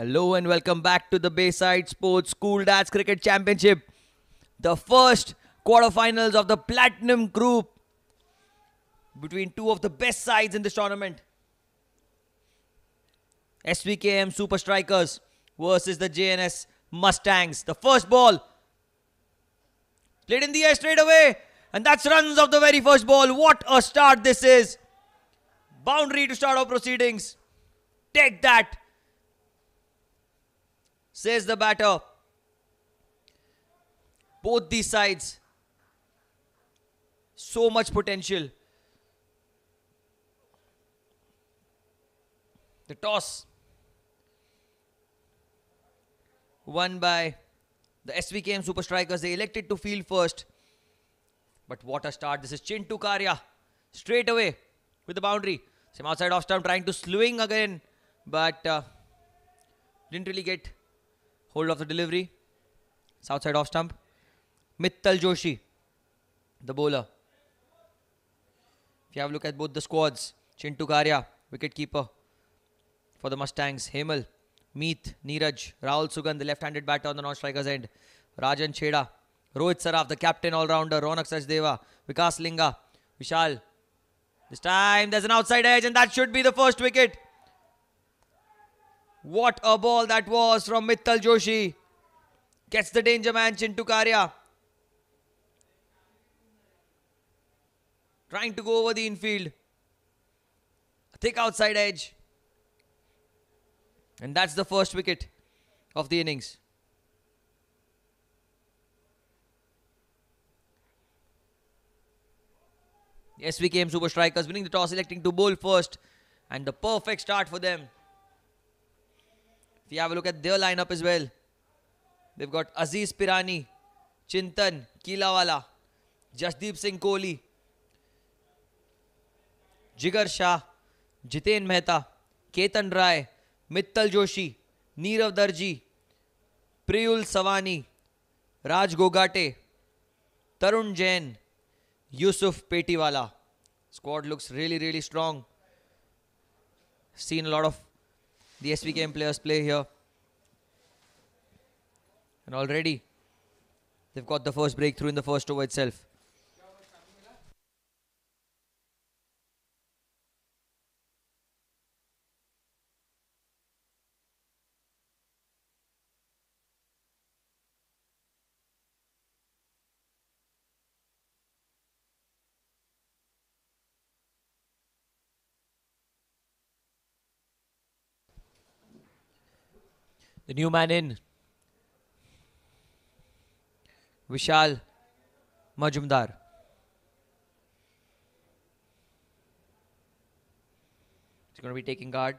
Hello and welcome back to the Bayside Sports School Dads Cricket Championship. The first quarterfinals of the Platinum Group between two of the best sides in this tournament. Svkm'S Super Strikers versus the Jns Mustangs. The first ball played in the air straight away, and that's runs of the very first ball. What a start this is. Boundary to start our proceedings. Take that, says the batter. Both these sides, so much potential. The toss won by the Svkm'S Super Strikers. They elected to field first. But what a start. This is Chintu Karya straight away with the boundary. Some outside off stump trying to swing again, but didn't really get hold of the delivery. It's outside off stump. Mittal Joshi, the bowler. If you have a look at both the squads, Chintu Karya, wicketkeeper for the Mustangs. Hemal, Meet, Neeraj, Rahul Sugan, the left-handed batter on the non-strikers end. Rajan Chheda, Rohit Saraf, the captain all-rounder. Ronak Sachdeva, Vikas Linga, Vishal. This time there's an outside edge and that should be the first wicket. What a ball that was from Mittal Joshi. Gets the danger man Chintu Karya. Trying to go over the infield. A thick outside edge. And that's the first wicket of the innings. The Svkm'S Super Strikers winning the toss, electing to bowl first. And the perfect start for them. If you have a look at their lineup as well, they've got Aziz Pirani, Chintan, Keelawala, Jasdeep Singh Kohli, Jigar Shah, Jiten Mehta, Ketan Rai, Mittal Joshi, Neerav Darji, Priyul Savani, Raj Gogate, Tarun Jain, Yusuf Petiwala. Squad looks really strong. Seen a lot of the Svkm players play here. And already they've got the first breakthrough in the first over itself. The new man in, Vishal Majumdar. He's going to be taking guard.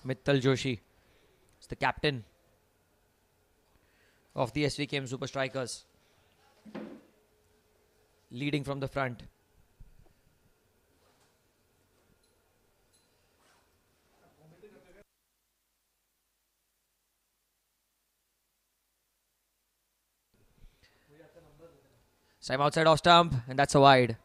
Mittal Joshi is the captain of the Svkm'S Super Strikers, leading from the front. Time outside off stump, and that's a wide.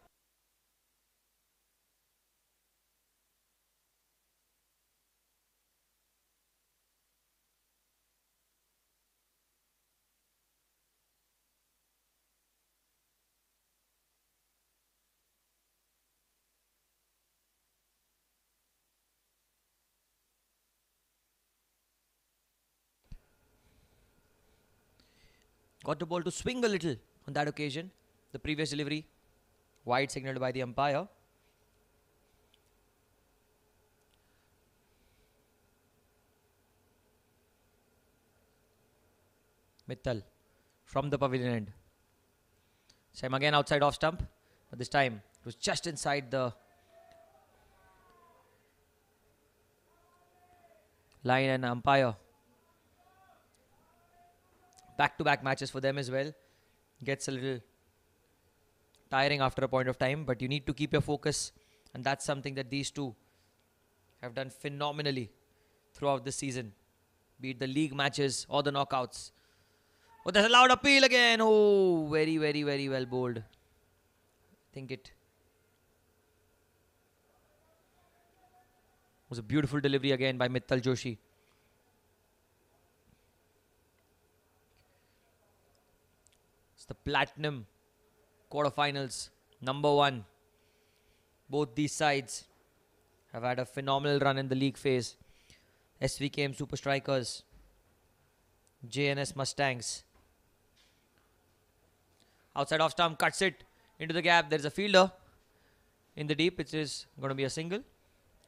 Got the ball to swing a little on that occasion. The previous delivery, wide signaled by the umpire. Mittal from the pavilion end. Same again outside off stump, but this time it was just inside the line, and umpire. Back-to-back matches for them as well. Gets a little tiring after a point of time, but you need to keep your focus, and that's something that these two have done phenomenally throughout this season, be it the league matches or the knockouts. Oh, there's a loud appeal again. Oh, very well bowled. I think it was a beautiful delivery again by Mittal Joshi. It's the Platinum quarterfinals, number 1. Both these sides have had a phenomenal run in the league phase. SVKM Super Strikers, Jns Mustangs. Outside off stump, cuts it into the gap. There's a fielder in the deep. It is going to be a single.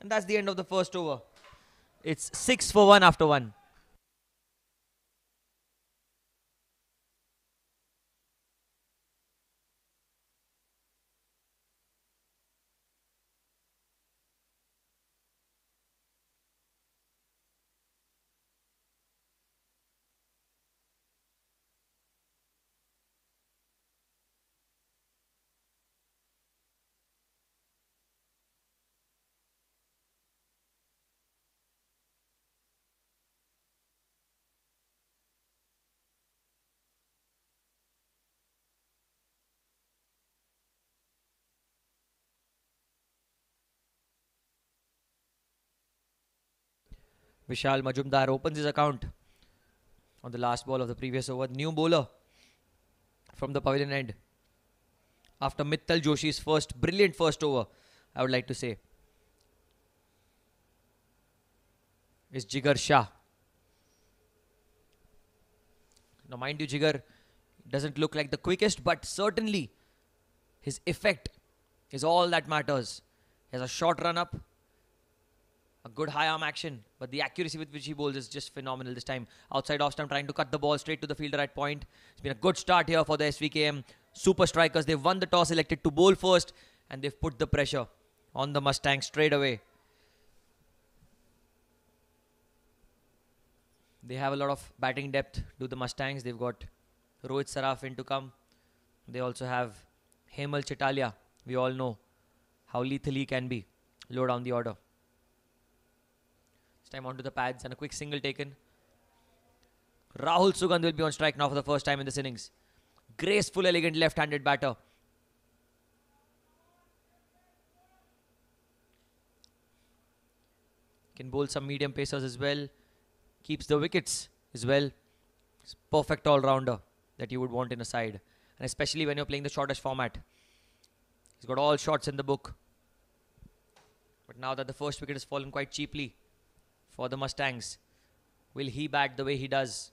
And that's the end of the first over. It's 6 for 1 after 1. Vishal Majumdar opens his account on the last ball of the previous over. New bowler from the pavilion end. After Mittal Joshi's brilliant first over, I would like to say, is Jigar Shah. Now mind you, Jigar doesn't look like the quickest, but certainly his effect is all that matters. He has a short run up, a good high arm action, but the accuracy with which he bowls is just phenomenal this time. Outside off stump, trying to cut the ball straight to the fielder at point. It's been a good start here for the SVKM Super Strikers. They've won the toss, elected to bowl first, and they've put the pressure on the Mustangs straight away. They have a lot of batting depth, do the Mustangs. They've got Rohit Saraf in to come. They also have Hemal Chitalia. We all know how lethal he can be low down the order. This time onto the pads and a quick single taken. Rahul Sugandh will be on strike now for the first time in this innings. Graceful, elegant left-handed batter. Can bowl some medium pacers as well. Keeps the wickets as well. It's perfect all-rounder that you would want in a side. And especially when you're playing the shortest format. He's got all shots in the book. But now that the first wicket has fallen quite cheaply for the Mustangs, will he bat the way he does?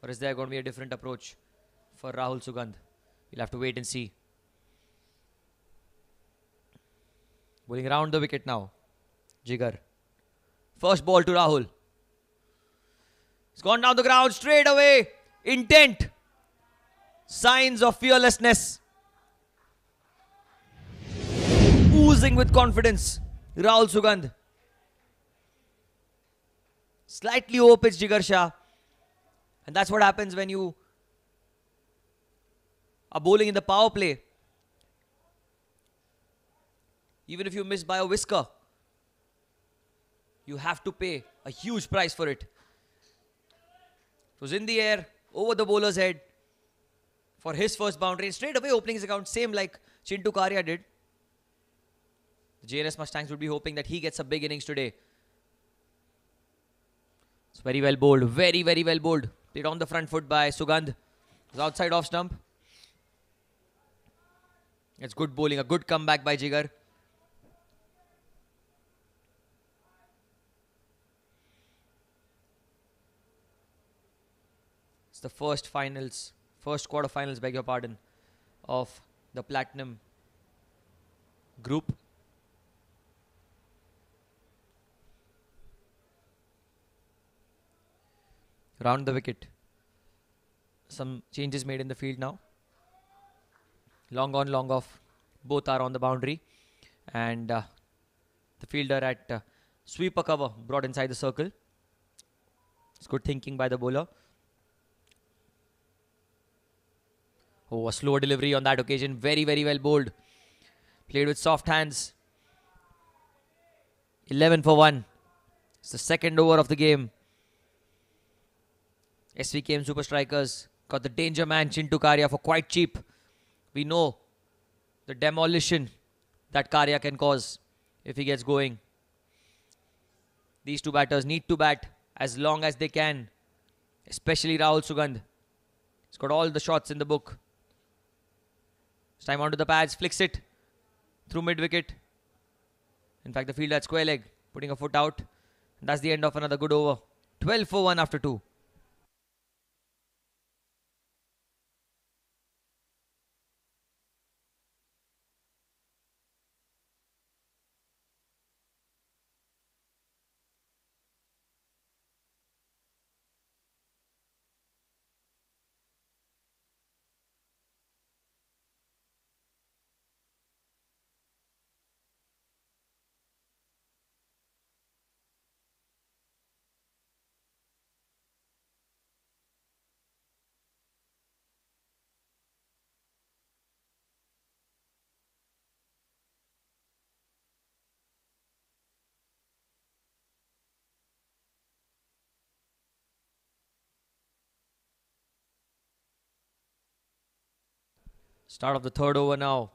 Or is there going to be a different approach for Rahul Sugandh? We'll have to wait and see. Bowling around the wicket now. Jigar. First ball to Rahul. It's gone down the ground straight away. Intent. Signs of fearlessness. Oozing with confidence. Rahul Sugandh. Slightly over-pitched Jigar Shah. And that's what happens when you are bowling in the power play. Even if you miss by a whisker, you have to pay a huge price for it. It was in the air, over the bowler's head for his first boundary. And straight away opening his account, same like Chintu Karia did. The Jns Mustangs would be hoping that he gets a big innings today. It's very well bowled. Very, very well bowled. Played on the front foot by Sugandh. It was outside off stump. It's good bowling. A good comeback by Jigar. It's the first quarterfinals, beg your pardon, of the Platinum group. Round the wicket. Some changes made in the field now. Long on, long off. Both are on the boundary. And the fielder at sweeper cover brought inside the circle. It's good thinking by the bowler. Oh, a slow delivery on that occasion. Very, very well bowled. Played with soft hands. 11 for 1. It's the second over of the game. SVKM Super Strikers got the danger man Chintu Karia for quite cheap. We know the demolition that Karia can cause if he gets going. These two batters need to bat as long as they can, especially Rahul Sugandh. He's got all the shots in the book. It's time onto the pads, flicks it through mid-wicket. In fact, the fielder at square leg, putting a foot out. And that's the end of another good over. 12 for 1 after 2. Start of the third over now.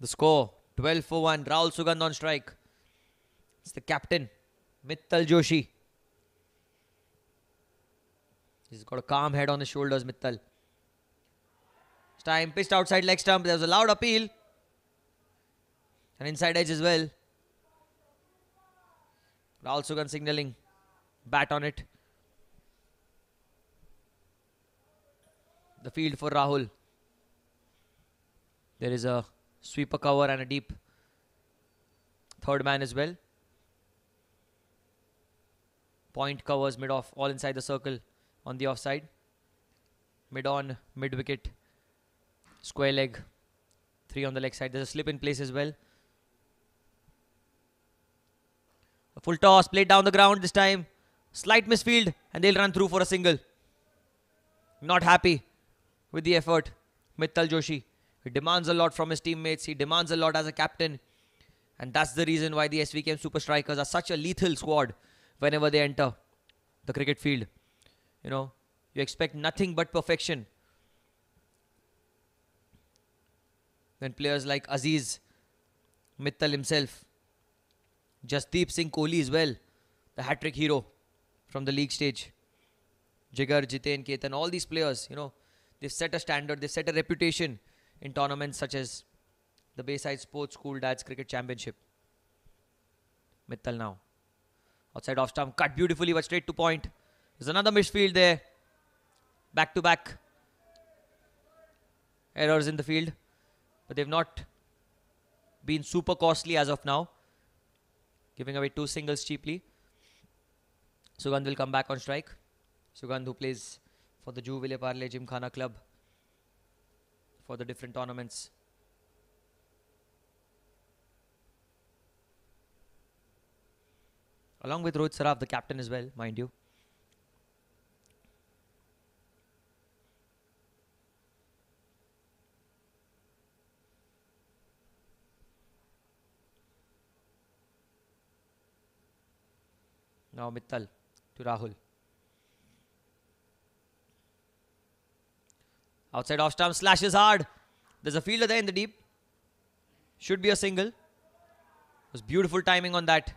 The score 12 for 1. Rahul Sugandh on strike. It's the captain, Mittal Joshi. He's got a calm head on his shoulders, Mittal. It's time, pitched outside leg stump. There was a loud appeal. An inside edge as well. Rahul Sugandh signalling. Bat on it. The field for Rahul. There is a sweeper cover and a deep third man as well. Point covers mid-off, all inside the circle on the offside. Mid-on, mid-wicket, square leg, 3 on the leg side. There's a slip in place as well. A full toss, played down the ground this time. Slight misfield and they'll run through for a single. Not happy with the effort, Mittal Joshi. He demands a lot from his teammates. He demands a lot as a captain. And that's the reason why the SVKM Super Strikers are such a lethal squad whenever they enter the cricket field. You know, you expect nothing but perfection. When players like Aziz, Mittal himself, Jasdeep Singh Kohli as well, the hat-trick hero from the league stage, Jigar, Jiten, Ketan, all these players, you know, they've set a standard, they've set a reputation in tournaments such as the Bayside Sports School Dads Cricket Championship. Mittal now. Outside off stump, cut beautifully but straight to point. There's another misfield there. Back to back errors in the field. But they've not been super costly as of now. Giving away 2 singles cheaply. Sugandh will come back on strike. Sugandh, who plays for the Juhu Ville Parle Gymkhana Club for the different tournaments. Along with Rohit Saraf, the captain as well, mind you. Now Mittal to Rahul. Outside off stump, slashes hard. There's a fielder there in the deep. Should be a single. It was beautiful timing on that.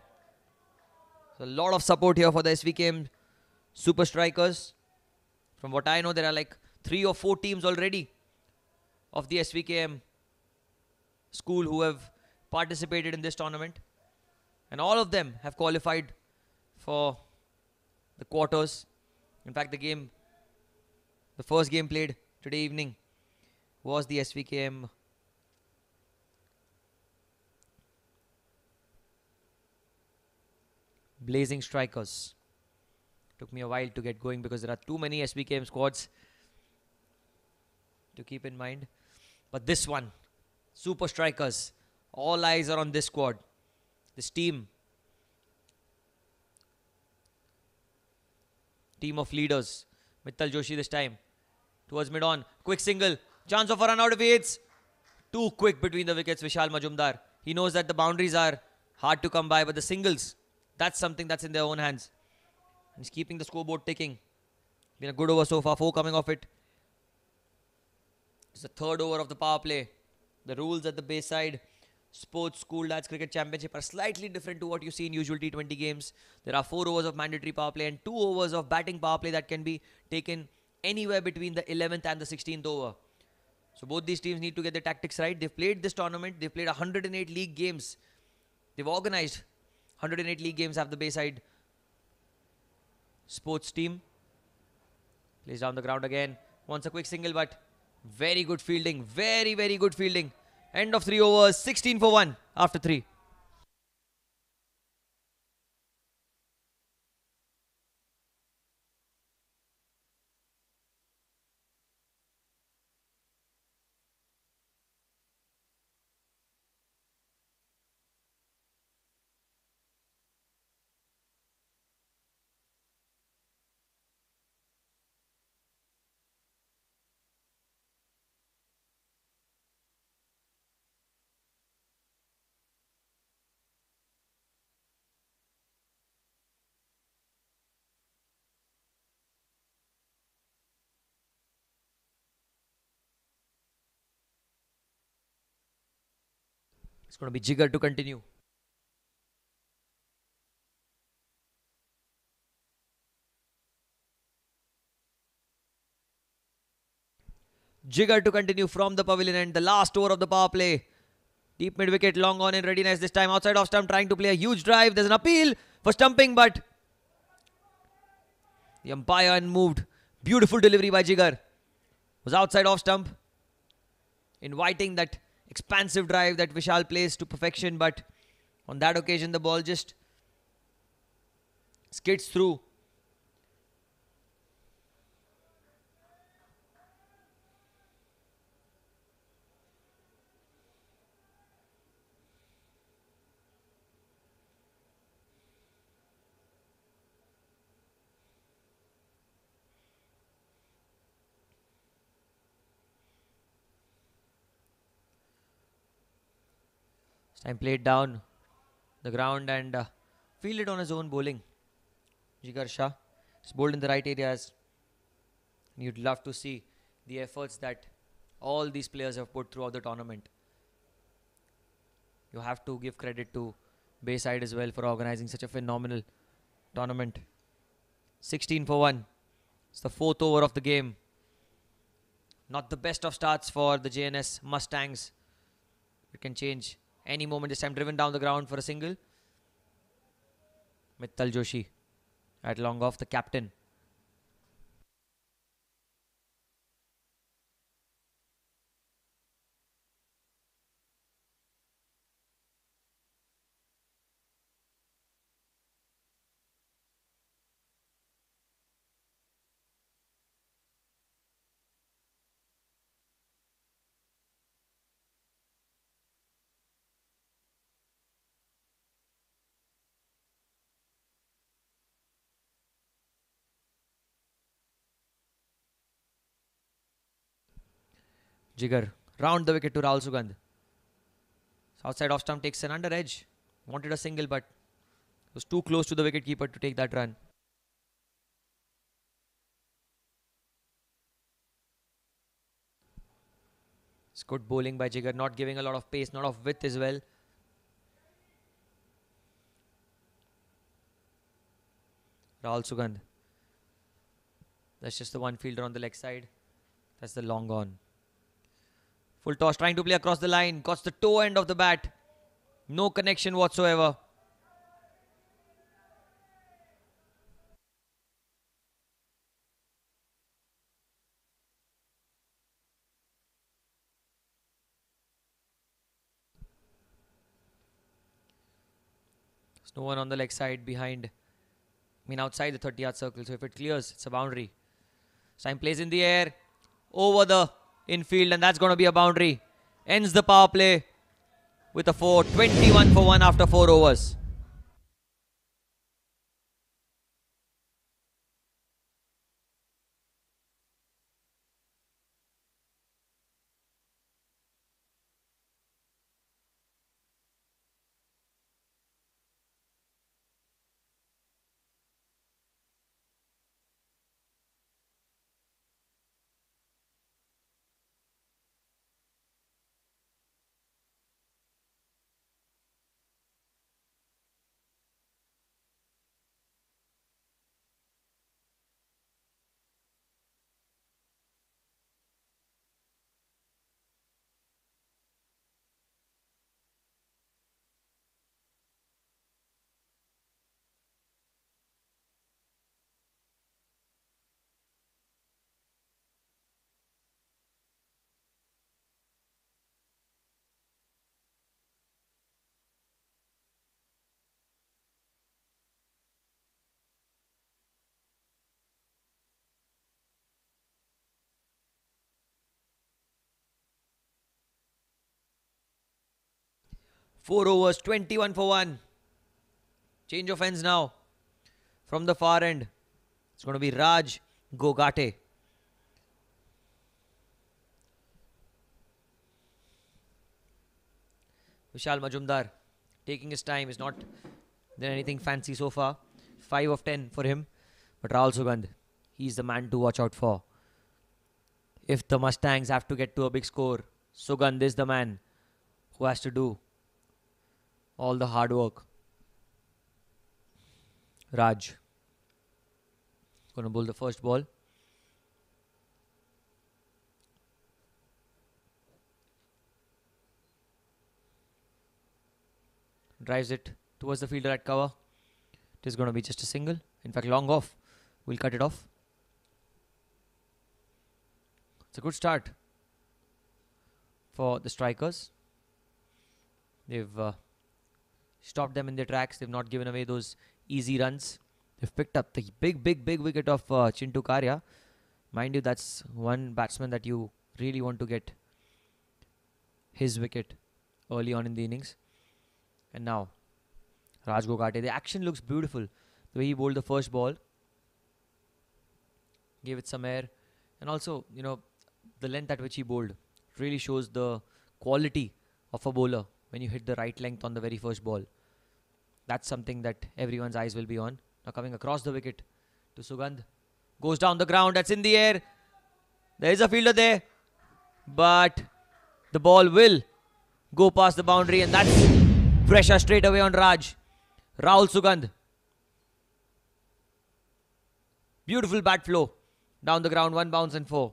A lot of support here for the SVKM Super Strikers. From what I know, there are like 3 or 4 teams already of the SVKM school who have participated in this tournament. And all of them have qualified for the quarters. In fact, the first game played today evening was the SVKM Blazing Strikers. Took me a while to get going because there are too many SVKM squads to keep in mind. But this one, Super Strikers, all eyes are on this squad, this team. Team of leaders. Mittal Joshi this time. Towards mid-on. Quick single. Chance of a run out if he hits. Too quick between the wickets, Vishal Majumdar. He knows that the boundaries are hard to come by, but the singles, that's something that's in their own hands. He's keeping the scoreboard ticking. Been a good over so far. 4 coming off it. It's the third over of the power play. The rules at the Bayside Sports School Lads Cricket Championship are slightly different to what you see in usual T20 games. There are 4 overs of mandatory power play and 2 overs of batting power play that can be taken anywhere between the 11th and the 16th over. So both these teams need to get their tactics right. They've played this tournament. They've played 108 league games. They've organized 108 league games. Have the Bayside sports team. Plays down the ground again. Wants a quick single, but very good fielding. Very, very good fielding. End of 3 overs. 16 for 1 after 3. It's going to be Jigger to continue. Jigger to continue from the pavilion end. The last over of the power play. Deep mid wicket, long on in readiness this time. Outside off stump, trying to play a huge drive. There's an appeal for stumping, but the umpire unmoved. Beautiful delivery by Jigger. Was outside off stump, inviting that expansive drive that Vishal plays to perfection, but on that occasion the ball just skids through. This time played down the ground and fielded on his own bowling. Jigar Shah is bowled in the right areas. You'd love to see the efforts that all these players have put throughout the tournament. You have to give credit to Bayside as well for organizing such a phenomenal tournament. 16 for 1. It's the 4th over of the game. Not the best of starts for the Jns Mustangs. It can change any moment. This time driven down the ground for a single. Mittal Joshi at long off, the captain. Jigar round the wicket to Rahul Sugandh. Outside off stump takes an under edge. Wanted a single, but was too close to the wicket keeper to take that run. It's good bowling by Jigar, not giving a lot of pace, not of width as well. Rahul Sugandh. That's just the one fielder on the leg side. That's the long on. Full toss, trying to play across the line. Got the toe end of the bat. No connection whatsoever. There's no one on the leg side behind. Outside the 30-yard circle. So if it clears, it's a boundary. Time plays in the air. Over the infield, and that's going to be a boundary. Ends the power play with a 4. 21 for 1 after 4 overs. 4 overs, 21 for 1. Change of ends now. From the far end, it's going to be Raj Gogate. Vishal Majumdar taking his time. Is not done anything fancy so far. 5 of 10 for him. But Rahul Sugandh, he's the man to watch out for. If the Mustangs have to get to a big score, Sugandh is the man who has to do all the hard work. Raj going to bowl the first ball. Drives it towards the fielder at cover. It is going to be just a single. In fact, long off. We'll cut it off. It's a good start for the strikers. They've stopped them in their tracks. They've not given away those easy runs. They've picked up the big wicket of Chintu Karya. Mind you, that's one batsman that you really want to get his wicket early on in the innings. And now, Raj Gogate. The action looks beautiful. The way he bowled the first ball. Gave it some air. And also, the length at which he bowled really shows the quality of a bowler when you hit the right length on the very first ball. That's something that everyone's eyes will be on. Now coming across the wicket to Sugandh. Goes down the ground. That's in the air. There is a fielder there. But the ball will go past the boundary. And that's pressure straight away on Raj. Rahul Sugandh. Beautiful bat flow. Down the ground. 1 bounce and 4.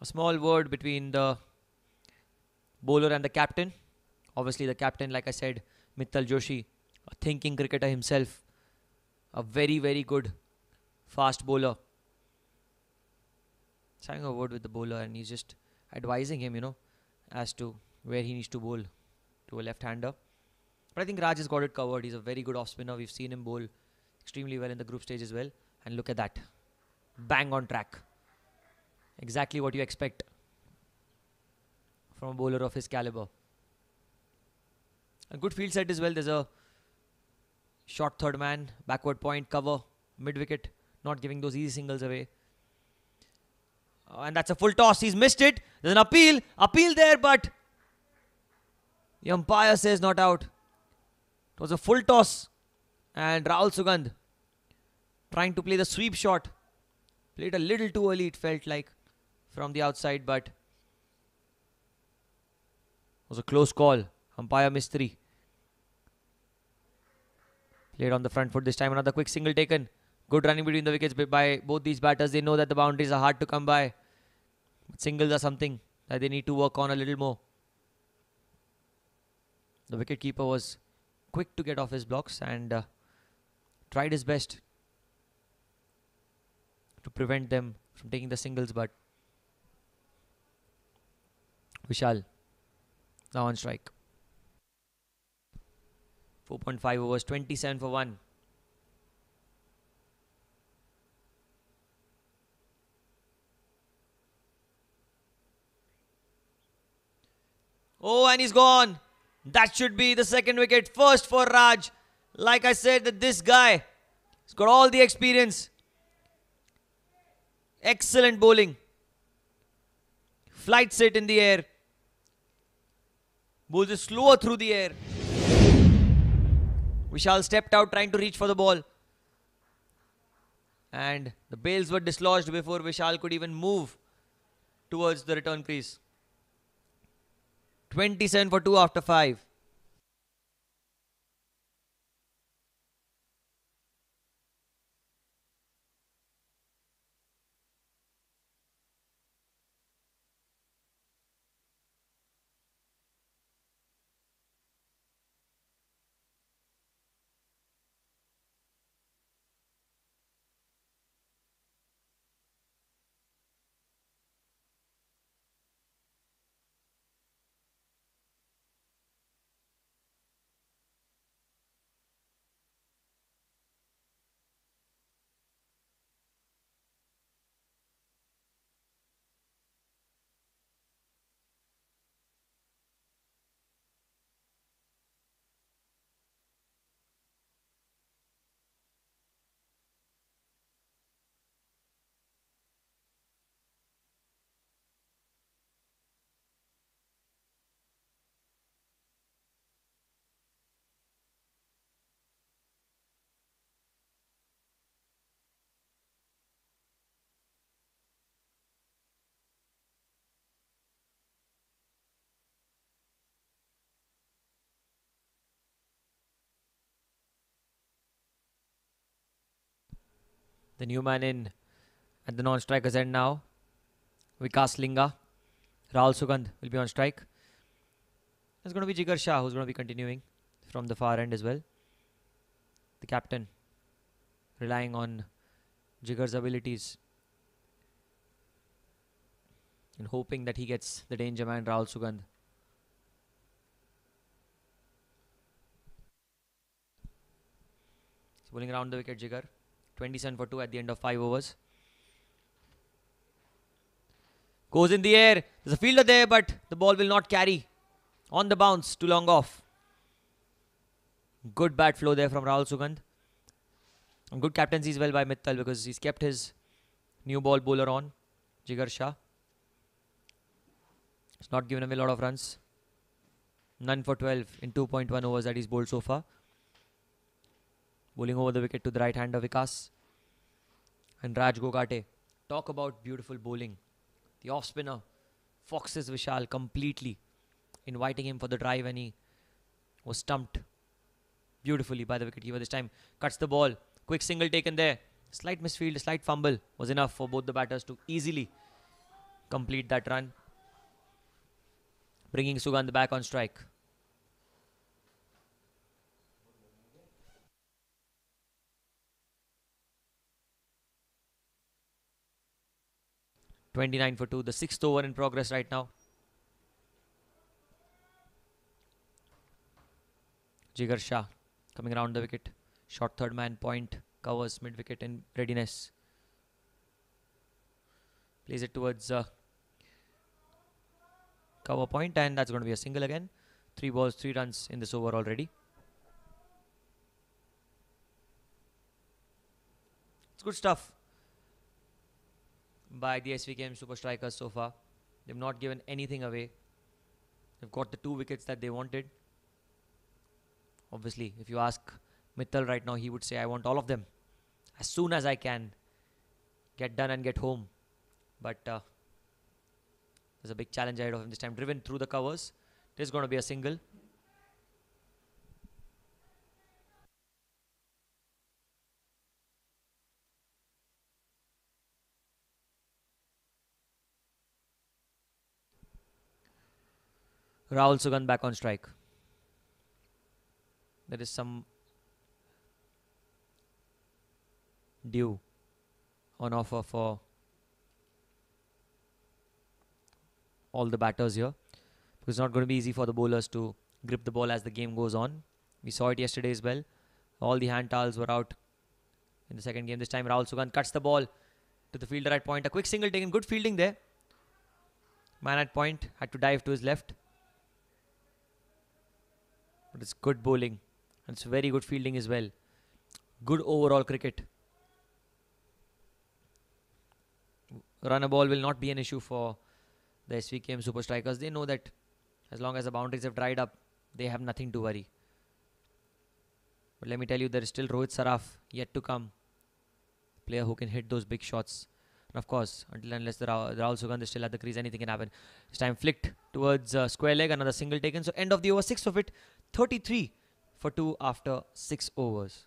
A small word between the bowler and the captain. Obviously the captain, like I said, Mittal Joshi, a thinking cricketer himself. A very good fast bowler. He's having a word with the bowler and he's just advising him, as to where he needs to bowl to a left-hander. But I think Raj has got it covered. He's a very good off-spinner. We've seen him bowl extremely well in the group stage as well. And look at that. Bang on track. Exactly what you expect from a bowler of his caliber. A good field set as well. There's a short third man, backward point, cover, mid-wicket. Not giving those easy singles away. And that's a full toss. He's missed it. There's an appeal. Appeal there, but the umpire says not out. It was a full toss. And Rahul Sugandh trying to play the sweep shot. Played a little too early, it felt like, from the outside, but it was a close call. Umpire Mistry. Played on the front foot this time. Another quick single taken. Good running between the wickets by both these batters. They know that the boundaries are hard to come by. But singles are something that they need to work on a little more. The wicketkeeper was quick to get off his blocks and tried his best to prevent them from taking the singles, but Vishal now on strike. 4.5 overs, 27 for 1. Oh, and he's gone. That should be the second wicket. First for Raj. Like I said, that this guy has got all the experience. Excellent bowling. Flights it in the air. Bowls it slower through the air. Vishal stepped out trying to reach for the ball. And the bails were dislodged before Vishal could even move towards the return crease. 27 for 2 after 5. The new man in at the non-strikers end now. Vikas Linga. Rahul Sugandh will be on strike. There's going to be Jigar Shah who's going to be continuing from the far end as well. The captain relying on Jigar's abilities and hoping that he gets the danger man Rahul Sugandh. He's bowling around the wicket, Jigar. 27 for 2 at the end of 5 overs. Goes in the air. There's a fielder there, but the ball will not carry. On the bounce, too long off. Good bat flow there from Rahul Sugandh. And good captaincy as well by Mittal because he's kept his new ball bowler on, Jigar Shah. It's not given away a lot of runs. None for 12 in 2.1 overs that he's bowled so far. Bowling over the wicket to the right hander Vikas. And Raj Gogate. Talk about beautiful bowling. The off spinner foxes Vishal completely, inviting him for the drive, and he was stumped beautifully by the wicketkeeper this time. Cuts the ball. Quick single taken there. Slight misfield, slight fumble was enough for both the batters to easily complete that run, bringing Sugandh back on strike. (29 for 2). The 6th over in progress right now. Jigar Shah coming around the wicket. Short third man point. Covers mid wicket in readiness. Plays it towards cover point, and that's going to be a single again. 3 balls, 3 runs in this over already. It's good stuff by the SVKM Super Strikers so far. They've not given anything away. They've got the 2 wickets that they wanted. Obviously, if you ask Mittal right now, he would say, I want all of them as soon as I can. Get done and get home. But there's a big challenge ahead of him this time. Driven through the covers. There's going to be a single. Rahul Sugandh back on strike. There is some due on offer for all the batters here, because it's not going to be easy for the bowlers to grip the ball as the game goes on. We saw it yesterday as well. All the hand towels were out in the second game. This time Rahul Sugandh cuts the ball to the fielder at point. A quick single taken. Good fielding there. Man at point had to dive to his left. But it's good bowling. And it's very good fielding as well. Good overall cricket. Run a ball will not be an issue for the SVKM Super Strikers. They know that as long as the boundaries have dried up, they have nothing to worry. But let me tell you, there is still Rohit Saraf yet to come. Player who can hit those big shots. And of course, until unless the Rahul Sugandh is still at the crease, anything can happen. This time flicked towards square leg. Another single taken. So end of the over, 6 of it. 33 for 2 after 6 overs.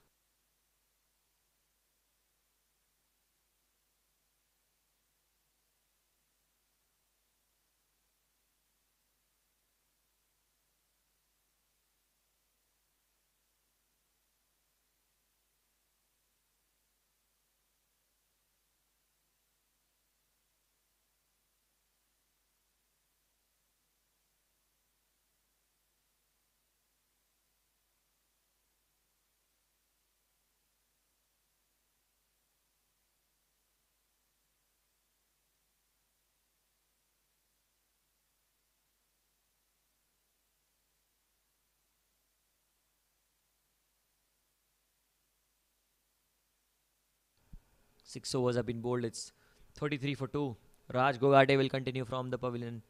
Six overs have been bowled. It's 33 for 2. Raj Gogate will continue from the pavilion,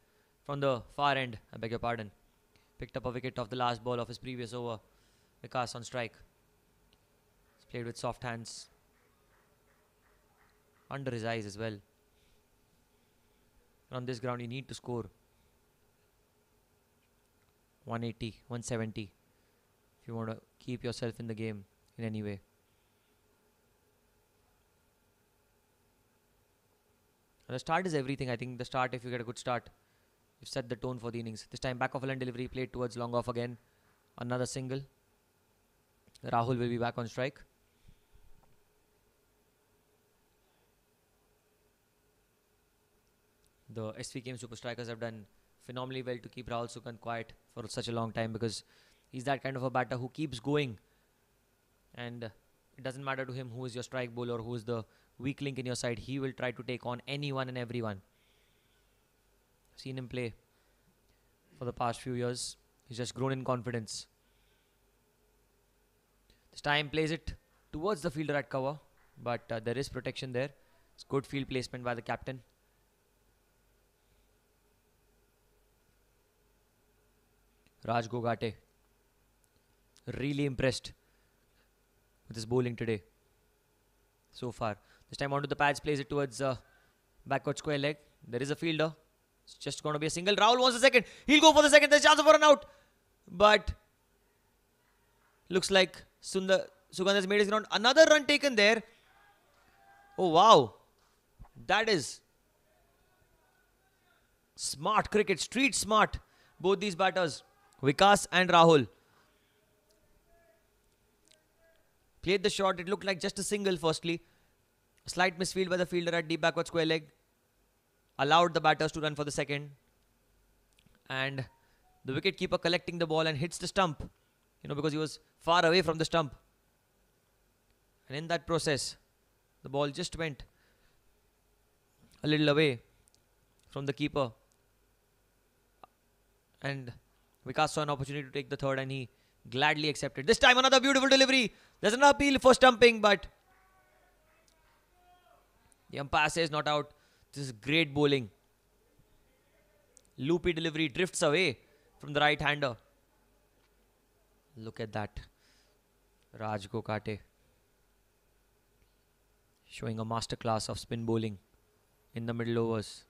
from the far end. I beg your pardon. Picked up a wicket off the last ball of his previous over. Vikas on strike. He's played with soft hands. Under his eyes as well. On this ground, you need to score 180, 170 if you want to keep yourself in the game in any way. The start is everything. I think the start, if you get a good start, you've set the tone for the innings. This time back off a line delivery, played towards long off again. Another single. Rahul will be back on strike. The SVKM Super Strikers have done phenomenally well to keep Rahul Sukhand quiet for such a long time, because he's that kind of a batter who keeps going, and it doesn't matter to him who is your strike bowler, who is the weak link in your side. He will try to take on anyone and everyone. I've seen him play for the past few years. He's just grown in confidence. This time plays it towards the fielder at cover, but there is protection there. It's good field placement by the captain. Raj Gogate, really impressed with his bowling today so far. This time onto the pads, plays it towards backward square leg. There is a fielder. It's just going to be a single. Rahul wants a second. He'll go for the second. There's a chance for an out. But looks like Sukhand has made his ground. Another run taken there. Oh, wow. That is smart cricket. Street smart. Both these batters, Vikas and Rahul. Played the shot. It looked like just a single firstly. A slight misfield by the fielder at deep backward square leg. Allowed the batters to run for the second. And the wicketkeeper collecting the ball and hits the stump. You know, because he was far away from the stump. And in that process, the ball just went a little away from the keeper. And Vikas saw an opportunity to take the third and he gladly accepted. This time another beautiful delivery. There's an appeal for stumping, but the umpire says not out. This is great bowling. Loopy delivery, drifts away from the right-hander. Look at that. Raj Gogate showing a masterclass of spin bowling in the middle overs.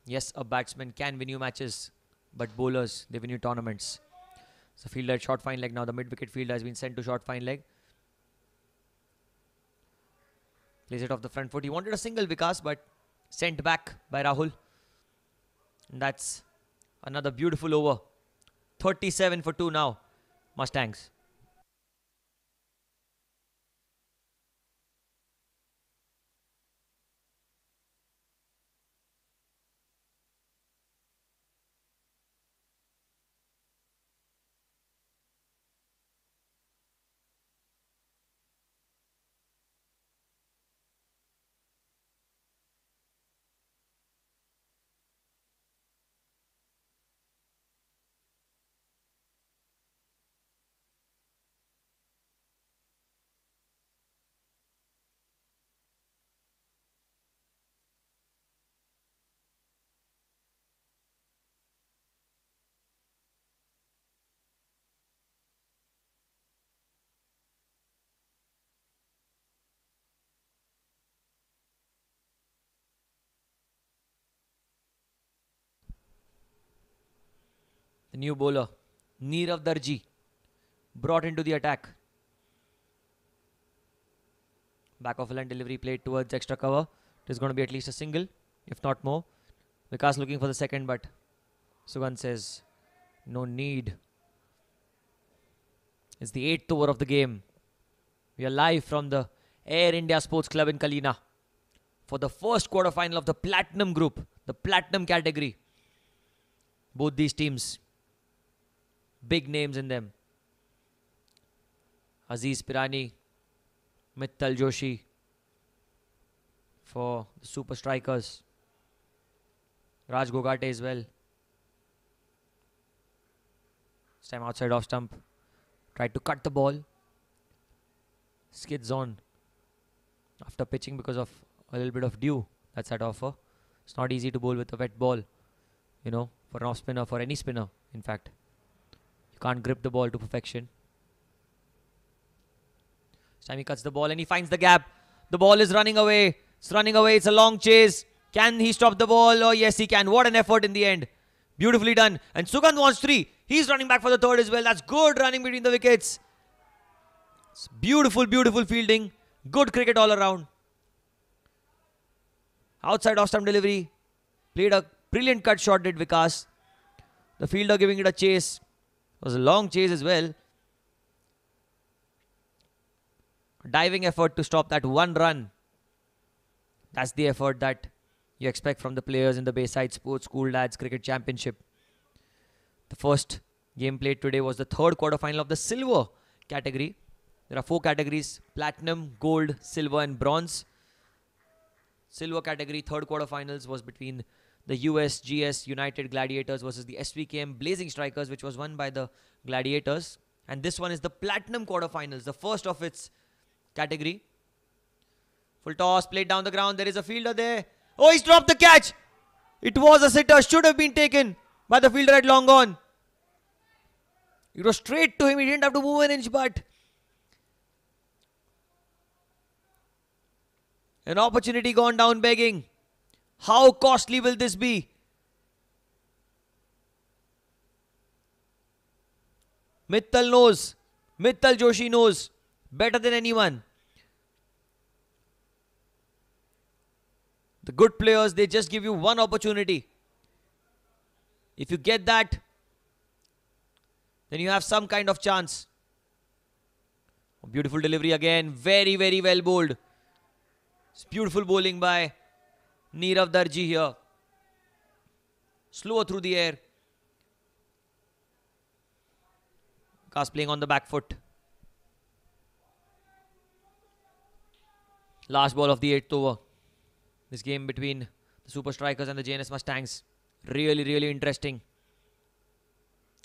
Yes, a batsman can win you matches, but bowlers, they win you tournaments. So fielder at short fine leg now. The mid-wicket fielder has been sent to short fine leg. Plays it off the front foot. He wanted a single, Vikas, but sent back by Rahul. And that's another beautiful over. 37 for 2 now. Mustangs. The new bowler, Neerav Darji, brought into the attack. Back of a line delivery played towards extra cover. It is going to be at least a single, if not more. Vikas looking for the second, but Sukhand says no need. It's the 8th over of the game. We are live from the Air India Sports Club in Kalina for the first quarter-final of the Platinum Group, the Platinum category. Both these teams, big names in them. Aziz Pirani, Mittal Joshi for the Super Strikers. Raj Gogate as well. This time outside off stump. Tried to cut the ball. Skids on after pitching because of a little bit of dew that's at offer. It's not easy to bowl with a wet ball, you know, for an off spinner, for any spinner, in fact. You can't grip the ball to perfection. This time he cuts the ball and he finds the gap. The ball is running away. It's running away. It's a long chase. Can he stop the ball? Oh, yes, he can. What an effort in the end. Beautifully done. And Sukhand wants 3. He's running back for the third as well. That's good running between the wickets. It's beautiful, beautiful fielding. Good cricket all around. Outside off-stump delivery. Played a brilliant cut shot, did Vikas. The fielder giving it a chase. It was a long chase as well. Diving effort to stop that one run. That's the effort that you expect from the players in the Bayside Sports School Lads Cricket Championship. The first game played today was the third quarterfinal of the silver category. There are 4 categories: platinum, gold, silver and bronze. Silver category third quarterfinals was between the USGS United Gladiators versus the SVKM Blazing Strikers, which was won by the Gladiators. And this one is the platinum quarterfinals, the first of its category. Full toss, played down the ground. There is a fielder there. Oh, he's dropped the catch. It was a sitter. Should have been taken by the fielder at long on. It was straight to him. He didn't have to move an inch, but an opportunity gone down begging. How costly will this be? Mittal knows. Mittal Joshi knows better than anyone. The good players, they just give you one opportunity. If you get that, then you have some kind of chance. Beautiful delivery again. Very, very well bowled. It's beautiful bowling by Neerav Darji here. Slower through the air. Vikas playing on the back foot. Last ball of the 8th over. This game between the Super Strikers and the Jns Mustangs. Really, really interesting.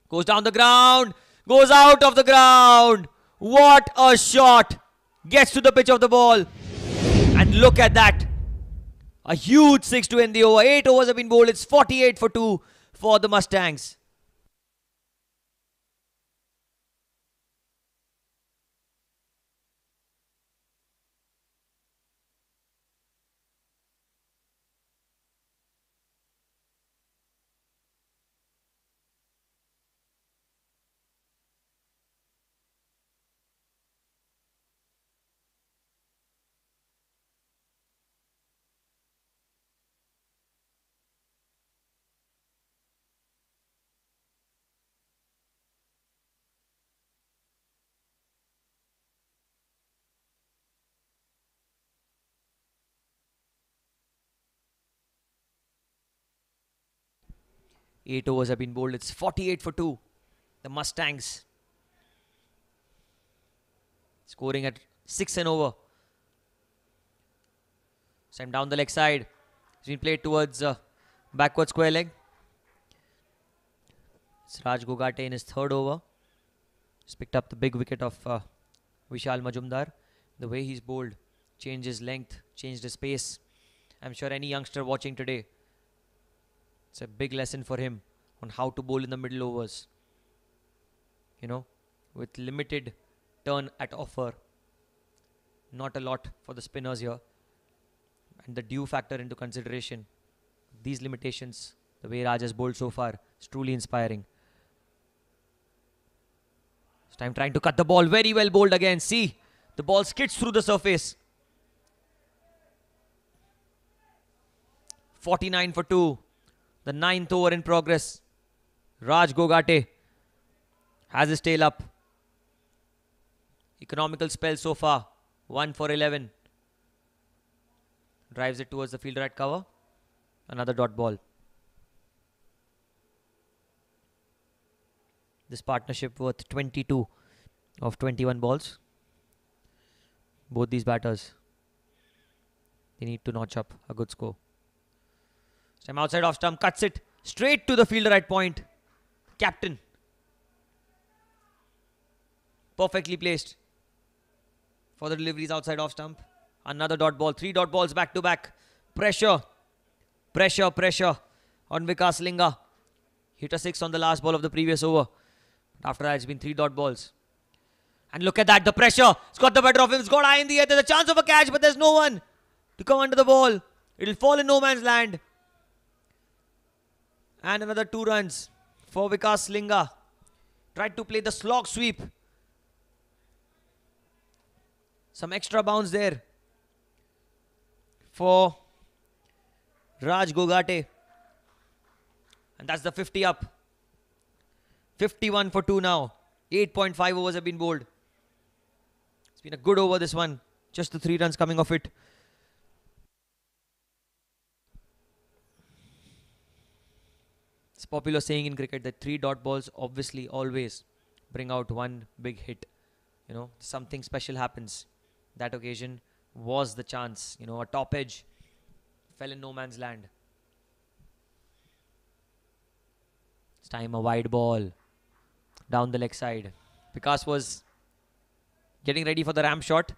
Goes down the ground. Goes out of the ground. What a shot. Gets to the pitch of the ball. And look at that. A huge 6 to end the over. 8 overs have been bowled. It's 48 for 2 for the Mustangs. Eight overs have been bowled. It's 48 for 2. The Mustangs scoring at 6 and over. Sent down the leg side. It's been played towards backward square leg. It's Raj Gogate in his third over. He's picked up the big wicket of Vishal Majumdar. The way he's bowled, changed his length, changed his pace. I'm sure any youngster watching today, it's a big lesson for him on how to bowl in the middle overs. You know, with limited turn at offer. Not a lot for the spinners here. And the dew factor into consideration. These limitations, the way Raj has bowled so far, is truly inspiring. This time trying to cut the ball. Very well bowled again. See, the ball skids through the surface. 49 for 2. The 9th over in progress. Raj Gogate has his tail up. Economical spell so far. 1 for 11. Drives it towards the fielder at cover. Another dot ball. This partnership worth 22 of 21 balls. Both these batters, they need to notch up a good score. Time outside off stump, cuts it straight to the fielder at point. Captain. Perfectly placed for the deliveries outside off stump. Another dot ball. 3 dot balls back to back. Pressure. Pressure, pressure on Vikas Linga. Hit a 6 on the last ball of the previous over. After that, it's been 3 dot balls. And look at that, the pressure. It's got the better of him. It's got high in the air. There's a chance of a catch, but there's no one to come under the ball. It'll fall in no man's land. And another 2 runs for Vikas Linga. Tried to play the slog sweep. Some extra bounce there for Raj Gogate. And that's the 50 up. 51 for 2 now. 8.5 overs have been bowled. It's been a good over, this one. Just the 3 runs coming off it. It's a popular saying in cricket that 3 dot balls obviously always bring out one big hit. You know, something special happens. That occasion was the chance. You know, a top edge fell in no man's land. This time a wide ball down the leg side. Vikas was getting ready for the ramp shot,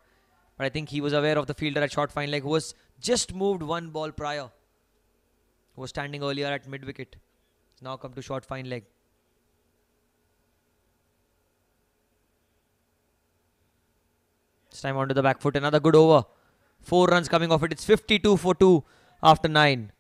but I think he was aware of the fielder at short fine leg who was just moved 1 ball prior, who was standing earlier at mid wicket. He's now come to short fine leg. This time onto the back foot. Another good over. 4 runs coming off it. It's 52 for 2 after 9.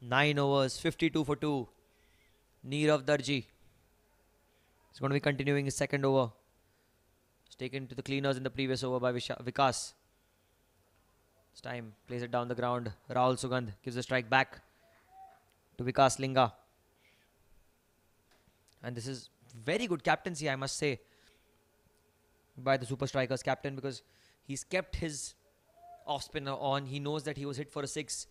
Nine overs, 52 for 2. Neerav Darji is going to be continuing his second over. It's taken to the cleaners in the previous over by Vikas. This time, plays it down the ground. Rahul Sugandh gives the strike back to Vikas Linga. And this is very good captaincy, I must say, by the Super Strikers captain, because he's kept his off spinner on. He knows that he was hit for a 6.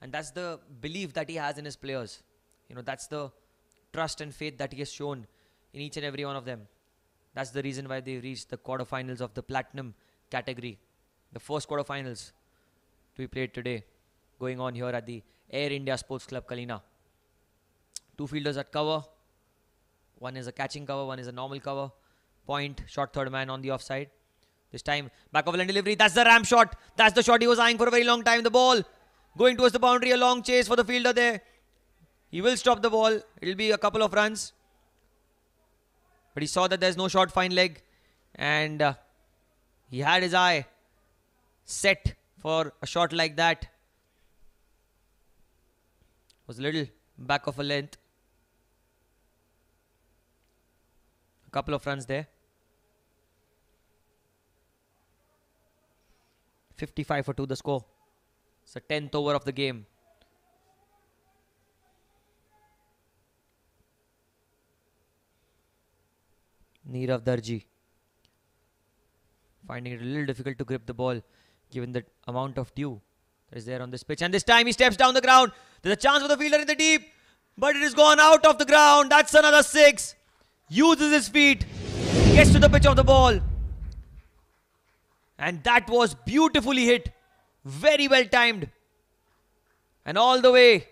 And that's the belief that he has in his players. You know, that's the trust and faith that he has shown in each and every one of them. That's the reason why they reached the quarterfinals of the Platinum category. The first quarterfinals to be played today, going on here at the Air India Sports Club, Kalina. 2 fielders at cover. One is a catching cover, one is a normal cover. Point, short third man on the offside. This time, back of line delivery. That's the ramp shot. That's the shot he was eyeing for a very long time. The ball going towards the boundary, a long chase for the fielder there. He will stop the ball. It'll be a couple of runs. But he saw that there's no short fine leg. And he had his eye set for a shot like that. Was a little back of a length. A couple of runs there. 55 for 2 the score. It's the 10th over of the game. Neerav Darji finding it a little difficult to grip the ball given the amount of dew that is there on this pitch. And this time he steps down the ground. There's a chance for the fielder in the deep, but it has gone out of the ground. That's another 6. Uses his feet, gets to the pitch of the ball. And that was beautifully hit. Very well timed. And all the way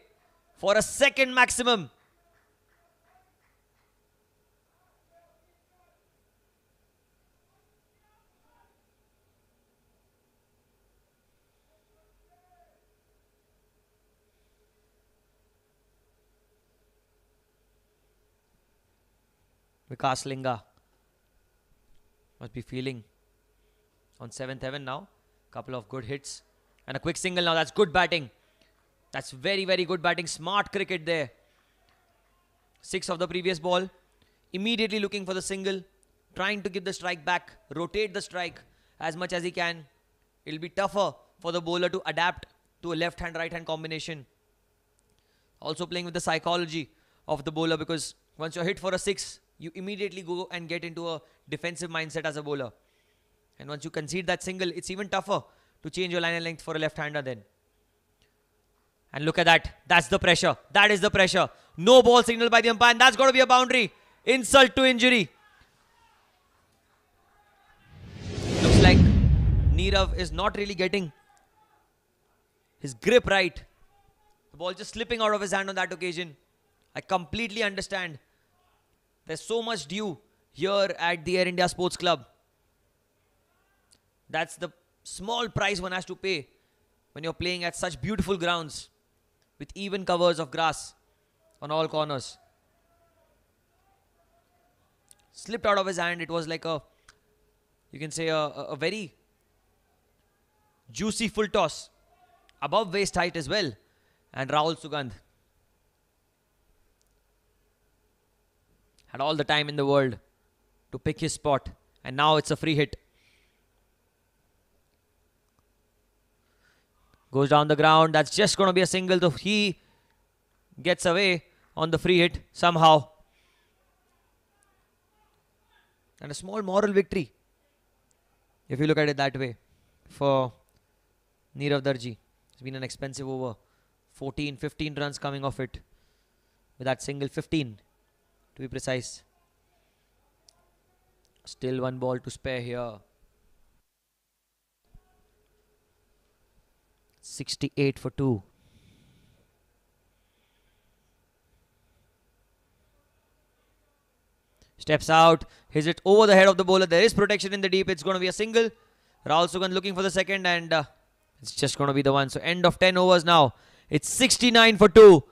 for a second maximum. Vikas Linga must be feeling on 7th heaven now. Couple of good hits. And a quick single now. That's good batting. That's very, very good batting. Smart cricket there. 6 of the previous ball. Immediately looking for the single. Trying to give the strike back. Rotate the strike as much as he can. It'll be tougher for the bowler to adapt to a left-hand, right-hand combination. Also playing with the psychology of the bowler, because once you're hit for a 6, you immediately go and get into a defensive mindset as a bowler. And once you concede that single, it's even tougher to change your line and length for a left-hander then. And look at that. That's the pressure. That is the pressure. No ball signal by the umpire. And that's got to be a boundary. Insult to injury. Looks like Neerav is not really getting his grip right. The ball just slipping out of his hand on that occasion. I completely understand. There's so much due here at the Air India Sports Club. That's the small price one has to pay when you're playing at such beautiful grounds with even covers of grass on all corners. Slipped out of his hand. It was like you can say a very juicy full toss. Above waist height as well. And Rahul Sugandh had all the time in the world to pick his spot. And now it's a free hit. Goes down the ground. That's just going to be a single. So he gets away on the free hit somehow. And a small moral victory, if you look at it that way, for Nirav Darji. It's been an expensive over. 14, 15 runs coming off it. With that single, 15 to be precise. Still one ball to spare here. 68 for 2. Steps out, hits it over the head of the bowler. There is protection in the deep. It's going to be a single. Rahul Sugandh looking for the second, and it's just going to be the one. So end of 10 overs now. It's 69 for 2.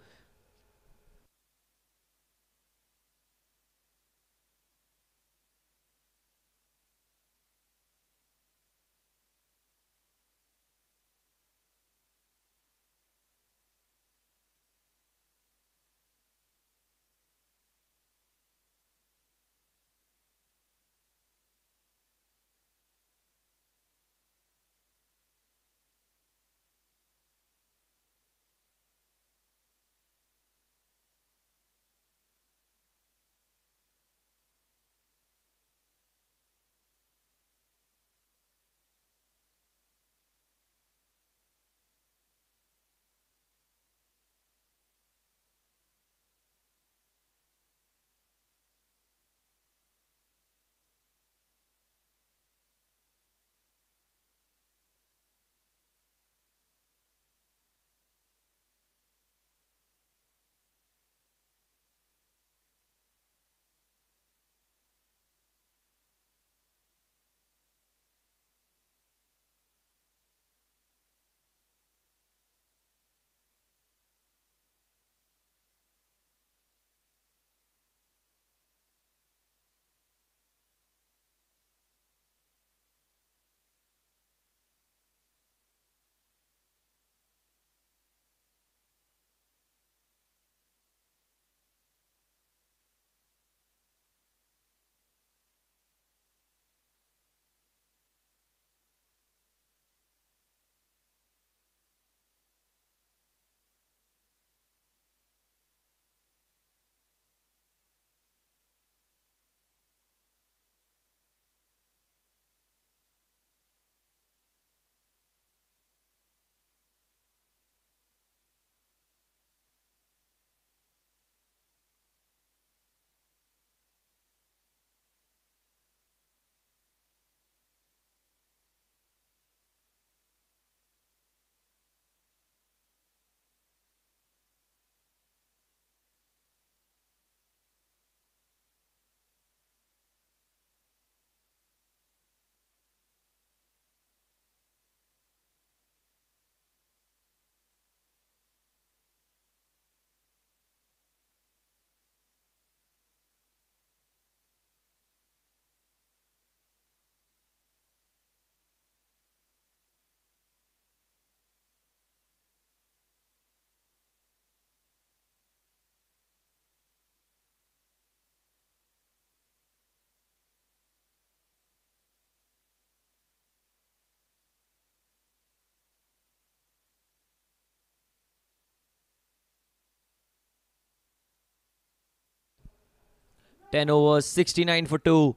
Ten overs, 69 for 2.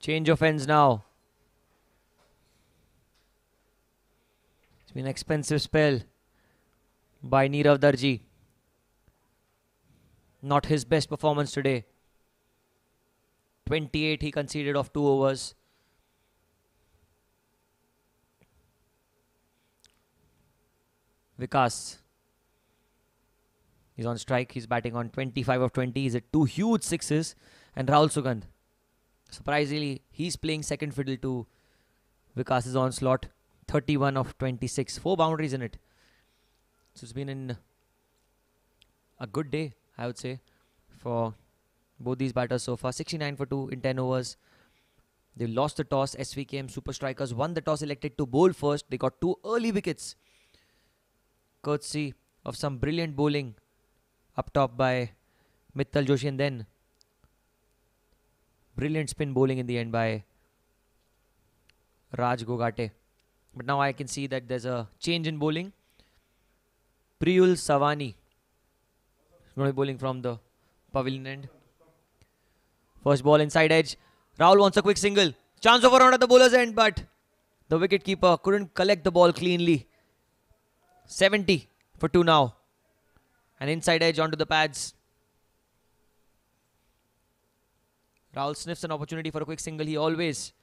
Change of ends now. It's been an expensive spell by Nirav Darji. Not his best performance today. 28 he conceded off 2 overs. Vikas. He's on strike. He's batting on 25 of 20. He's at 2 huge sixes. And Rahul Sugandh. Surprisingly, he's playing second fiddle to Vikas's onslaught. 31 of 26. 4 boundaries in it. So it's been in a good day, I would say, for both these batters so far. 69 for 2 in 10 overs. They lost the toss. SVKM Super Strikers won the toss, elected to bowl first. They got 2 early wickets, courtesy of some brilliant bowling up top by Mittal Joshi, and then brilliant spin bowling in the end by Raj Gogate. But now I can see that there's a change in bowling. Priyul Savani is going to be bowling from the pavilion end. First ball inside edge. Rahul wants a quick single. Chance of a round at the bowler's end, but the wicketkeeper couldn't collect the ball cleanly. 70 for 2 now. And inside edge onto the pads. Rahul sniffs an opportunity for a quick single. He always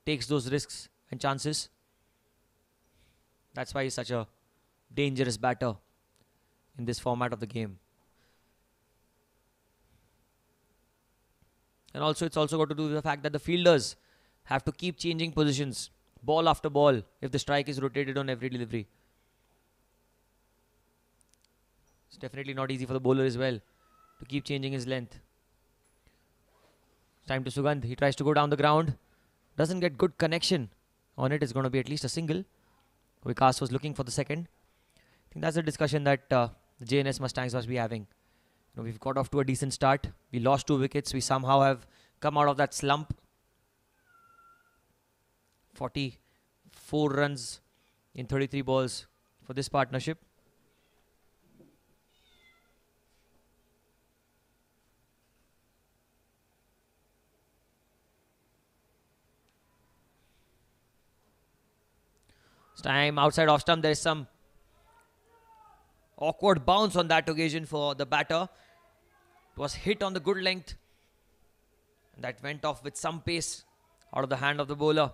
takes those risks and chances. That's why he's such a dangerous batter in this format of the game. And also, it's also got to do with the fact that the fielders have to keep changing positions, ball after ball, if the strike is rotated on every delivery. It's definitely not easy for the bowler as well to keep changing his length. Time to Sugandh. He tries to go down the ground. Doesn't get good connection on it. It's going to be at least a single. Vikas was looking for the second. I think that's a discussion that the Jns Mustangs must be having. We've got off to a decent start. We lost 2 wickets. We somehow have come out of that slump. 44 runs in 33 balls for this partnership. This time outside off stump, there is some awkward bounce on that occasion for the batter. It was hit on the good length. And that went off with some pace out of the hand of the bowler.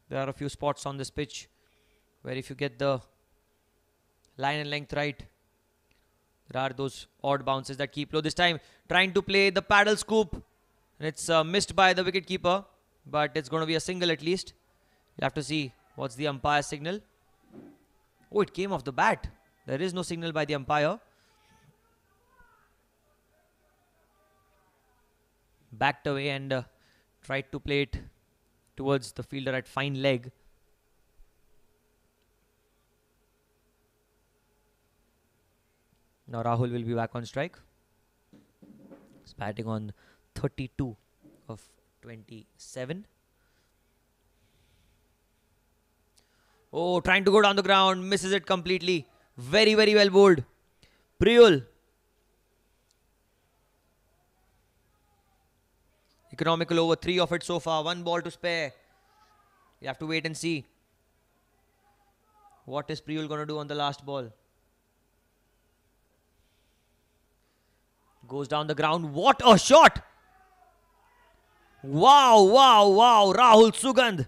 There are a few spots on this pitch where if you get the line and length right, there are those odd bounces that keep low. This time trying to play the paddle scoop. And it's missed by the wicketkeeper. But it's going to be a single at least. You'll have to see what's the umpire's signal. Oh, it came off the bat. There is no signal by the umpire. Backed away and tried to play it towards the fielder at fine leg. Now Rahul will be back on strike. He's batting on 32 of 27. Oh, trying to go down the ground. Misses it completely. Very well bowled. Priyul. Economical over, 3 of it so far. 1 ball to spare. You have to wait and see. What is Priyul going to do on the last ball? Goes down the ground. What a shot! Wow. Rahul Sugandh.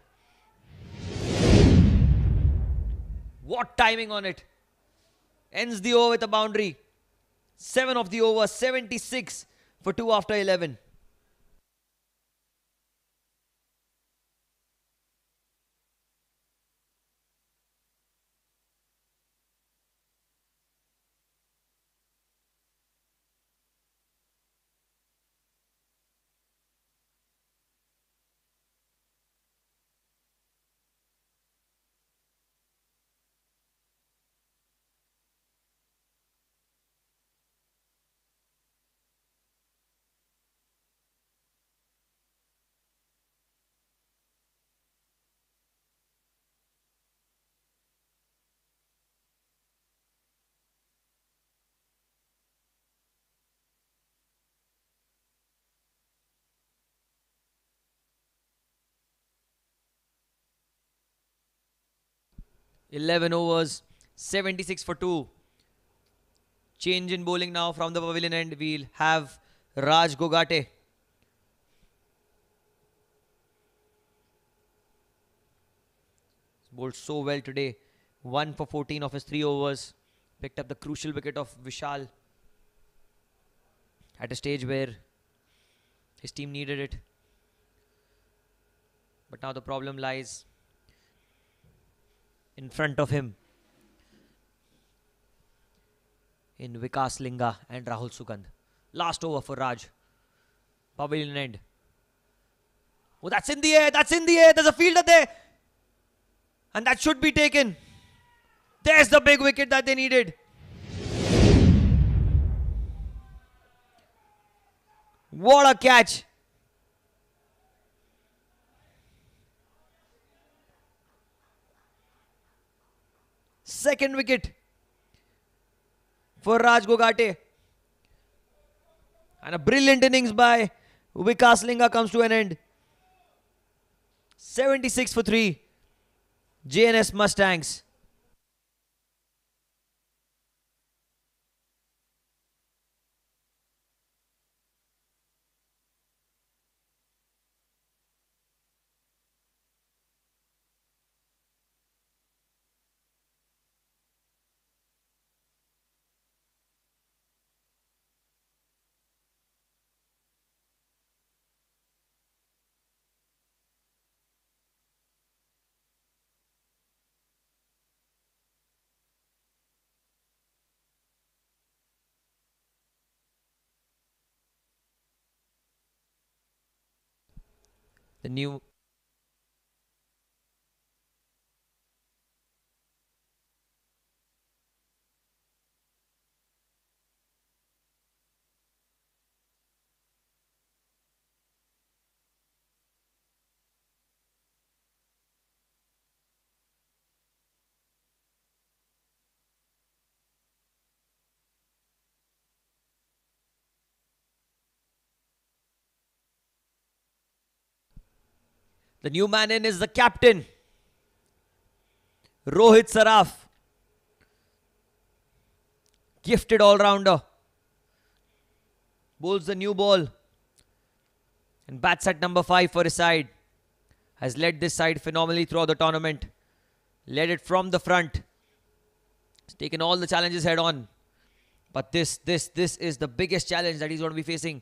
What timing on it. Ends the over with a boundary. 7 of the over. 76 for 2 after 11. (11 overs, 76 for 2. Change in bowling now from the pavilion end. We'll have Raj Gogate Bowled so well today. 1 for 14 of his 3 overs. Picked up the crucial wicket of Vishal at a stage where his team needed it. But now the problem lies in front of him in Vikas Linga and Rahul Sugandh. Last over for Raj. Pavilion end. Oh, that's in the air. That's in the air. There's a fielder there. And that should be taken. There's the big wicket that they needed. What a catch. Second wicket for Raj Gogate. And a brilliant innings by Vikas Linga comes to an end. 76 for 3. Jns Mustangs. The new man in is the captain, Rohit Saraf. Gifted all-rounder. Bowls the new ball. And bats at number 5 for his side. Has led this side phenomenally throughout the tournament. Led it from the front. Has taken all the challenges head on. But this is the biggest challenge that he's going to be facing.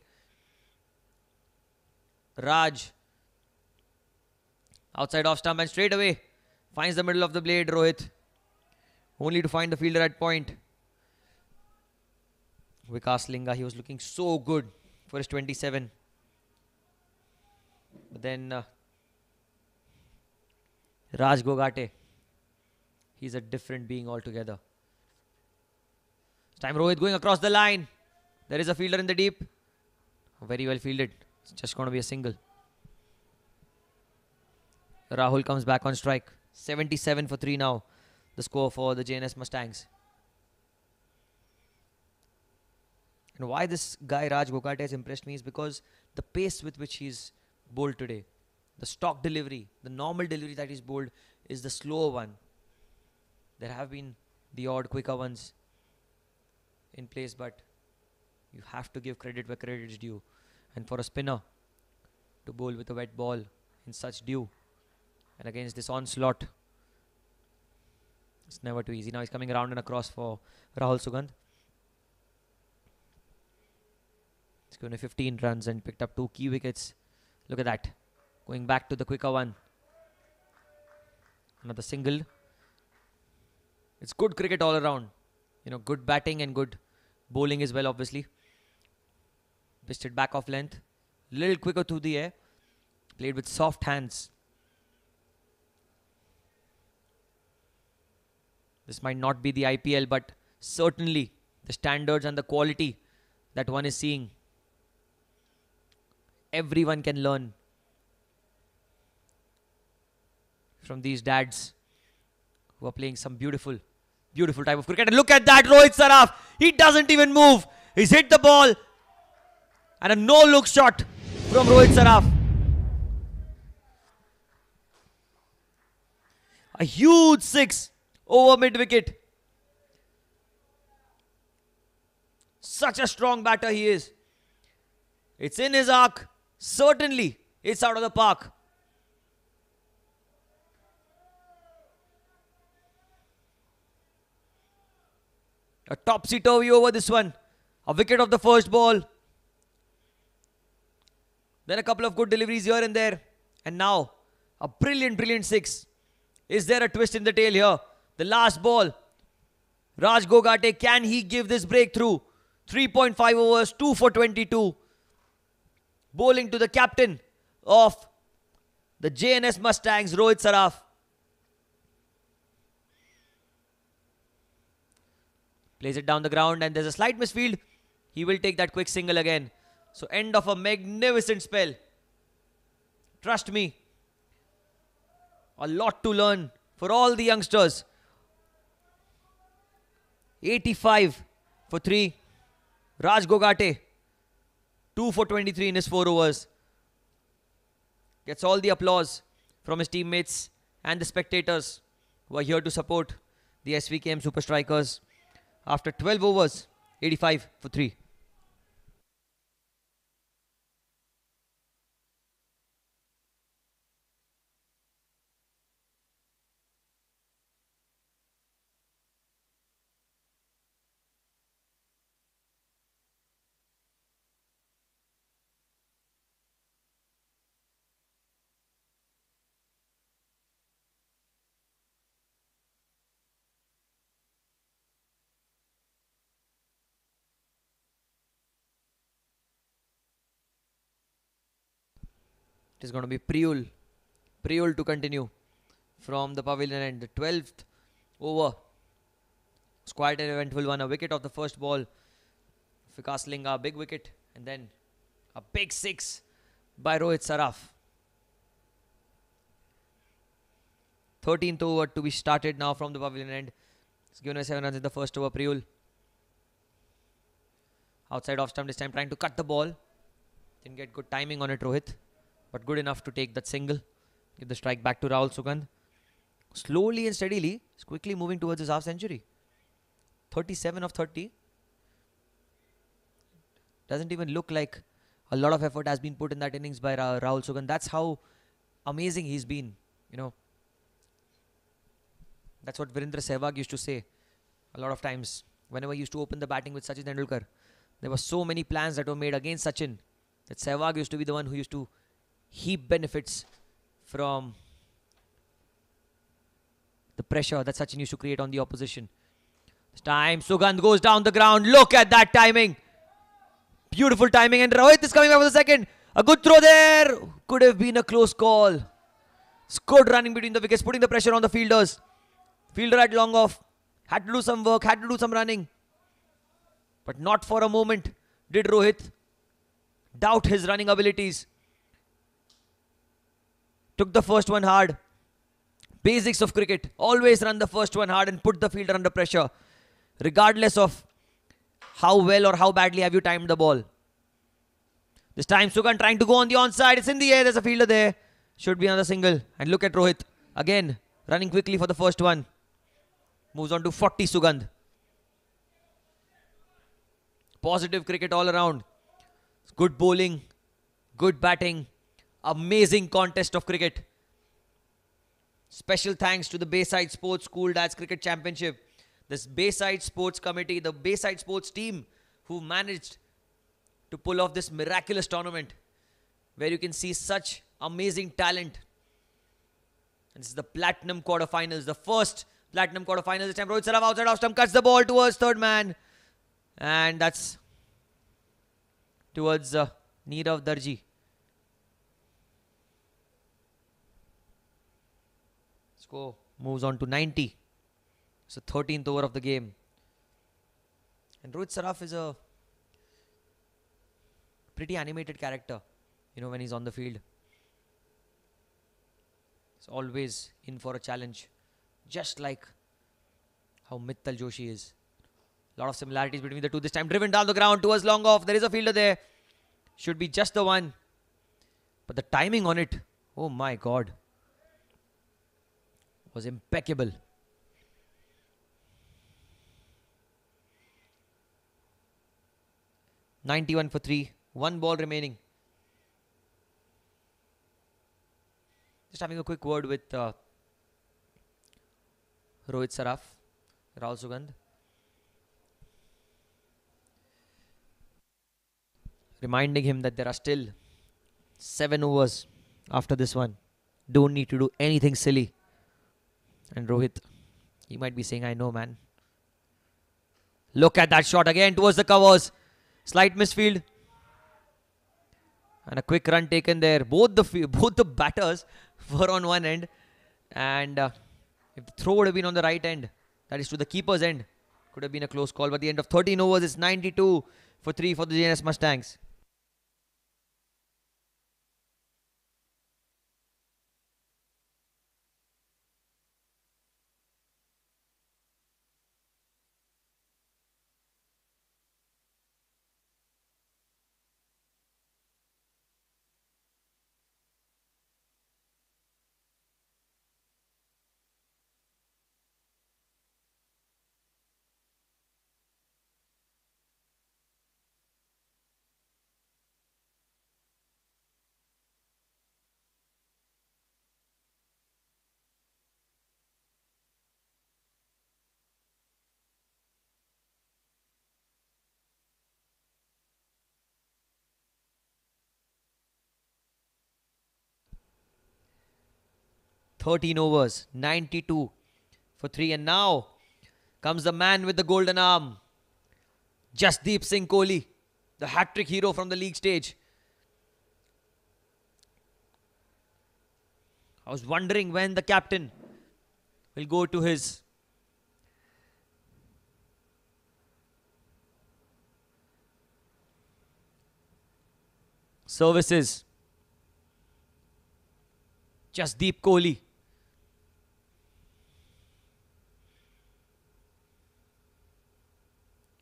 Raj. Outside off stump and straight away finds the middle of the blade, Rohit. Only to find the fielder at point. Vikas Linga, he was looking so good for his 27. But then Raj Gogate, he's a different being altogether. This time Rohit going across the line. There is a fielder in the deep. Very well fielded. It's just going to be a single. Rahul comes back on strike. 77 for 3 now. The score for the Jns Mustangs. And why this guy Raj Gogate has impressed me is because the pace with which he's bowled today. The stock delivery, the normal delivery that he's bowled is the slower one. There have been the odd quicker ones in place, but you have to give credit where credit is due. And for a spinner to bowl with a wet ball in such dew, and against this onslaught, it's never too easy. Now he's coming around and across for Rahul Sugandh. He's given 15 runs and picked up 2 key wickets. Look at that. Going back to the quicker one. Another single. It's good cricket all around. You know, good batting and good bowling as well, obviously. Pitched it back off length. Little quicker through the air. Played with soft hands. This might not be the IPL, but certainly the standards and the quality that one is seeing, everyone can learn from these dads who are playing some beautiful, beautiful type of cricket. And look at that, Rohit Saraf. He doesn't even move. He's hit the ball. And a no-look shot from Rohit Saraf. A huge 6 over mid-wicket. Such a strong batter he is. It's in his arc. Certainly, it's out of the park. A topsy-turvy over this one. A wicket of the first ball. Then a couple of good deliveries here and there. And now, a brilliant 6. Is there a twist in the tail here? The last ball. Raj Gogate, can he give this breakthrough? 3.5 overs, 2 for 22. Bowling to the captain of the Jns Mustangs, Rohit Saraf. Plays it down the ground and there's a slight misfield. He will take that quick single again. So end of a magnificent spell. Trust me. A lot to learn for all the youngsters. 85 for 3. Raj Gogate. 2 for 23 in his 4 overs. Gets all the applause from his teammates and the spectators who are here to support the SVKM Super Strikers. After 12 overs, 85 for 3. It is going to be Priyul to continue from the pavilion end. The 12th over. It's quite an eventful one. A wicket of the first ball. Vikas Linga, big wicket. And then a big 6 by Rohit Saraf. 13th over to be started now from the pavilion end. It's given away 7 runs in the first over. Priyul. Outside off stump this time, trying to cut the ball. Didn't get good timing on it, Rohit. But good enough to take that single. Give the strike back to Rahul Sugandh. Slowly and steadily, he's quickly moving towards his half century. 37 of 30. Doesn't even look like a lot of effort has been put in that innings by Rahul Sugandh. That's how amazing he's been. You know, that's what Virendra Sehwag used to say a lot of times. Whenever he used to open the batting with Sachin Tendulkar, there were so many plans that were made against Sachin that Sehwag used to be the one who used to heap benefits from the pressure that Sachin used to create on the opposition. This time Sugandh goes down the ground. Look at that timing. Beautiful timing, and Rohit is coming back for the second. A good throw there. Could have been a close call. It's good running between the wickets, putting the pressure on the fielders. Fielder had long off. Had to do some work, had to do some running. But not for a moment did Rohit doubt his running abilities. Took the first one hard. Basics of cricket. Always run the first one hard and put the fielder under pressure. Regardless of how well or how badly have you timed the ball. This time Sugandh trying to go on the onside. It's in the air. There's a fielder there. Should be another single. And look at Rohit. Again, running quickly for the first one. Moves on to 40 Sugandh. Positive cricket all around. Good bowling. Good batting. Amazing contest of cricket. Special thanks to the Bayside Sports School Dads Cricket Championship. This Bayside Sports Committee, the Bayside Sports team who managed to pull off this miraculous tournament where you can see such amazing talent. And this is the Platinum quarterfinals, the first Platinum quarterfinals. This time Rohit Saraf outside off stump cuts the ball towards third man. And that's towards Nirav Darji. Score moves on to 90. It's the 13th over of the game. And Rohit Saraf is a pretty animated character, you know, when he's on the field. He's always in for a challenge, just like how Mittal Joshi is. A lot of similarities between the two. This time driven down the ground towards long off. There is a fielder there. Should be just the one. But the timing on it, oh my God, was impeccable. $91 for 3. 1 ball remaining. Just having a quick word with Rohit Saraf, Rahul Sugandh. reminding him that there are still 7 overs after this one. Don't need to do anything silly. And Rohit, he might be saying, I know, man. Look at that shot again towards the covers. Slight misfield. And a quick run taken there. Both the batters were on one end. And if the throw would have been on the right end, that is to the keeper's end, could have been a close call. But at the end of 13 overs, it's 92 for 3 for the Jns Mustangs. "13 overs, 92 for 3. And now comes the man with the golden arm, Jasdeep Singh Kohli, the hat-trick hero from the league stage. I was wondering when the captain will go to his services. Jasdeep Kohli.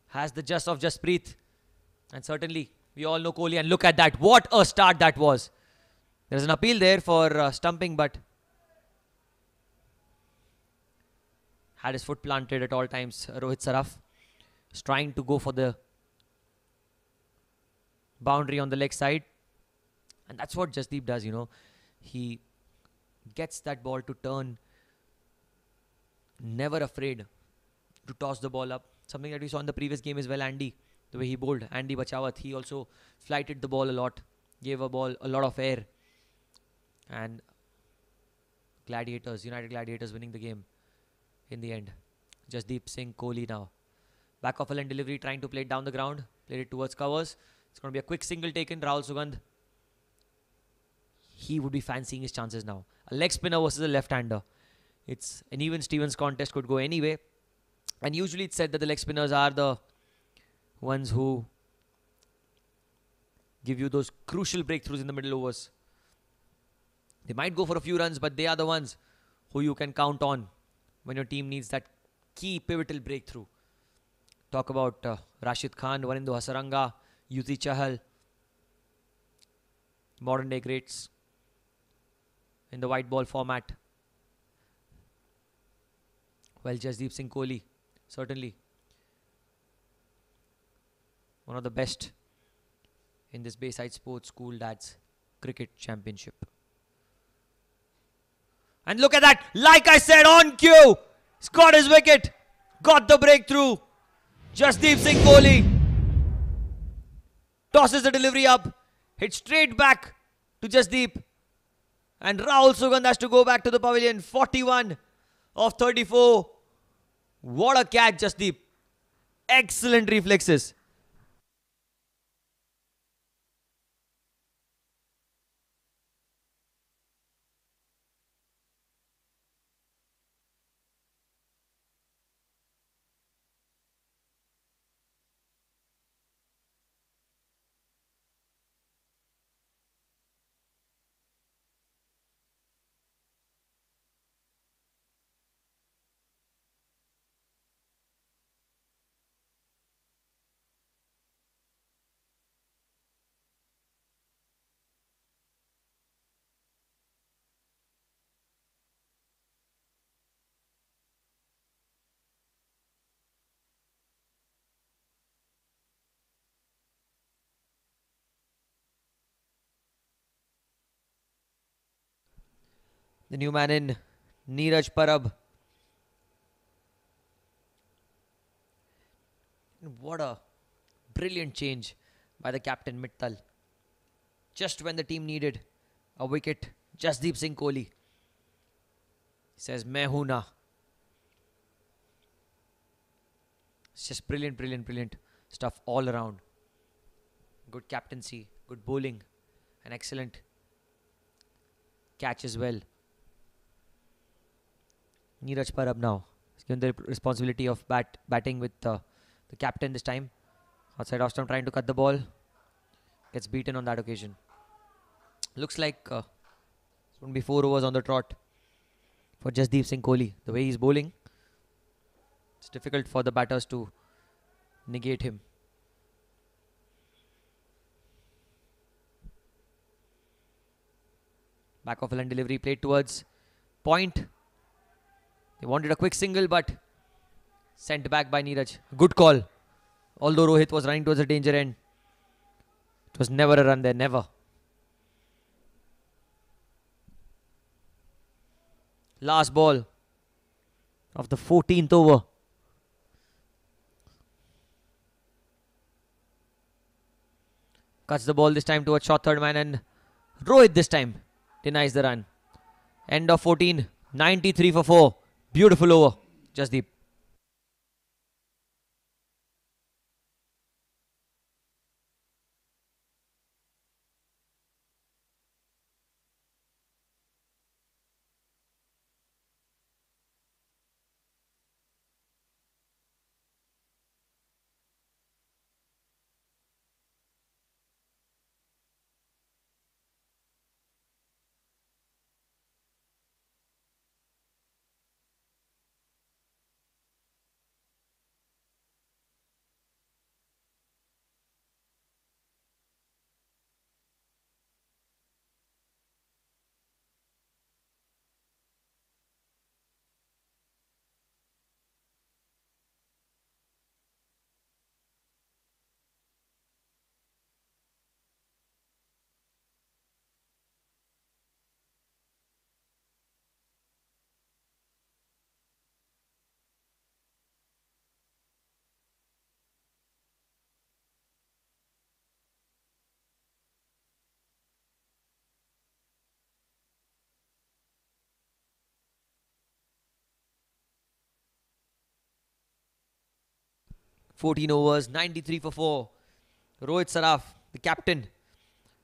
Has the just of Jasprit. And certainly, we all know Kohli. And look at that. What a start that was. There's an appeal there for stumping, but had his foot planted at all times. Rohit Saraf is trying to go for the boundary on the leg side. And that's what Jasdeep does, you know. He gets that ball to turn. Never afraid to toss the ball up. Something that we saw in the previous game as well, Andy. The way he bowled. Andy Bachawat. He also flighted the ball a lot. Gave a ball a lot of air. And Gladiators, United Gladiators winning the game in the end. Jasdeep Singh Kohli now. Back off and delivery, trying to play it down the ground. Played it towards covers. It's going to be a quick single taken. Rahul Sugandh. He would be fancying his chances now. A leg spinner versus a left-hander. It's an even Stevens contest, could go anyway. And usually it's said that the leg spinners are the ones who give you those crucial breakthroughs in the middle overs. They might go for a few runs, but they are the ones who you can count on when your team needs that key pivotal breakthrough. Talk about Rashid Khan, Warindu Hasaranga, Yuzi Chahal. Modern day greats in the white ball format. Well, Jasdeep Singh Kohli, certainly one of the best in this Bayside Sports School Dads Cricket Championship. And look at that, like I said, on cue. He's got his wicket, got the breakthrough. Jasdeep Singh Kohli tosses the delivery up, hits straight back to Jasdeep. And Rahul Sugandh has to go back to the pavilion. 41 of 34. What a catch, Jasdeep. Excellent reflexes. The new man in, Neeraj Parab. What a brilliant change by the captain Mittal. Just when the team needed a wicket, Jasdeep Singh Kohli. He says, "Main hoon na." It's just brilliant, brilliant, brilliant stuff all around. Good captaincy, good bowling, an excellent catch as well. Neeraj Parab now is given the responsibility of batting with the captain this time. Outside off stump trying to cut the ball. Gets beaten on that occasion. Looks like it's going to be 4 overs on the trot for Jasdeep Singh Kohli. The way he's bowling, it's difficult for the batters to negate him. Back of line delivery played towards point. They wanted a quick single, but sent back by Neeraj. Good call. Although Rohit was running towards the danger end, it was never a run there, never. Last ball of the 14th over. Cuts the ball this time towards short third man, and Rohit this time denies the run. End of 14, 93 for 4. Beautiful over, Jasdeep. "14 overs, 93 for 4. Rohit Saraf, the captain,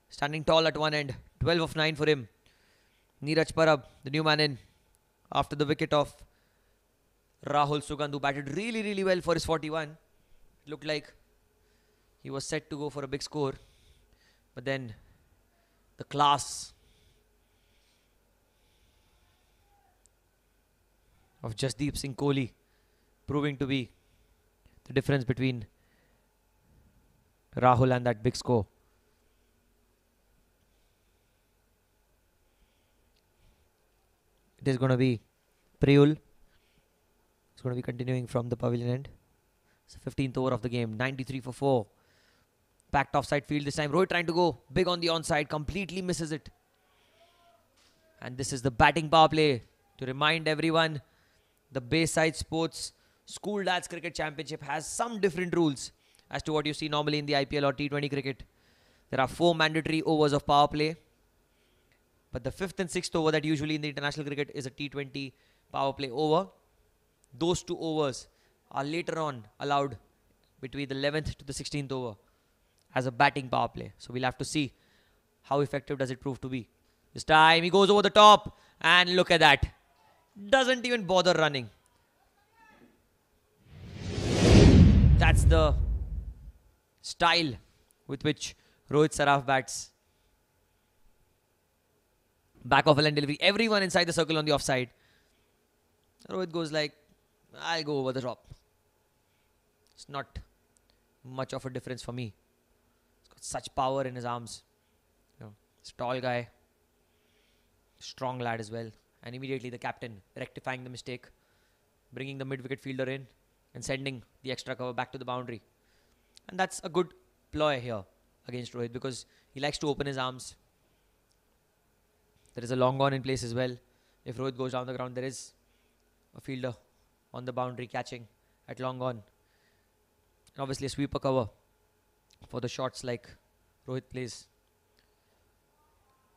standing tall at one end. 12 of 9 for him. Neeraj Parab, the new man in, after the wicket of Rahul Sugandhu, batted really, really well for his 41. Looked like he was set to go for a big score. But then the class of Jasdeep Singh Kohli proving to be the difference between Rahul and that big score. It is going to be Priyul. It's going to be continuing from the pavilion end. It's the 15th over of the game. 93 for 4. Packed offside field this time. Rohit trying to go big on the onside. Completely misses it. And this is the batting power play. To remind everyone, the Bssdcc Sports School Dads Cricket Championship has some different rules as to what you see normally in the IPL or T20 cricket. There are 4 mandatory overs of power play. But the 5th and 6th over that usually in the international cricket is a T20 power play over. Those 2 overs are later on allowed between the 11th to the 16th over as a batting power play. So we'll have to see how effective does it prove to be. This time he goes over the top and look at that. Doesn't even bother running. That's the style with which Rohit Saraf bats. Back of a line delivery. Everyone inside the circle on the offside. Rohit goes like, I'll go over the top. It's not much of a difference for me. He's got such power in his arms. He's a tall guy. Strong lad as well. And immediately the captain rectifying the mistake. Bringing the mid-wicket fielder in. And sending the extra cover back to the boundary. And that's a good ploy here against Rohit because he likes to open his arms. There is a long on in place as well. If Rohit goes down the ground, there is a fielder on the boundary catching at long on. And obviously a sweeper cover for the shots like Rohit plays.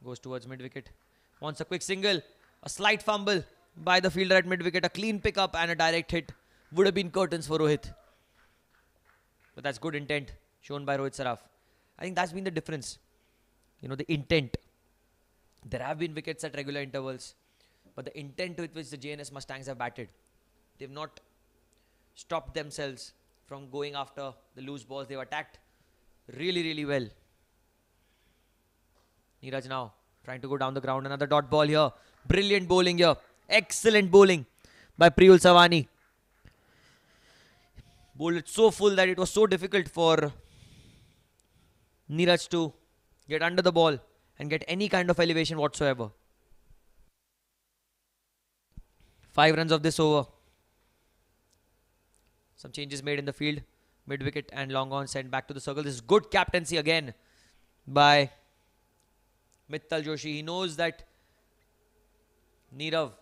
Goes towards mid-wicket. Wants a quick single. A slight fumble by the fielder at mid-wicket. A clean pickup and a direct hit. Would have been curtains for Rohit. But that's good intent shown by Rohit Saraf. I think that's been the difference. You know, the intent. There have been wickets at regular intervals. But the intent with which the Jns Mustangs have batted, they've not stopped themselves from going after the loose balls. They've attacked really, really well. Neeraj now trying to go down the ground. Another dot ball here. Brilliant bowling here. Excellent bowling by Priyul Savani. Bowled it so full that it was so difficult for Neeraj to get under the ball and get any kind of elevation whatsoever. 5 runs of this over. Some changes made in the field. Mid-wicket and long on sent back to the circle. This is good captaincy again by Mittal Joshi. He knows that Neerav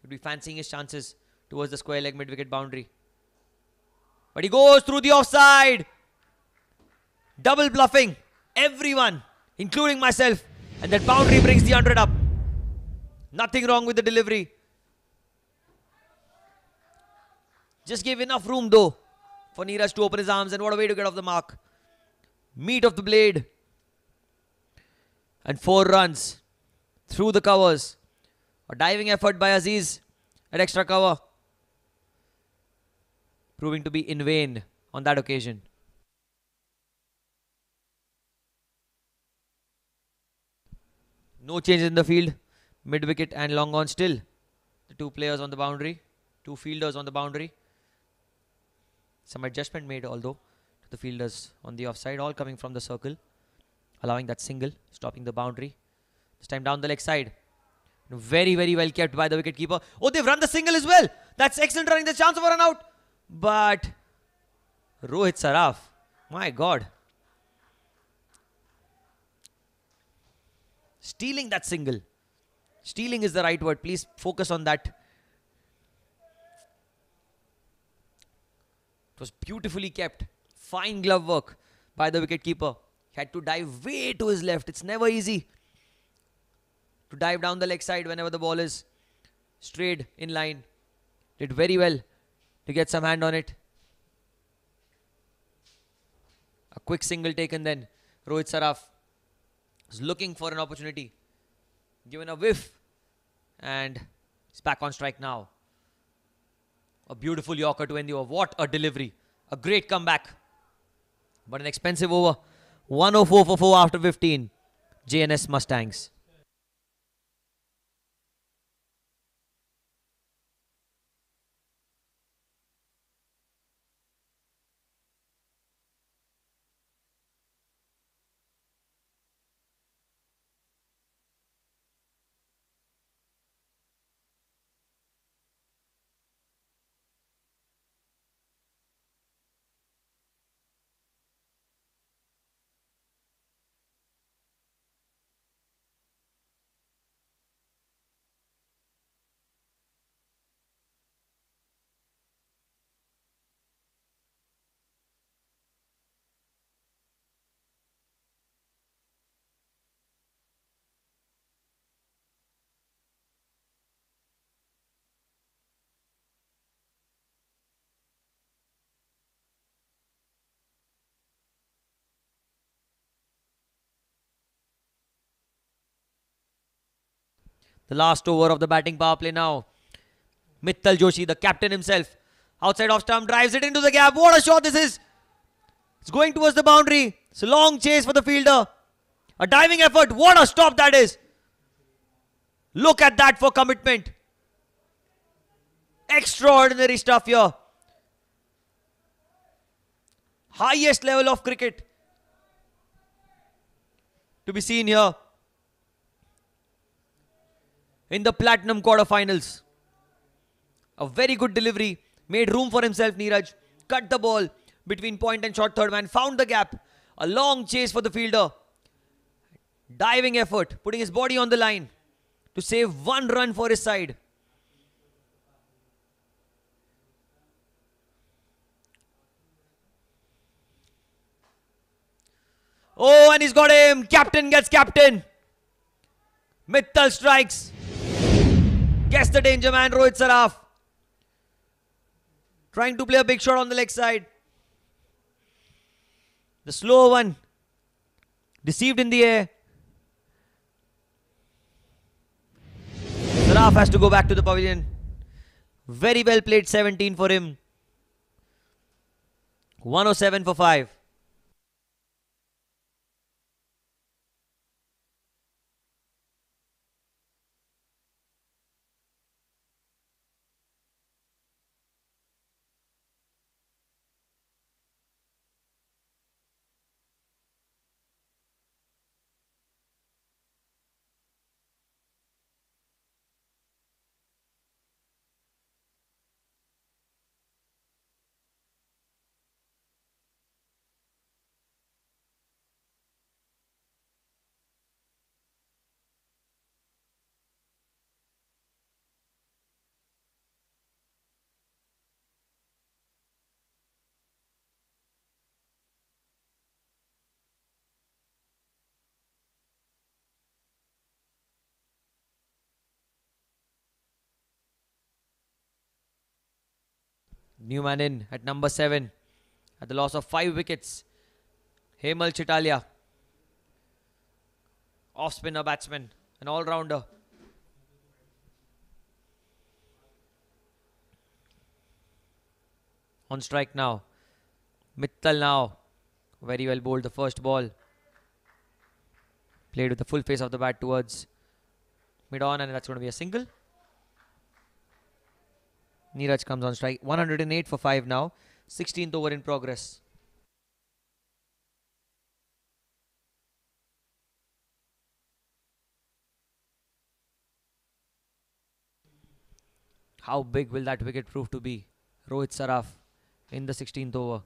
would be fancying his chances towards the square leg mid-wicket boundary. But he goes through the offside. Double bluffing everyone, including myself. And that boundary brings the 100 up. Nothing wrong with the delivery. Just gave enough room though for Neeraj to open his arms. And what a way to get off the mark. Meat of the blade. And 4 runs through the covers. A diving effort by Aziz at extra cover. Proving to be in vain on that occasion. No changes in the field. Mid-wicket and long on still. The 2 players on the boundary. 2 fielders on the boundary. Some adjustment made although to the fielders on the offside. All coming from the circle. Allowing that single. Stopping the boundary. This time down the leg side. Very, very well kept by the wicketkeeper. Oh, they've run the single as well. That's excellent running. There's chance of a run out. But Rohit Saraf. My God. Stealing that single. Stealing is the right word. Please focus on that. It was beautifully kept. Fine glove work by the wicketkeeper. He had to dive way to his left. It's never easy to dive down the leg side whenever the ball is strayed in line. Did very well to get some hand on it. A quick single taken then. Rohit Saraf was looking for an opportunity. Given a whiff. And he's back on strike now. A beautiful Yorker to end the over. What a delivery. A great comeback. But an expensive over. 104 for 4 after 15. Jns Mustangs. The last over of the batting power play now. Mittal Joshi, the captain himself. Outside off stump, drives it into the gap. What a shot this is. It's going towards the boundary. It's a long chase for the fielder. A diving effort. What a stop that is. Look at that for commitment. Extraordinary stuff here. Highest level of cricket to be seen here in the Platinum quarterfinals. A very good delivery. Made room for himself, Neeraj. Cut the ball between point and short third man. Found the gap. A long chase for the fielder. Diving effort. Putting his body on the line to save 1 run for his side. Oh, and he's got him. Captain gets captain. Mittal strikes. Guess the danger man, Rohit Saraf. Trying to play a big shot on the leg side. The slow one. Deceived in the air. Saraf has to go back to the pavilion. Very well played, 17 for him. 107 for 5. New man in at number 7 at the loss of 5 wickets. Hemal Chitalia. Off spinner batsman. An all-rounder. On strike now. Mittal now. Very well bowled the first ball. Played with the full face of the bat towards mid-on, and that's going to be a single. Neeraj comes on strike. 108 for 5 now. 16th over in progress. How big will that wicket prove to be? Rohit Saraf in the 16th over.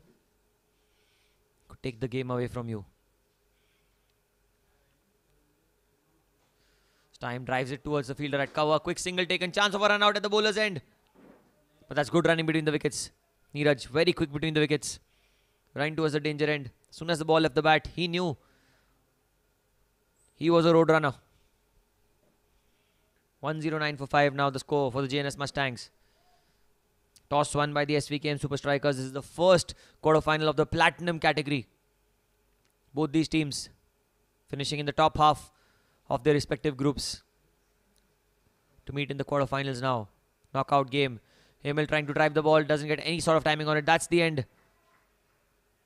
Could take the game away from you. Time drives it towards the fielder at cover. Quick single taken. Chance of a run out at the bowler's end. But that's good running between the wickets. Neeraj very quick between the wickets. Running towards the danger end. As soon as the ball left the bat, he knew he was a road runner. 109 for 5 now the score for the Jns Mustangs. Toss won by the Svkm'S Super Strikers. This is the first quarter-final of the Platinum category. Both these teams finishing in the top half of their respective groups to meet in the quarter-finals now. Knockout game. Hemal trying to drive the ball. Doesn't get any sort of timing on it. That's the end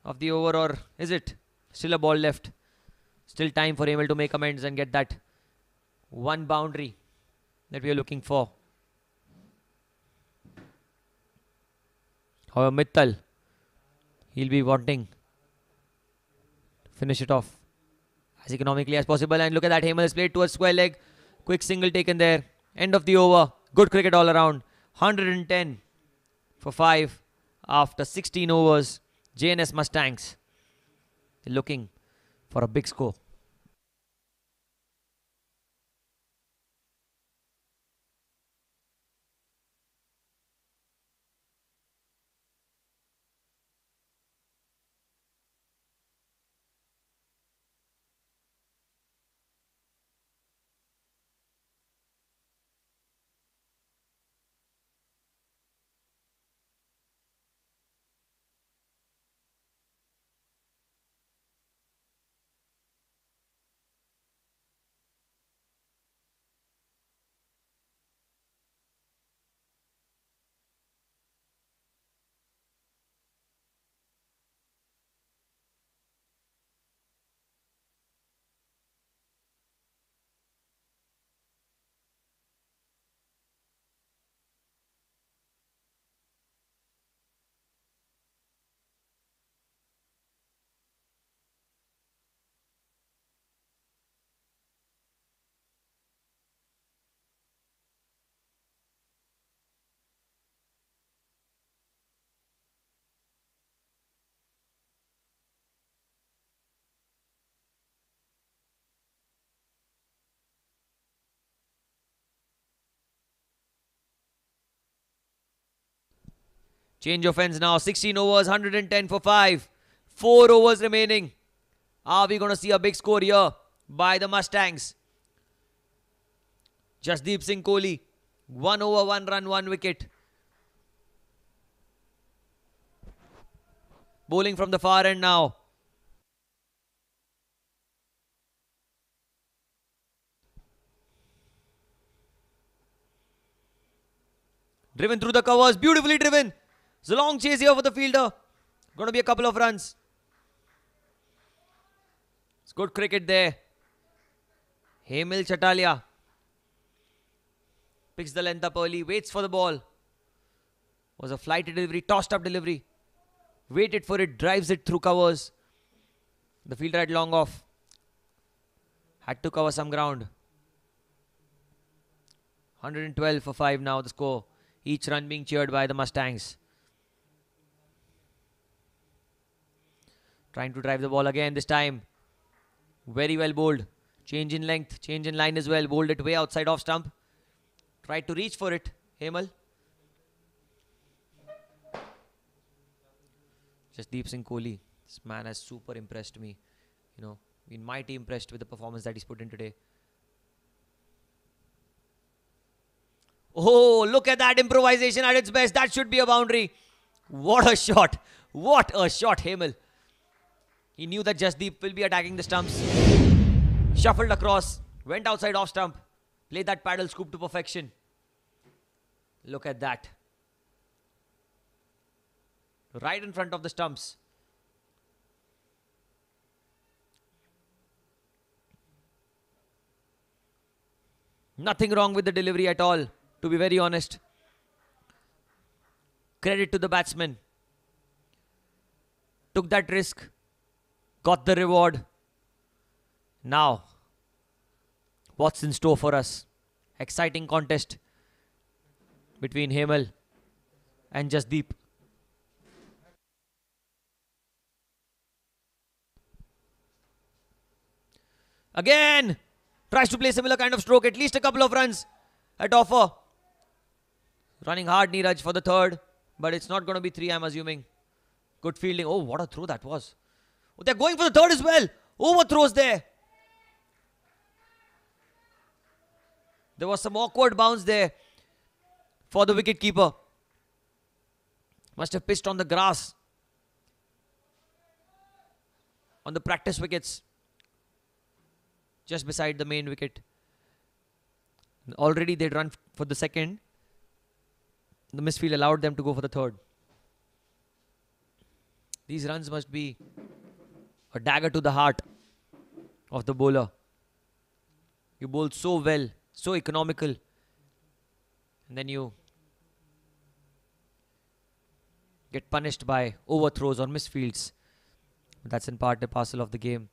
of the over, or is it? Still a ball left. Still time for Hemal to make amends and get that one boundary that we are looking for. However, Mittal, he'll be wanting to finish it off as economically as possible. And look at that, Hemal has played towards square leg. Quick single taken there. End of the over. Good cricket all around. 110 for 5 after 16 overs. Jns Mustangs looking for a big score. Change of ends now. 16 overs, 110 for 5. 4 overs remaining. Are we going to see a big score here by the Mustangs? Jasdeep Singh Kohli, 1 over 1 run, 1 wicket. Bowling from the far end now. Driven through the covers, beautifully driven. It's a long chase here for the fielder. Going to be a couple of runs. It's good cricket there. Hemil Chatalia picks the length up early, waits for the ball. Was a flighty delivery, tossed up delivery. Waited for it, drives it through covers. The fielder had long off. Had to cover some ground. 112 for 5 now the score. Each run being cheered by the Mustangs. Trying to drive the ball again this time. Very well bowled. Change in length, change in line as well. Bowled it way outside off stump. Tried to reach for it, Hemil. Jasdeep Singh Kohli. This man has super impressed me. You know, been mighty impressed with the performance that he's put in today. Oh, look at that improvisation at its best. That should be a boundary. What a shot. What a shot, Hemil. He knew that Jasdeep will be attacking the stumps. Shuffled across. Went outside off stump. Played that paddle scoop to perfection. Look at that. Right in front of the stumps. Nothing wrong with the delivery at all, to be very honest. Credit to the batsman. Took that risk. Got the reward. Now, what's in store for us? Exciting contest between Hemil and Jasdeep. Again, tries to play similar kind of stroke. At least a couple of runs at offer. Running hard, Neeraj, for the third. But it's not going to be 3, I'm assuming. Good fielding. Oh, what a throw that was. Oh, they're going for the third as well. Overthrows there. There was some awkward bounce there for the wicketkeeper. Must have pitched on the grass. On the practice wickets. Just beside the main wicket. Already they'd run for the second. The misfield allowed them to go for the third. These runs must be a dagger to the heart of the bowler. You bowl so well, so economical. And then you get punished by overthrows or misfields. That's in part a parcel of the game.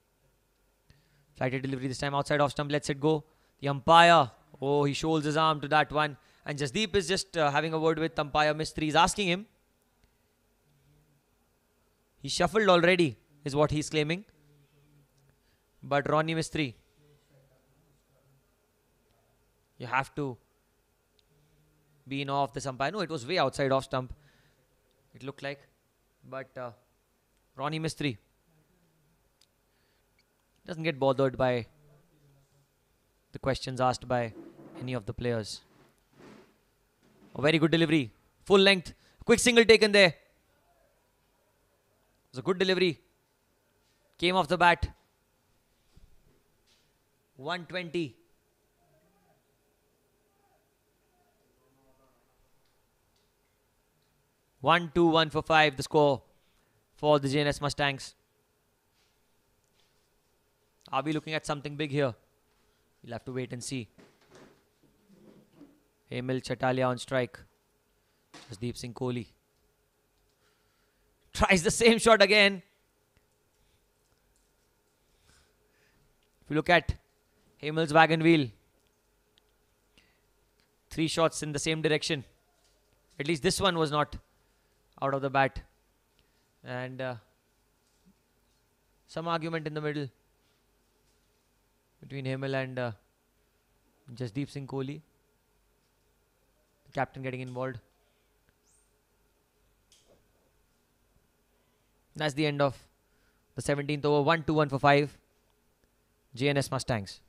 Flighted delivery this time outside off stump, lets it go. The umpire, oh, he shoals his arm to that one. And Jasdeep is just having a word with umpire Mistry. He's asking him. He shuffled already, is what he's claiming. But Ronnie Mistry, you have to be in awe of this umpire. No, it was way outside off stump. It looked like. But Ronnie Mistry doesn't get bothered by the questions asked by any of the players. A very good delivery. Full length. Quick single taken there. It was a good delivery. Came off the bat. 120. One, 2, 1 for 5. The score for the Jns Mustangs. Are we looking at something big here? We'll have to wait and see. Hemil Chatalia on strike. Jasdeep Singh Kohli tries the same shot again. If you look at Hemil's wagon wheel, 3 shots in the same direction. At least this one was not out of the bat. And some argument in the middle between Hemil and Jasdeep Singh Kohli. The captain getting involved. That's the end of The 17th over, 1-2-1 for 5. Jns Mustangs.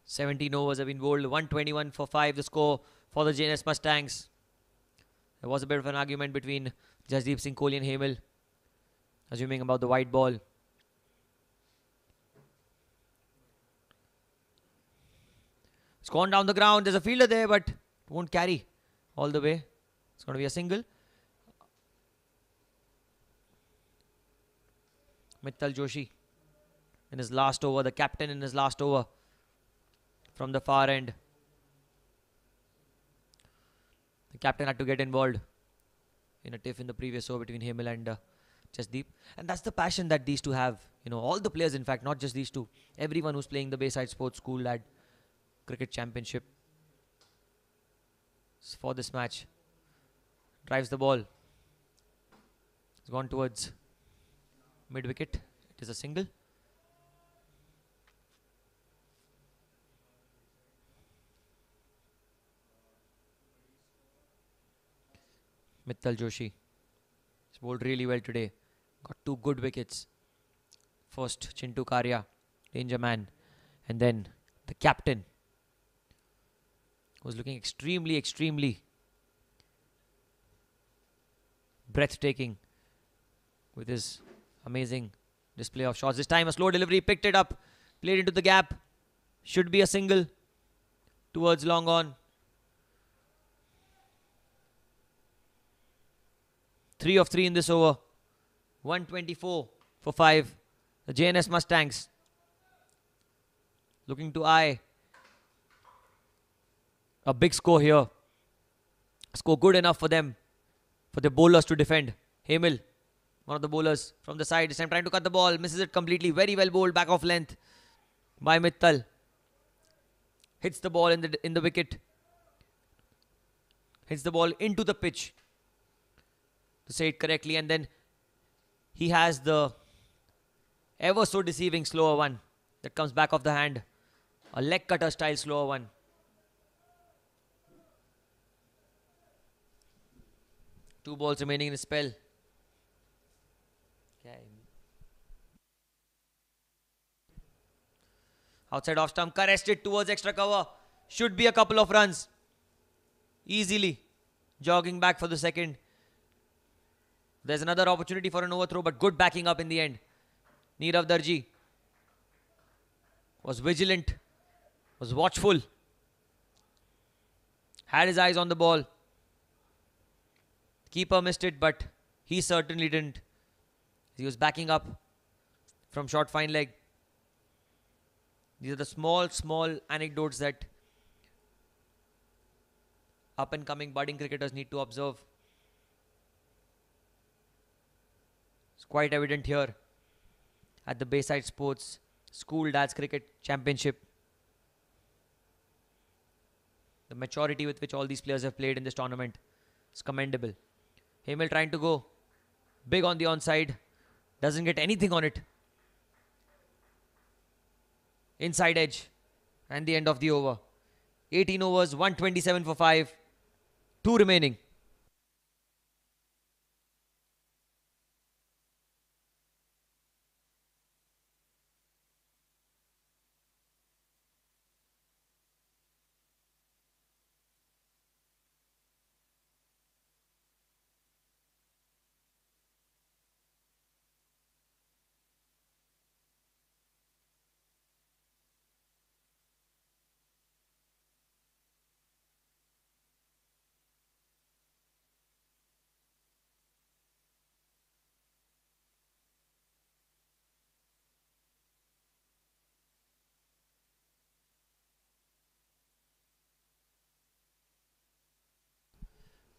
Seventeen overs have been bowled. 121 for 5. The score for the JNS Mustangs. There was a bit of an argument between Jasdeep Singh Kohli and Hemel, assuming about the white ball. It's gone down the ground. There's a fielder there, but won't carry all the way. It's going to be a single. Mittal Joshi in his last over. The captain in his last over from the far end. The captain had to get involved in a tiff in the previous over between Hemel and Jasdeep. And that's the passion that these two have. You know, all the players, in fact, not just these two. Everyone who's playing the Bayside Sports School Lad Cricket Championship for this match. Drives the ball. It's gone towards mid-wicket. It is a single. Mittal Joshi has bowled really well today. Got 2 good wickets. First, Chintu Karya, danger man. And then the captain was looking extremely breathtaking with his amazing display of shots. This time a slow delivery, picked it up, played into the gap. Should be a single towards long on. 3 of 3 in this over. 124 for 5. The JNS Mustangs looking to eye a big score here. A score good enough for them, for the bowlers to defend. Hemel, one of the bowlers from the side, this time trying to cut the ball, misses it completely. Very well bowled, back off length by Mittal. Hits the ball in the wicket. Hits the ball into the pitch, to say it correctly, and then he has the ever so deceiving slower one that comes back off the hand. A leg cutter style slower one. Two balls remaining in the spell. Okay. Outside off stump, caressed it towards extra cover. Should be a couple of runs. Easily jogging back for the second. There's another opportunity for an overthrow, but good backing up in the end. Nirav Darji was vigilant, was watchful, had his eyes on the ball. Keeper missed it, but he certainly didn't. He was backing up from short fine leg. These are the small anecdotes that up and coming budding cricketers need to observe. It's quite evident here at the Bayside Sports School Dads Cricket Championship. The maturity with which all these players have played in this tournament is commendable. Hemel trying to go big on the onside. Doesn't get anything on it. Inside edge. And the end of the over. 18 overs, 127 for 5. 2 remaining.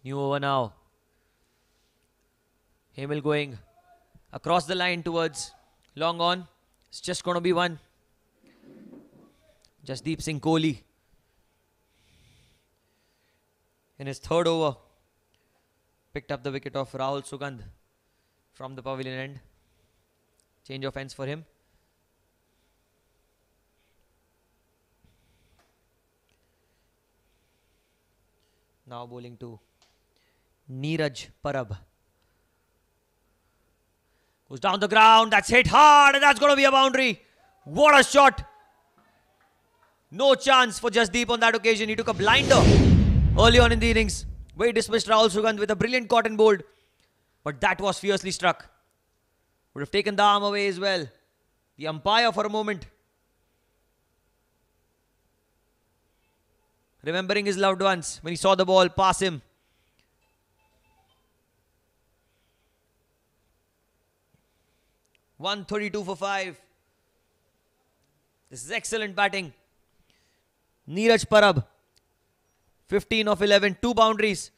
New over now. Hemel going across the line towards long on. It's just going to be one. Jasdeep Kohli in his third over picked up the wicket of Rahul Sugandh from the pavilion end. Change of ends for him. Now bowling to Neeraj Parab. Goes down the ground. That's hit hard and that's going to be a boundary. What a shot. No chance for Jasdeep on that occasion. He took a blinder early on in the innings, where he dismissed Rahul Sugandh with a brilliant caught and bowled. But that was fiercely struck. Would have taken the arm away as well. The umpire for a moment, remembering his loved ones when he saw the ball pass him. .132 for 5. This is excellent batting. Neeraj Parab, 15 of 11, 2 boundaries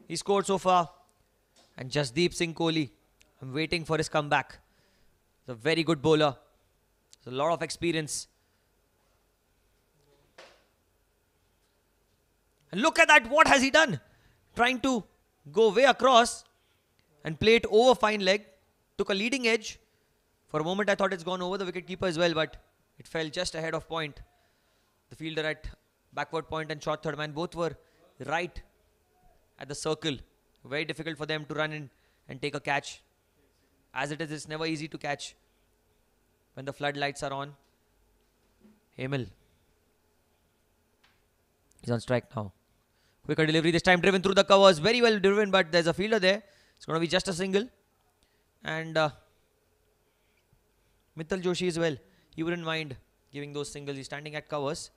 he scored so far. And Jasdeep Kohli, I'm waiting for his comeback. He's a very good bowler. There's a lot of experience. And look at that, what has he done? Trying to go way across and play it over fine leg. Took a leading edge. For a moment I thought it's gone over the wicketkeeper as well, but it fell just ahead of point. The fielder at backward point and short third man both were right at the circle. Very difficult for them to run in and take a catch. As it is, it's never easy to catch when the floodlights are on. Hemel. He's on strike now. Quicker delivery this time, driven through the covers. Very well driven, but there's a fielder there. It's going to be just a single. And Mittal Joshi as well. He wouldn't mind giving those singles. He's standing at covers.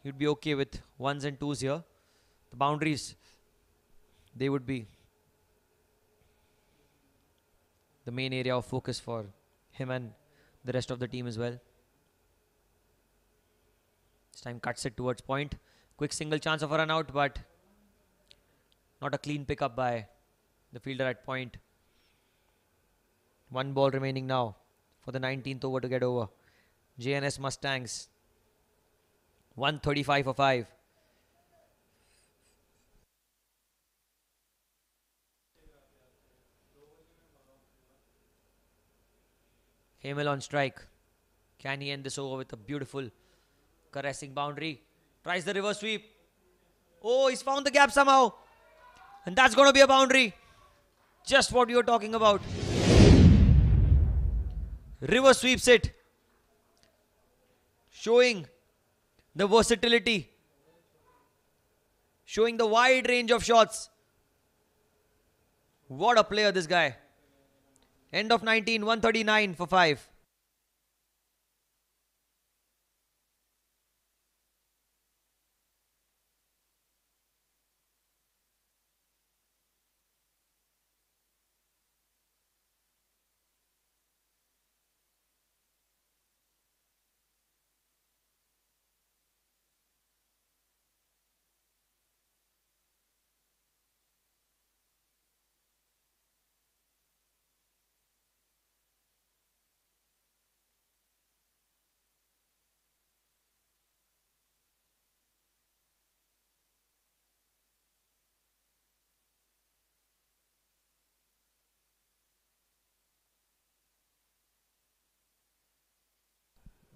He'd be okay with 1s and 2s here. The boundaries, they would be the main area of focus for him and the rest of the team as well. This time cuts it towards point. Quick single chance of a run out, but not a clean pickup by the fielder at point. 1 ball remaining now for the 19th over to get over. Jns Mustangs, 135 for 5. Hemel on strike. Can he end this over with a beautiful caressing boundary? Tries the reverse sweep. Oh, he's found the gap somehow. And that's going to be a boundary. Just what you were talking about. Reverse sweeps it. Showing the versatility. Showing the wide range of shots. What a player this guy. End of 19, 139 for 5.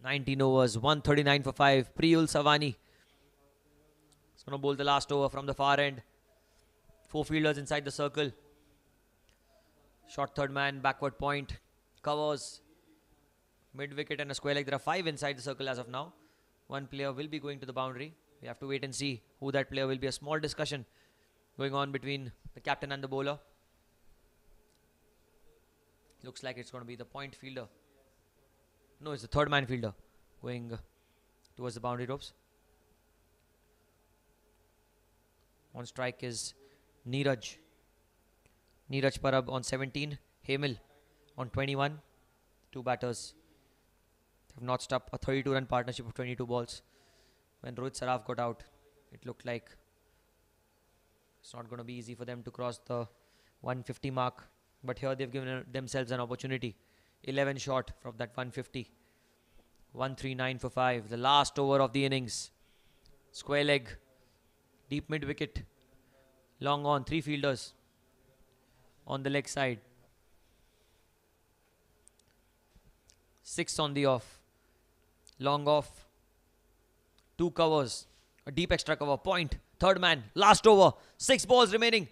Nineteen overs, 139 for 5. Priyul Savani is going to bowl the last over from the far end. 4 fielders inside the circle. Short third man, backward point. Covers. Mid wicket and a square leg. There are 5 inside the circle as of now. 1 player will be going to the boundary. We have to wait and see who that player will be. A small discussion going on between the captain and the bowler. Looks like it's going to be the point fielder. No, it's the third man fielder going towards the boundary ropes. On strike is Neeraj. Neeraj Parab on 17. Hemel on 21. 2 batters have notched up a 32-run partnership of 22 balls. When Rohit Saraf got out, it looked like It's not going to be easy for them to cross the 150 mark. But here they've given themselves an opportunity. 11 short from that 150. 139 for 5. The last over of the innings. Square leg. Deep mid wicket. Long on. 3 fielders. On the leg side. 6 on the off. Long off. 2 covers. A deep extra cover. Point. Third man. Last over. 6 balls remaining.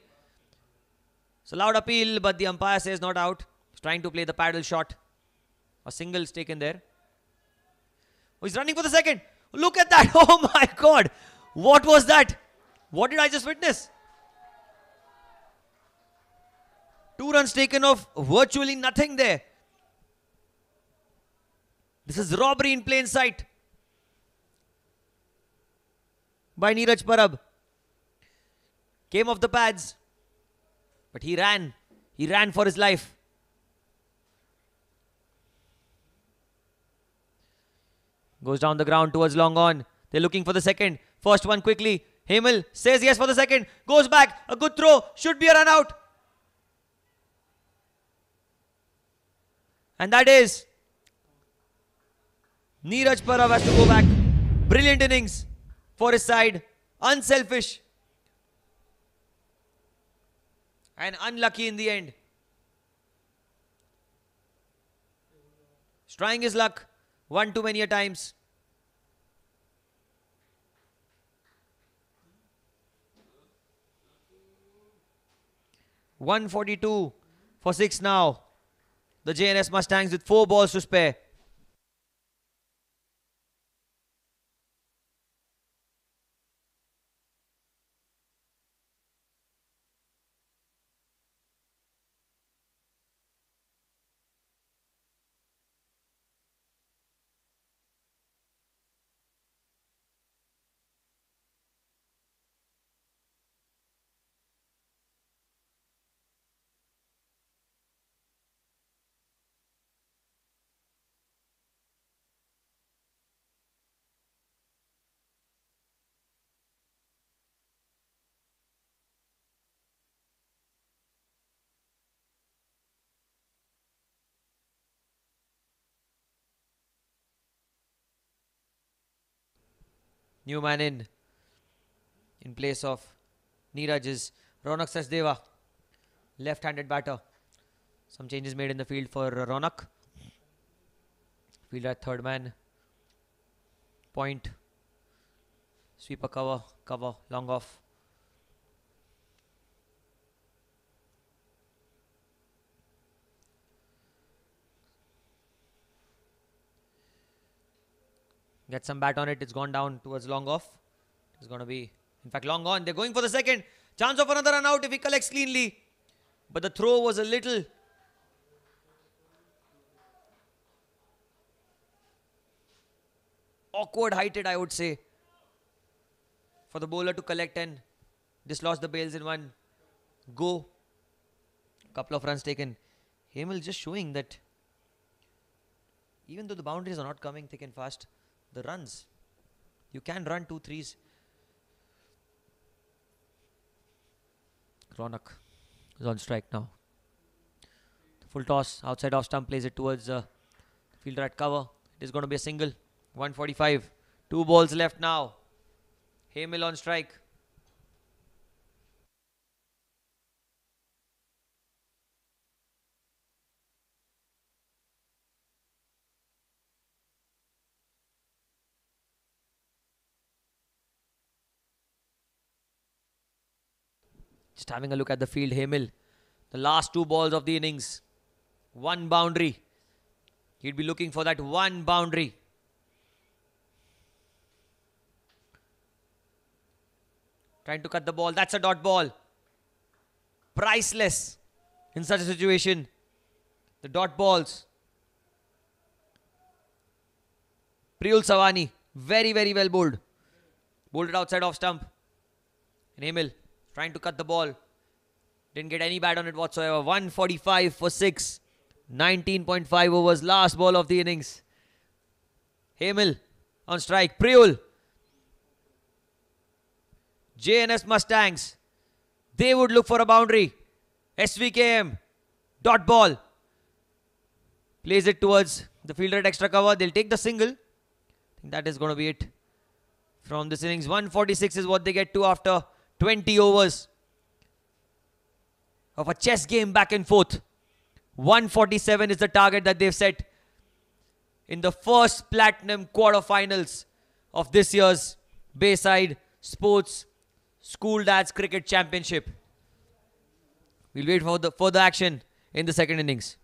So loud appeal, but the umpire says not out. He's trying to play the paddle shot. A single is taken there. Oh, he's running for the second. Look at that. Oh my God. What was that? What did I just witness? 2 runs taken off virtually nothing there. This is robbery in plain sight by Neeraj Parab. Came off the pads, but he ran. He ran for his life. Goes down the ground towards long on. They're looking for the second. First one quickly. Hemel says yes for the second. Goes back. A good throw. Should be a run out. And that is Neeraj Parab has to go back. Brilliant innings for his side. Unselfish. And unlucky in the end. He's trying his luck. One too many a times. $142 for 6 now. The Jns Mustangs with 4 balls to spare. New man in place of Neeraj is Ronak Sachdeva, left-handed batter. Some changes made in the field for Ronak. Fielder at third man. Point. Sweeper cover, long off. Get some bat on it. It's gone down towards long off. It's going to be, in fact, long on. They're going for the second. Chance of another run out if he collects cleanly. But the throw was a little awkward heighted, I would say, for the bowler to collect and dislodge the bails in one go. Couple of runs taken. Hemel just showing that even though the boundaries are not coming thick and fast, the runs, you can run 2 3s. Ronak is on strike now. Full toss, outside off stump, plays it towards fielder at cover. It is going to be a single. 145. 2 balls left now. Hemel on strike. Just having a look at the field, Hemel. The last 2 balls of the innings. 1 boundary. He'd be looking for that 1 boundary. Trying to cut the ball. That's a dot ball. Priceless in such a situation. The dot balls. Priyul Savani. Very, very well bowled. Bowled it outside off stump. And Hemel trying to cut the ball. Didn't get any bat on it whatsoever. 145 for 6. 19.5 overs. Last ball of the innings. Hemel on strike. Priyul. Jns Mustangs They would look for a boundary. SVKM. Dot ball. Plays it towards the fielder at extra cover. They'll take the single. I think that is going to be it from this innings. 146 is what they get to after 20 overs of a chess game back and forth. 147 is the target that they've set in the first platinum quarterfinals of this year's Bayside Sports School Dads Cricket Championship. We'll wait for the further action in the second innings.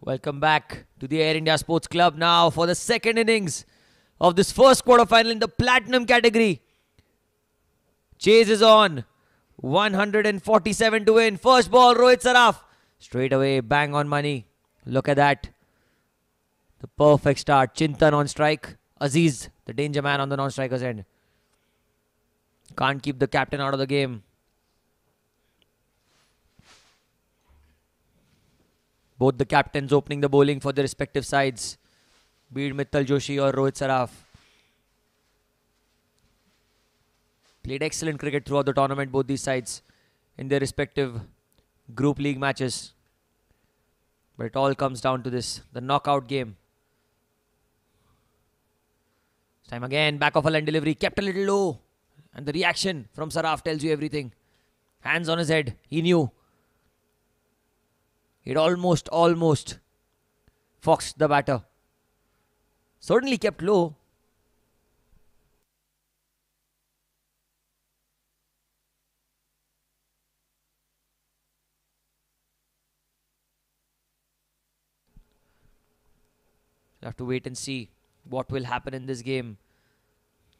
Welcome back to the Air India Sports Club now for the second innings of this first quarterfinal in the Platinum category. Chase is on. 147 to win. First ball, Rohit Saraf. Straight away, bang on money. Look at that. The perfect start. Chintan on strike. Aziz, the danger man on the non-striker's end. Can't keep the captain out of the game. Both the captains opening the bowling for their respective sides. Be it Mittal Joshi or Rohit Saraf. Played excellent cricket throughout the tournament, both these sides, in their respective group league matches. But it all comes down to this, the knockout game. This time again, back of a line delivery, kept a little low. And the reaction from Saraf tells you everything. Hands on his head, he knew. He'd almost foxed the batter. Certainly kept low. We'll have to wait and see what will happen in this game.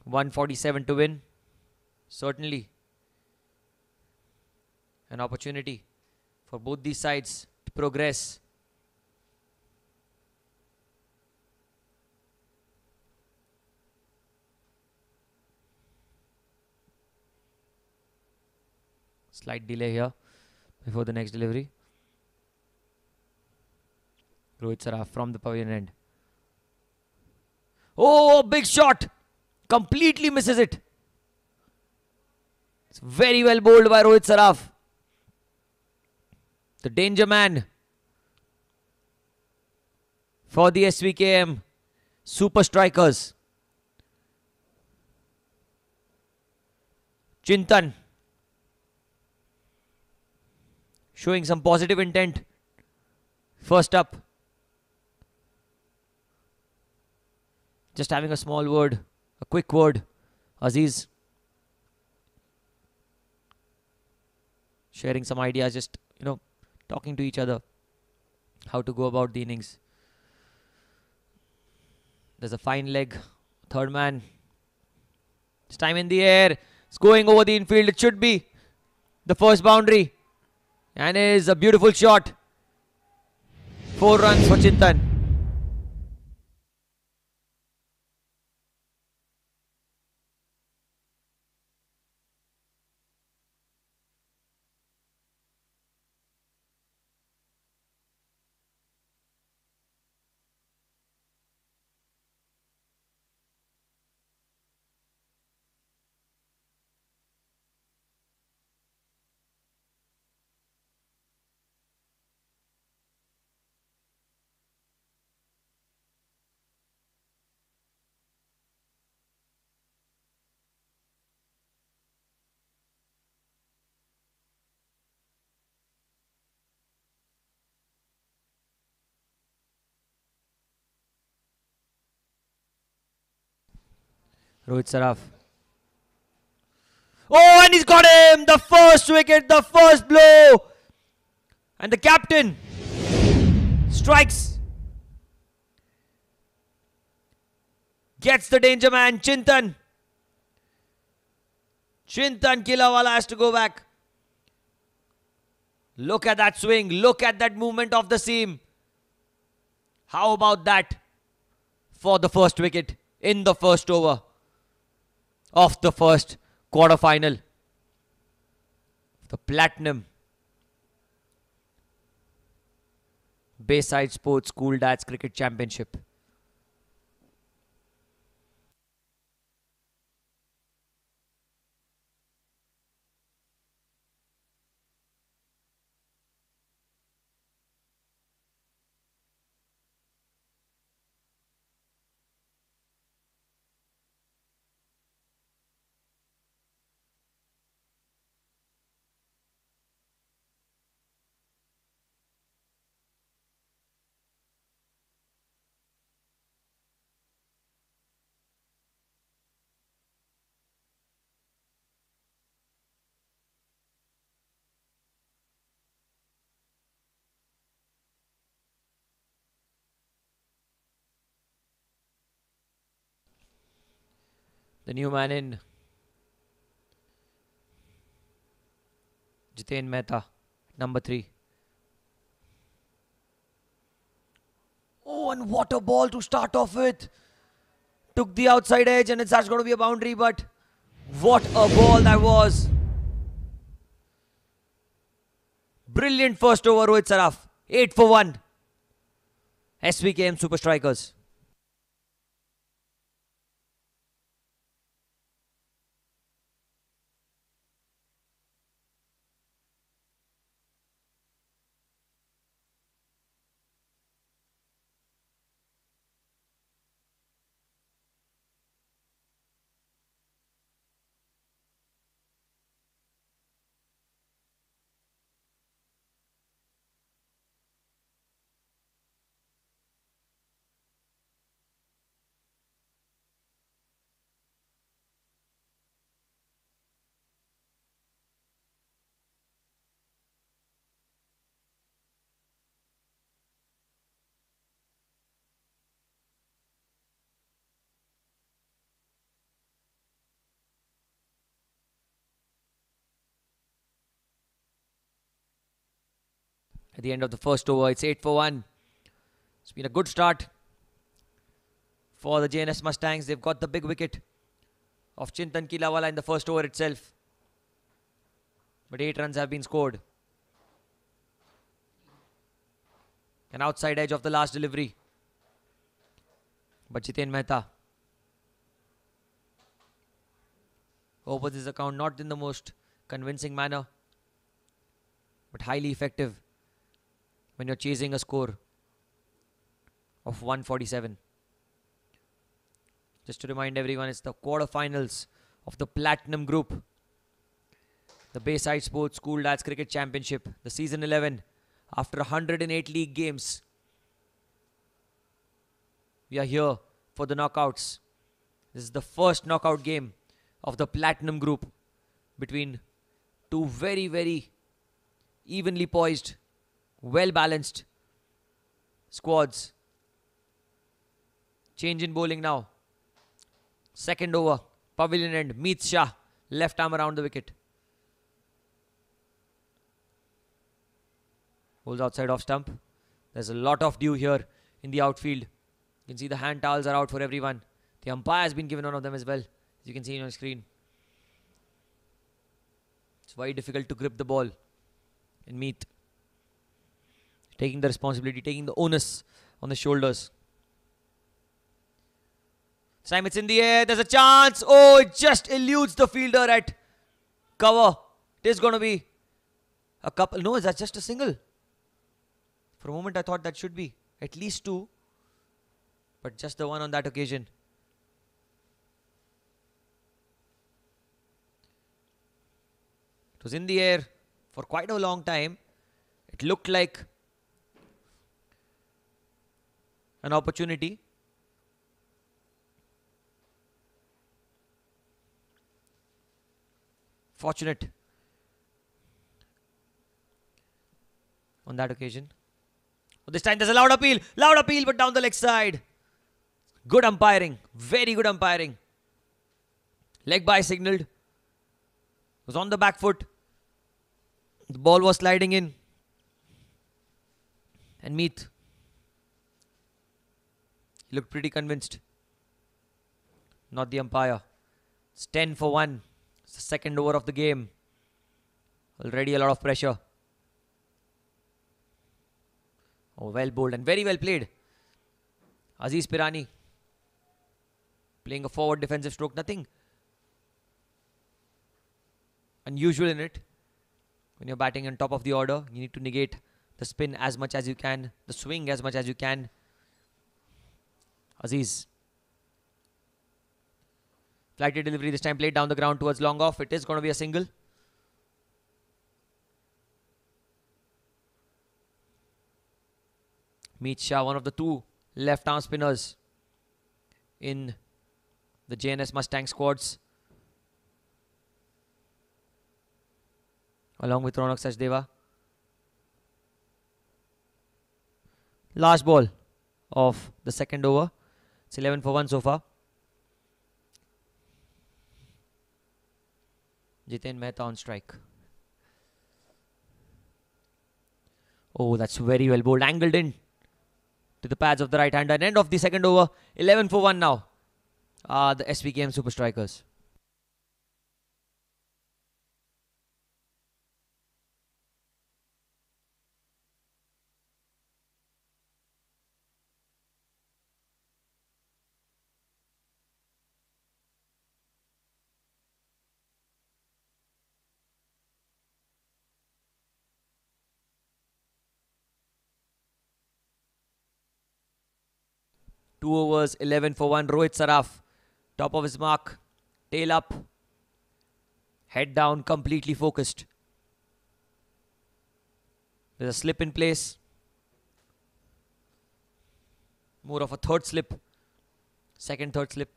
147 to win. Certainly an opportunity for both these sides to progress. Slight delay here before the next delivery. Rohit Saraf from the pavilion end. Oh, big shot! Completely misses it. It's very well bowled by Rohit Saraf. The danger man for the SVKM Super Strikers. Chintan showing some positive intent. First up. Just having a small word, a quick word. Aziz sharing some ideas, just, talking to each other. How to go about the innings. There's a fine leg. Third man. It's time in the air. It's going over the infield. It should be the first boundary. And is a beautiful shot. 4 runs for Chintan. Rohit Saraf. Oh, and he's got him! The first wicket, the first blow! And the captain strikes. Gets the danger man, Chintan. Chintan Kilawala has to go back. Look at that swing. Look at that movement of the seam. How about that for the first wicket in the first over of the first quarter-final. The Platinum Bayside Sports School Dads Cricket Championship. The new man in, Jns Mehta, number 3. Oh, and what a ball to start off with. Took the outside edge and it's that's going to be a boundary, but what a ball that was. Brilliant first over, Rohit Saraf. 8 for 1. Svkm'S Super Strikers. At the end of the first over, it's 8 for 1. It's been a good start for the Jns Mustangs. They've got the big wicket of Chintan Kilawala in the first over itself. But 8 runs have been scored. An outside edge of the last delivery. But Jns Mehta opens his account not in the most convincing manner, but highly effective when you're chasing a score of 147. Just to remind everyone, it's the quarterfinals of the Platinum Group, the Bayside Sports School Dads Cricket Championship, the season 11. After 108 league games, we are here for the knockouts. This is the first knockout game of the Platinum Group between two very, very evenly poised, well-balanced squads. Change in bowling now. Second over, pavilion end, Meet Shah, left arm around the wicket. Bowls outside off stump. There's a lot of dew here in the outfield. You can see the hand towels are out for everyone. The umpire has been given one of them as well, as you can see on your screen. It's very difficult to grip the ball in Meet. Taking the responsibility, taking the onus on the shoulders. This time it's in the air. There's a chance. Oh, it just eludes the fielder at cover. It is going to be a couple. No, that's just a single. For a moment, I thought that should be at least 2. But just the one on that occasion. It was in the air for quite a long time. It looked like an opportunity. Fortunate on that occasion. But this time there's a loud appeal, but down the leg side. Good umpiring, very good umpiring. Leg by signalled. It was on the back foot. The ball was sliding in. And Meet, he looked pretty convinced. Not the umpire. It's 10 for 1. It's the second over of the game. Already a lot of pressure. Oh, well bowled and very well played. Aziz Pirani playing a forward defensive stroke. Nothing unusual in it. When you're batting on top of the order, you need to negate the spin as much as you can, the swing as much as you can. Aziz. Flighty delivery this time, played down the ground towards long off. It is going to be a single. Meet Shah, one of the 2 left arm spinners in the Jns Mustang squads, along with Ronak Sachdeva. Last ball of the second over. It's 11 for 1 so far. Jiten Mehta on strike. Oh, that's very well bowled. Angled in to the pads of the right hander. And end of the second over. 11 for 1 now. The SVKM Super Strikers. Two overs, 11 for 1. Rohit Saraf, top of his mark. Tail up. Head down, completely focused. There's a slip in place. More of a third slip. Second, third slip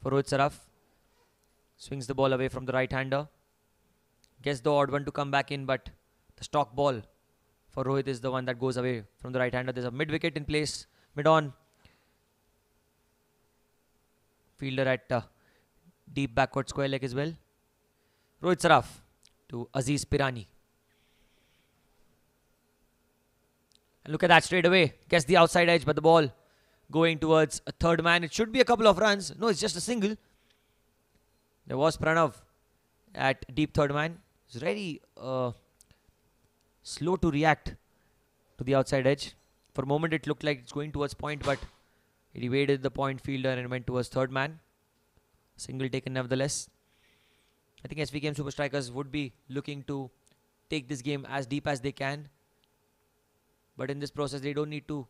for Rohit Saraf. Swings the ball away from the right-hander. Gets the odd one to come back in, but the stock ball for Rohit is the one that goes away from the right-hander. There's a mid-wicket in place. Mid-on. Fielder at deep backward square leg as well. Rohit Saraf to Aziz Pirani. And look at that straight away. Gets the outside edge, but the ball going towards a third man. It should be a couple of runs. No, it's just a single. There was Pranav at deep third man. He's very slow to react to the outside edge. For a moment, it looked like it's going towards point, but it evaded the point fielder and went towards third man. Single taken nevertheless. I think SVKM Super Strikers would be looking to take this game as deep as they can. But in this process, they don't need to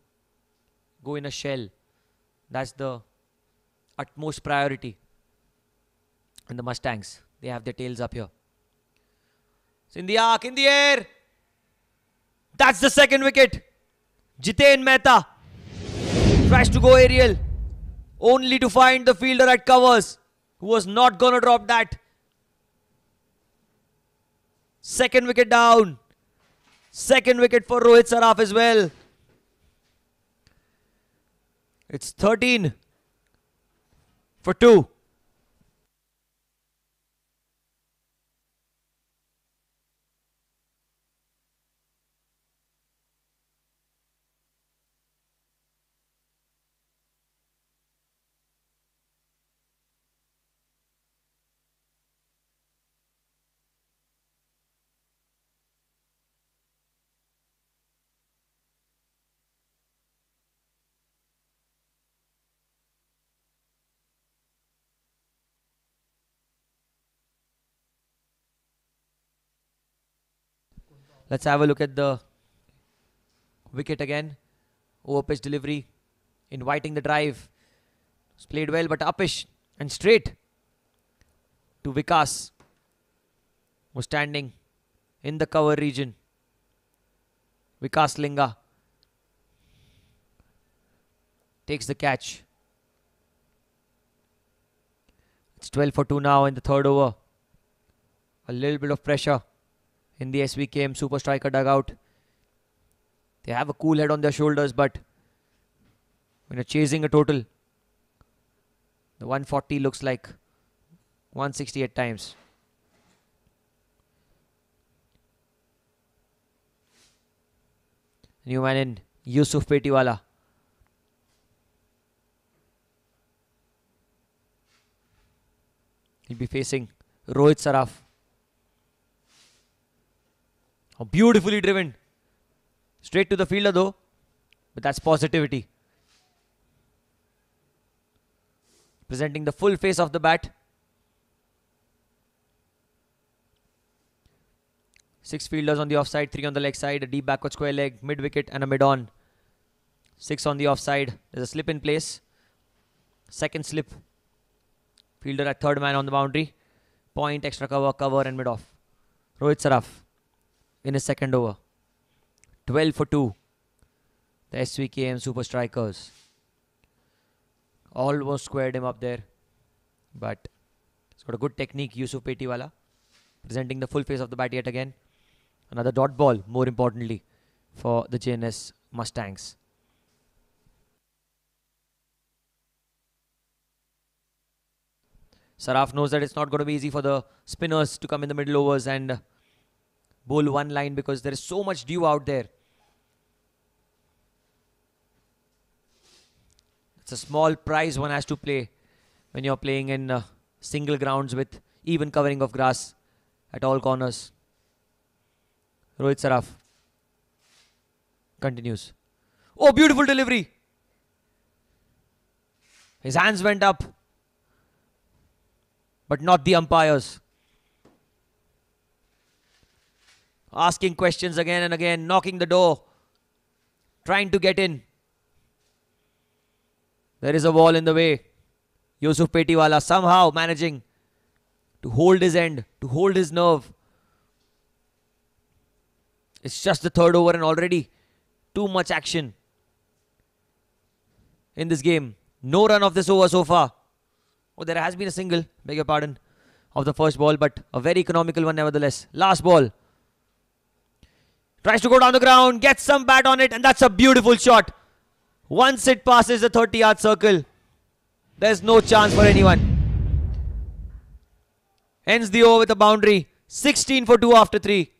go in a shell. That's the utmost priority. And the Mustangs, they have their tails up here. It's in the arc, in the air. That's the second wicket. Jiten Mehta tries to go aerial, only to find the fielder at covers, who was not going to drop that. Second wicket down. Second wicket for Rohit Saraf as well. It's 13 for 2. Let's have a look at the wicket again. Over pitch delivery, inviting the drive. It's played well, but uppish and straight to Vikas, who's standing in the cover region. Vikas Linga takes the catch. It's 12 for 2 now in the third over. A little bit of pressure in the SVKM Super Striker dugout. They have a cool head on their shoulders, but when you're chasing a total, the 140 looks like 160 at times. New man in, Yusuf Petiwala. He'll be facing Rohit Saraf. Oh, beautifully driven. Straight to the fielder though. But that's positivity. Presenting the full face of the bat. 6 fielders on the offside, 3 on the leg side, a deep backward square leg, mid wicket and a mid on. 6 on the offside. There's a slip in place. Second slip. Fielder at third man on the boundary. Point, extra cover, cover and mid off. Rohit Saraf in his second over. 12 for 2. The SVKM Super Strikers. Almost squared him up there. But he's got a good technique, Yusuf Petiwala. Presenting the full face of the bat yet again. Another dot ball, more importantly, for the Jns Mustangs. Saraf knows that it's not going to be easy for the spinners to come in the middle overs and bowl one line because there is so much dew out there. It's a small prize one has to play when you're playing in single grounds with even covering of grass at all corners. Rohit Saraf continues. Oh, beautiful delivery. His hands went up, but not the umpires. Asking questions again and again, knocking the door, trying to get in. There is a wall in the way. Yusuf Petiwala somehow managing to hold his end, to hold his nerve. It's just the third over and already too much action in this game. No run of this over so far. Oh, there has been a single, beg your pardon, of the first ball, but a very economical one nevertheless. Last ball. Tries to go down the ground, gets some bat on it, and that's a beautiful shot. Once it passes the 30-yard circle, there's no chance for anyone. Ends the over with a boundary. 16 for 2 after 3.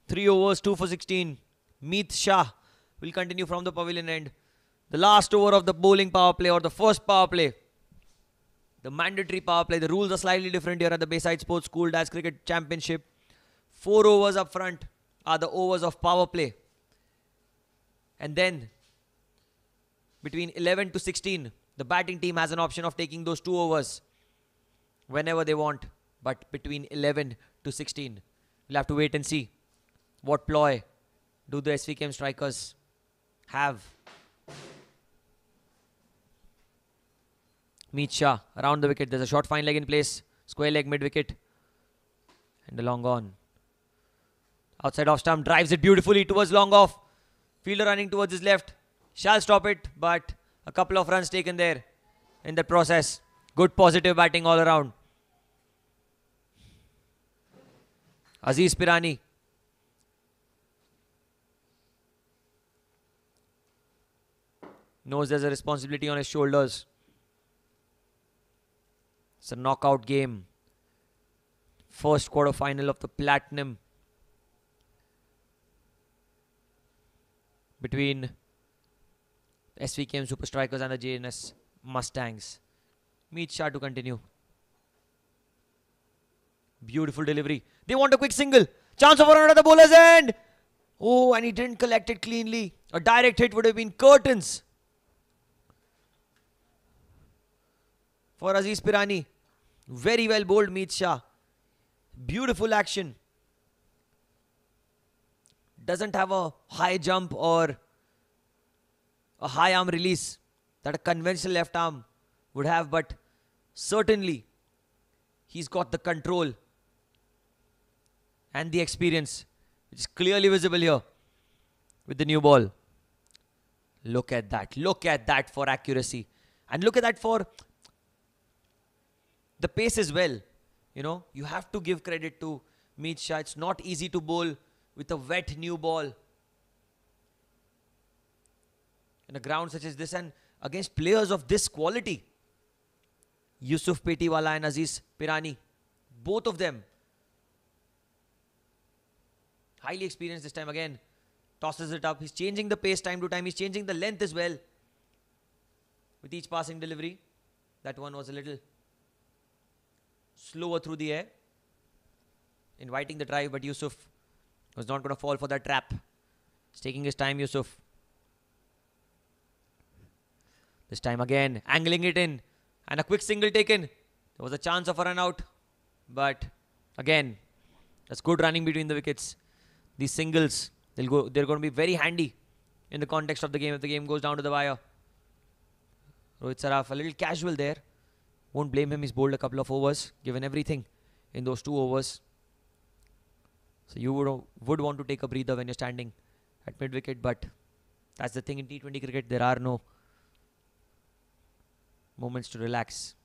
Three overs, 2 for 16. Meet Shah will continue from the pavilion end. The last over of the bowling power play or the first power play. The mandatory power play. The rules are slightly different here at the Bayside Sports School Dash Cricket Championship. 4 overs up front are the overs of power play. And then between 11 to 16, the batting team has an option of taking those 2 overs whenever they want. But between 11 to 16, we'll have to wait and see. What ploy do the Svkm'S strikers have? Meet Shah around the wicket. There's a short fine leg in place. Square leg mid wicket. And a long on. Outside off stump. Drives it beautifully towards long off. Fielder running towards his left. Shall stop it. But a couple of runs taken there in that process. Good positive batting all around. Aziz Pirani. Knows there's a responsibility on his shoulders. It's a knockout game. First quarter final of the Platinum between Svkm Super Strikers and the Jns Mustangs. Meet Shah to continue. Beautiful delivery. They want a quick single. Chance over under the bowler's end. Oh, and he didn't collect it cleanly. A direct hit would have been curtains for Aziz Pirani. Very well bowled, Meet Shah. Beautiful action. Doesn't have a high jump or a high arm release that a conventional left arm would have, but certainly he's got the control and the experience, which is clearly visible here with the new ball. Look at that. Look at that for accuracy. And look at that for the pace as well. You know, you have to give credit to Meet Shah. It's not easy to bowl with a wet new ball in a ground such as this and against players of this quality. Yusuf Petiwala and Aziz Pirani, both of them highly experienced this time. Again, tosses it up. He's changing the pace time to time. He's changing the length as well with each passing delivery. That one was a little slower through the air, inviting the drive, but Yusuf was not going to fall for that trap. He's taking his time, Yusuf. This time again, angling it in. And a quick single taken. There was a chance of a run out. But again, that's good running between the wickets. These singles, they're going to be very handy in the context of the game if the game goes down to the wire. Rohit Saraf, a little casual there. Won't blame him. He's bowled a couple of overs, given everything in those 2 overs. So you would want to take a breather when you're standing at mid-wicket, but that's the thing in T20 cricket. There are no moments to relax.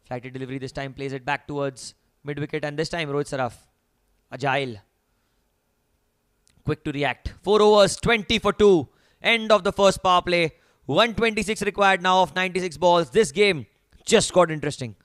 Flighted delivery this time, plays it back towards mid-wicket, and this time Rohit Saraf, agile, quick to react. 4 overs, 20 for 2. End of the first power play. 126 required now of 96 balls. This game just got interesting.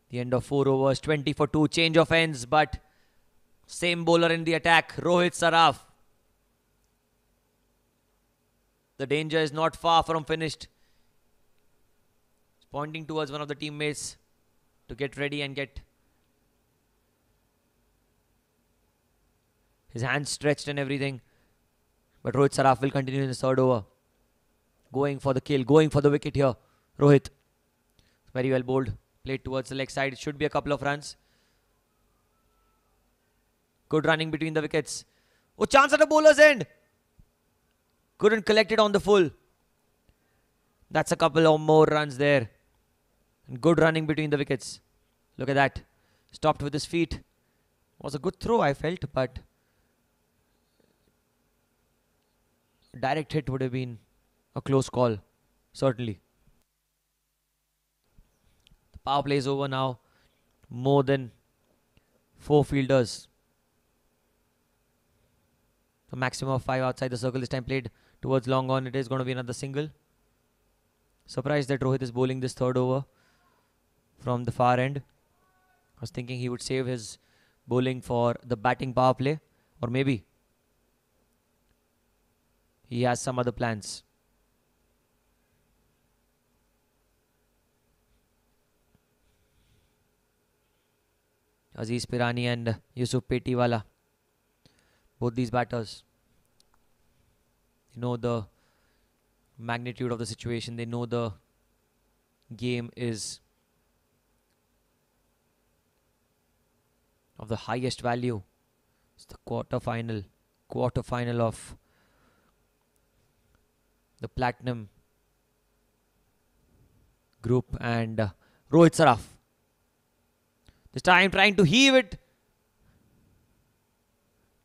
The end of 4 overs, 20 for 2. Change of ends, but same bowler in the attack, Rohit Saraf. The danger is not far from finished. He's pointing towards one of the teammates to get ready and get his hands stretched and everything. But Rohit Saraf will continue in the 3rd over. Going for the kill, going for the wicket here. Rohit. Very well bowled. Played towards the leg side. It should be a couple of runs. Good running between the wickets. Oh, chance at the bowler's end. Couldn't collect it on the full. That's a couple of more runs there. And good running between the wickets. Look at that. Stopped with his feet. Was a good throw, I felt, but direct hit would have been a close call. Certainly. The power play is over now. More than 4 fielders. A maximum of 5 outside the circle. This time played towards long on. It is going to be another single. Surprised that Rohit is bowling this 3rd over from the far end. I was thinking he would save his bowling for the batting power play. Or maybe he has some other plans. Aziz Pirani and Yusuf Petiwala. Both these batters, they know the magnitude of the situation. They know the game is of the highest value. It's the quarter-final of the Platinum group, and Rohit Saraf. This time trying to heave it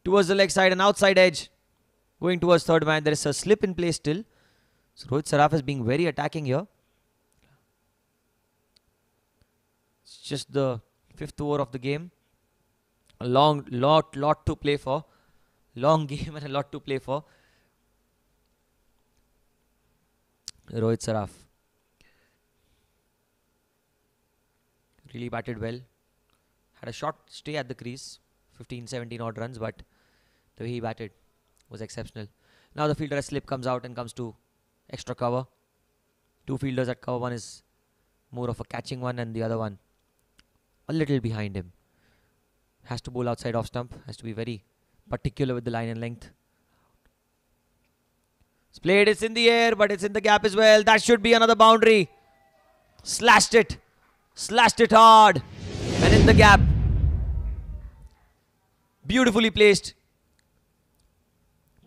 towards the leg side and outside edge. Going towards 3rd man. There is a slip in play still. So Rohit Saraf is being very attacking here. It's just the 5th over of the game. A lot to play for. Long game and a lot to play for. Rohit Saraf really batted well. Had a short stay at the crease, 15-17 odd runs, but the way he batted was exceptional. Now the fielder as slip comes out and comes to extra cover. Two fielders at cover. One is more of a catching one and the other one a little behind him. Has to bowl outside off stump. Has to be very particular with the line and length. It's played, it's in the air, but it's in the gap as well. That should be another boundary. Slashed it hard and in the gap. Beautifully placed.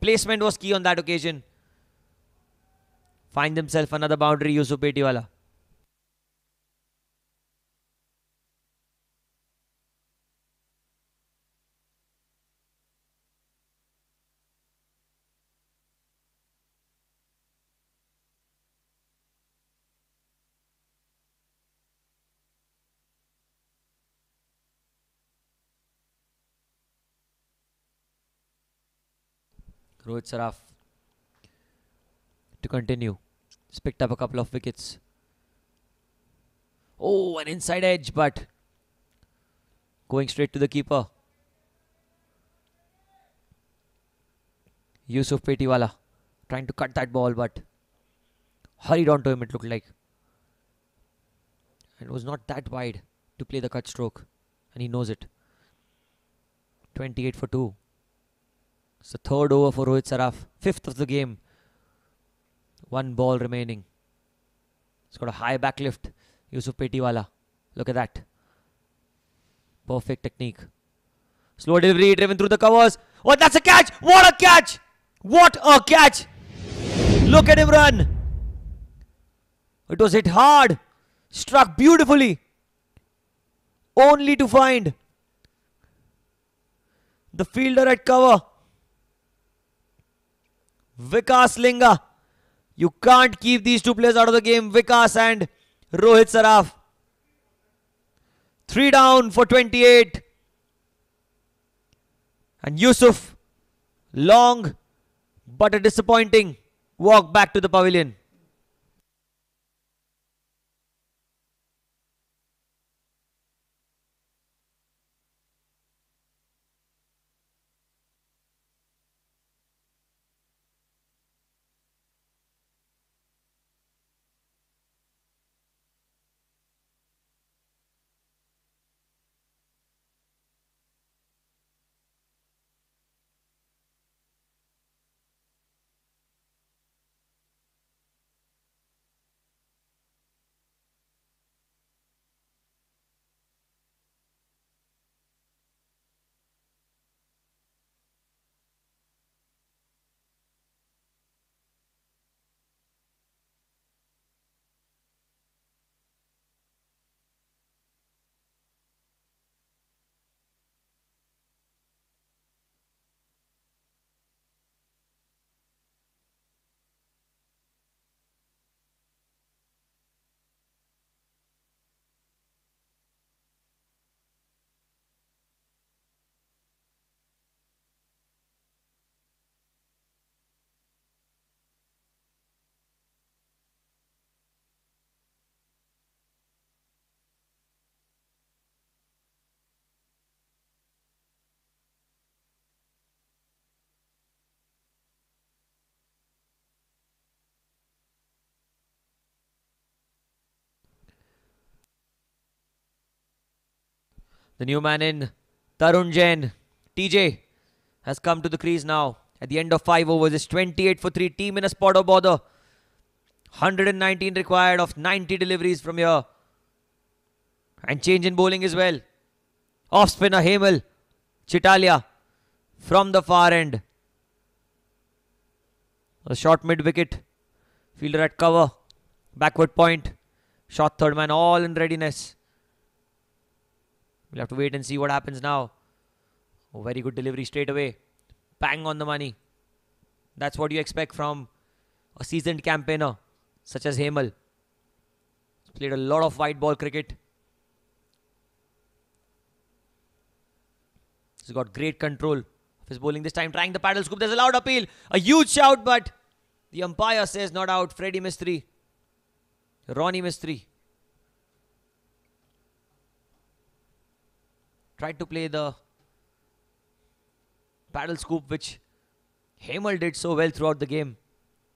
Placement was key on that occasion. Find himself another boundary, Yusuf Petiwala. Rohit Saraf to continue. He's picked up a couple of wickets. Oh, an inside edge, but going straight to the keeper. Yusuf Petiwala trying to cut that ball, but hurried onto him, it looked like. And it was not that wide to play the cut stroke, and he knows it. 28 for 2. It's the third over for Rohit Saraf. Fifth of the game. One ball remaining. It's got a high backlift. Yusuf Petiwala. Look at that. Perfect technique. Slow delivery driven through the covers. Oh, that's a catch! What a catch! What a catch! Look at him run. It was hit hard. Struck beautifully. Only to find the fielder at cover. Vikas Linga. You can't keep these two players out of the game. Vikas and Rohit Saraf. 3 down for 28. And Yusuf, long but a disappointing walk back to the pavilion. The new man in, Tarun Jain, TJ, has come to the crease now. At the end of 5 overs, it's 28 for 3. Team in a spot of bother. 119 required of 90 deliveries from here. And change in bowling as well. Off spinner Hemal Chitalia from the far end. A short mid wicket. Fielder at cover. Backward point. Shot third man, all in readiness. We'll have to wait and see what happens now. Oh, very good delivery straight away. Bang on the money. That's what you expect from a seasoned campaigner such as Hemal. He's played a lot of white ball cricket. He's got great control of his bowling this time. Trying the paddle scoop. There's a loud appeal. A huge shout, but the umpire says not out. Freddie missed 3. Ronnie missed 3. Tried to play the paddle scoop, which Hemal did so well throughout the game.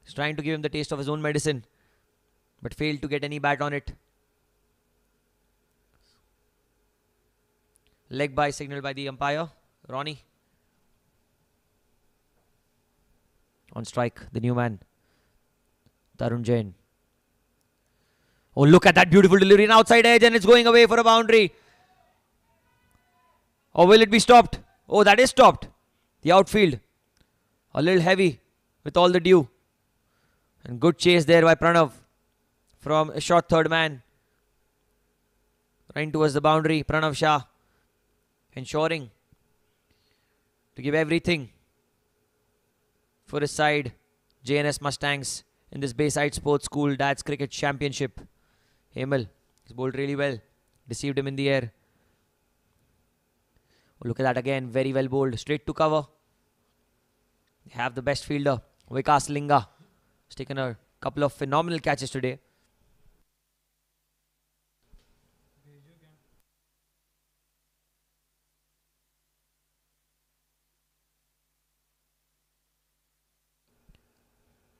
He's trying to give him the taste of his own medicine, but failed to get any bat on it. Leg by signaled by the umpire. Ronnie. On strike, the new man, Tarun Jain. Oh, look at that beautiful delivery. An outside edge, and it's going away for a boundary. Or will it be stopped? Oh, that is stopped. The outfield. A little heavy with all the dew. And good chase there by Pranav from a short third man. Running towards the boundary. Pranav Shah ensuring to give everything for his side. Jns Mustangs in this Bayside Sports School Dad's Cricket Championship. Hemal has bowled really well. Deceived him in the air. Oh, look at that again. Very well bowled. Straight to cover. They have the best fielder, Vikas Linga. He's taken a couple of phenomenal catches today.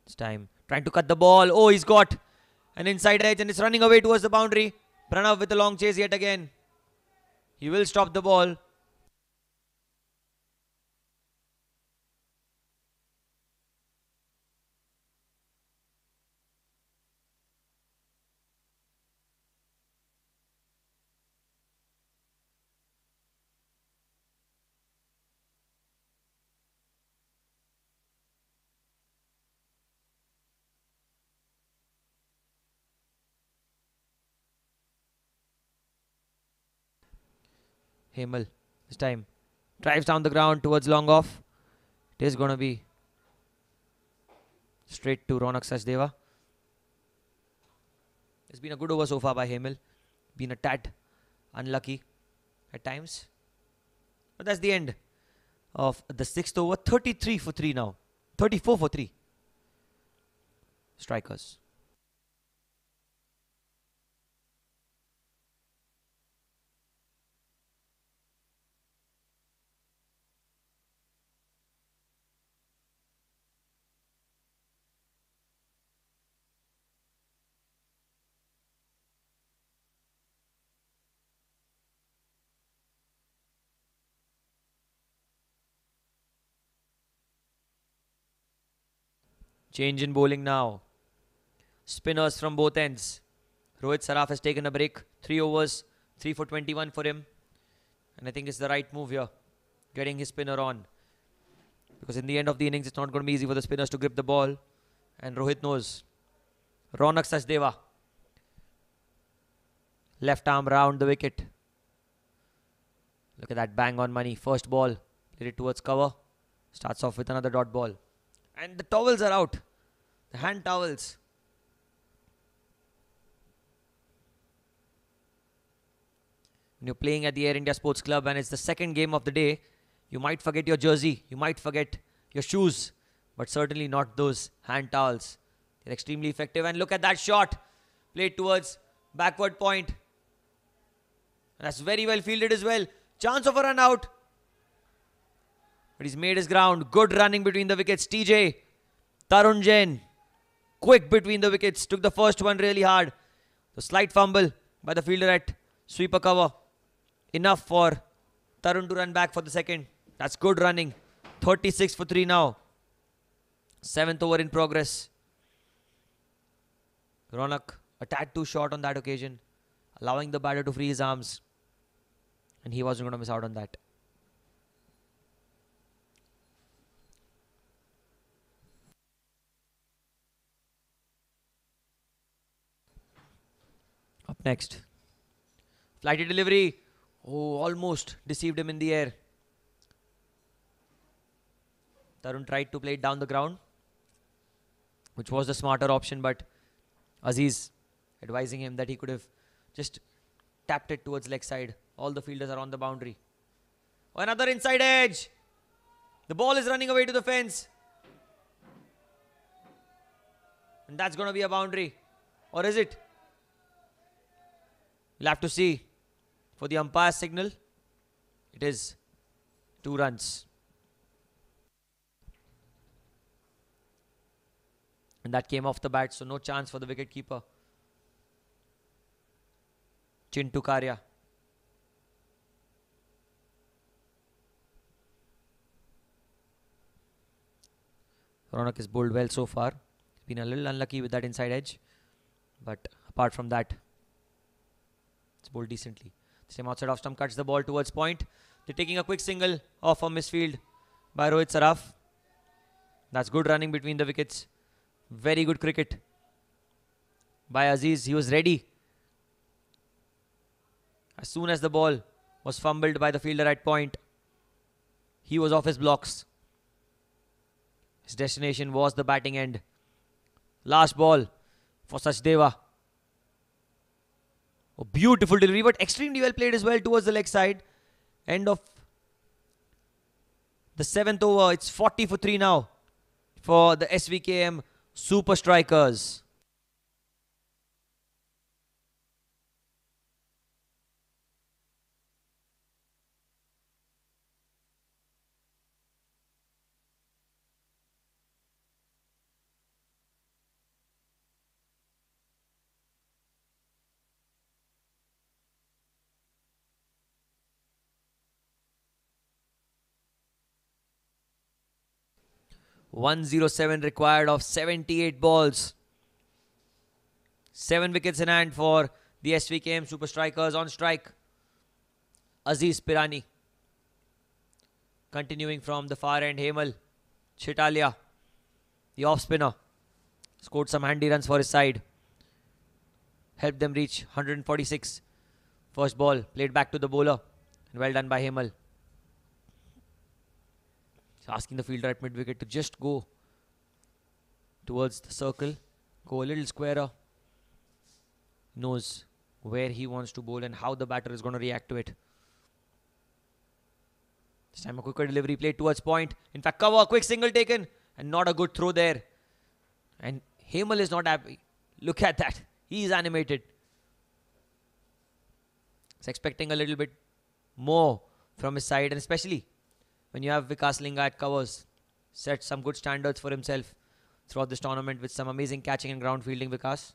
This time, trying to cut the ball. Oh, he's got an inside edge and it's running away towards the boundary. Pranav with a long chase yet again. He will stop the ball. Hemal this time drives down the ground towards long off. It is going to be straight to Ronak Sachdeva. It's been a good over so far by Hemal. Been a tad unlucky at times. But that's the end of the 6th over. 33 for 3 now. 34 for 3. Strikers. Change in bowling now. Spinners from both ends. Rohit Saraf has taken a break. 3 overs. 3 for 21 for him. And I think it's the right move here. Getting his spinner on. Because in the end of the innings, it's not going to be easy for the spinners to grip the ball. And Rohit knows. Ronak Sachdeva. Left arm round the wicket. Look at that bang on money. First ball. Played it towards cover. Starts off with another dot ball. And the towels are out. The hand towels. When you're playing at the Air India Sports Club and it's the second game of the day, you might forget your jersey. You might forget your shoes. But certainly not those hand towels. They're extremely effective. And look at that shot. Played towards backward point. And that's very well fielded as well. Chance of a run out. But he's made his ground. Good running between the wickets. TJ. Tarun Jain. Quick between the wickets. Took the first one really hard. The slight fumble by the fielder at sweeper cover. Enough for Tarun to run back for the second. That's good running. 36 for 3 now. 7th over in progress. Ronak a tad too short on that occasion. Allowing the batter to free his arms. And he wasn't going to miss out on that. Up next. Flighty delivery. Oh, almost deceived him in the air. Tarun tried to play it down the ground, which was the smarter option, but Aziz advising him that he could have just tapped it towards leg side. All the fielders are on the boundary. Another inside edge. The ball is running away to the fence. And that's going to be a boundary. Or is it? We'll have to see. For the umpire's signal, it is 2 runs. And that came off the bat, so no chance for the wicketkeeper. Jns Mustangs. Ronak has bowled well so far. He's been a little unlucky with that inside edge. But apart from that, it's bowled decently. The same outside off stump cuts the ball towards point. They're taking a quick single off a misfield by Rohit Saraf. That's good running between the wickets. Very good cricket by Aziz. He was ready. As soon as the ball was fumbled by the fielder at point, he was off his blocks. His destination was the batting end. Last ball for Sachdeva. Oh, beautiful delivery, but extremely well played as well towards the leg side. End of the 7th over. It's 40 for 3 now for the SVKM Super Strikers. .107 required of 78 balls. 7 wickets in hand for the SVKM Super Strikers. On strike, Aziz Pirani. Continuing from the far end, Hemal Chitalia, the off spinner, scored some handy runs for his side. Helped them reach 146. First ball played back to the bowler. And well done by Hemal. Asking the fielder at mid-wicket to just go towards the circle. Go a little squarer. Knows where he wants to bowl and how the batter is going to react to it. This time a quicker delivery played towards point. In fact, cover, quick single taken. And not a good throw there. And Hemal is not happy. Look at that. He is animated. He's expecting a little bit more from his side. And especially when you have Vikas Linga at covers, set some good standards for himself throughout this tournament with some amazing catching and ground fielding, Vikas.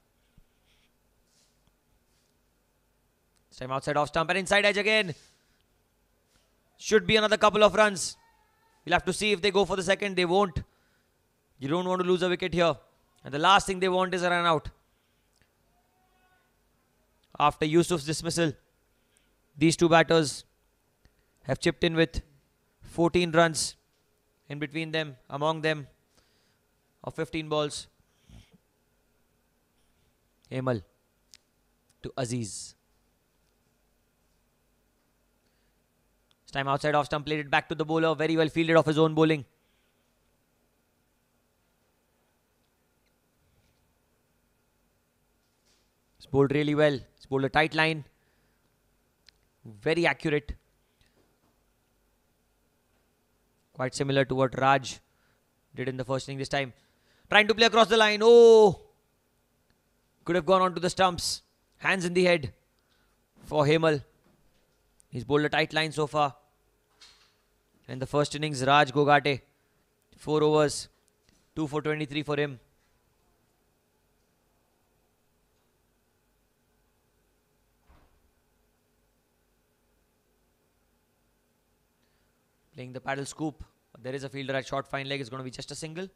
This time outside off stump and inside edge again. Should be another couple of runs. We'll have to see if they go for the second. They won't. You don't want to lose a wicket here. And the last thing they want is a run out. After Yusuf's dismissal, these two batters have chipped in with 14 runs in between them, among them, of 15 balls. Hemal to Aziz. This time outside off stump, played it back to the bowler. Very well fielded off his own bowling. He's bowled really well. He's bowled a tight line. Very accurate. Quite similar to what Raj did in the first inning this time. Trying to play across the line. Oh! Could have gone onto the stumps. Hands in the head for Hemal. He's bowled a tight line so far. In the first innings, Raj Gogate. 4 overs. 2 for 23 for him. Playing the paddle scoop. There is a fielder at short fine leg. It's going to be just a single.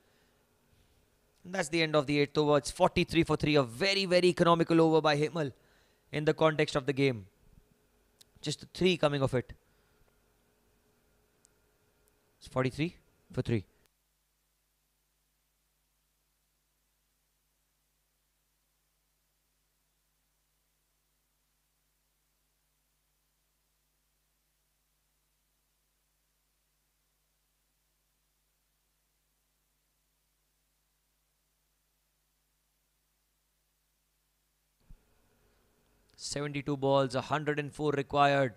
And that's the end of the 8th over. It's 43 for 3. A very, very economical over by Hemal in the context of the game. Just 3 coming of it. It's 43 for 3. .72 balls, 104 required.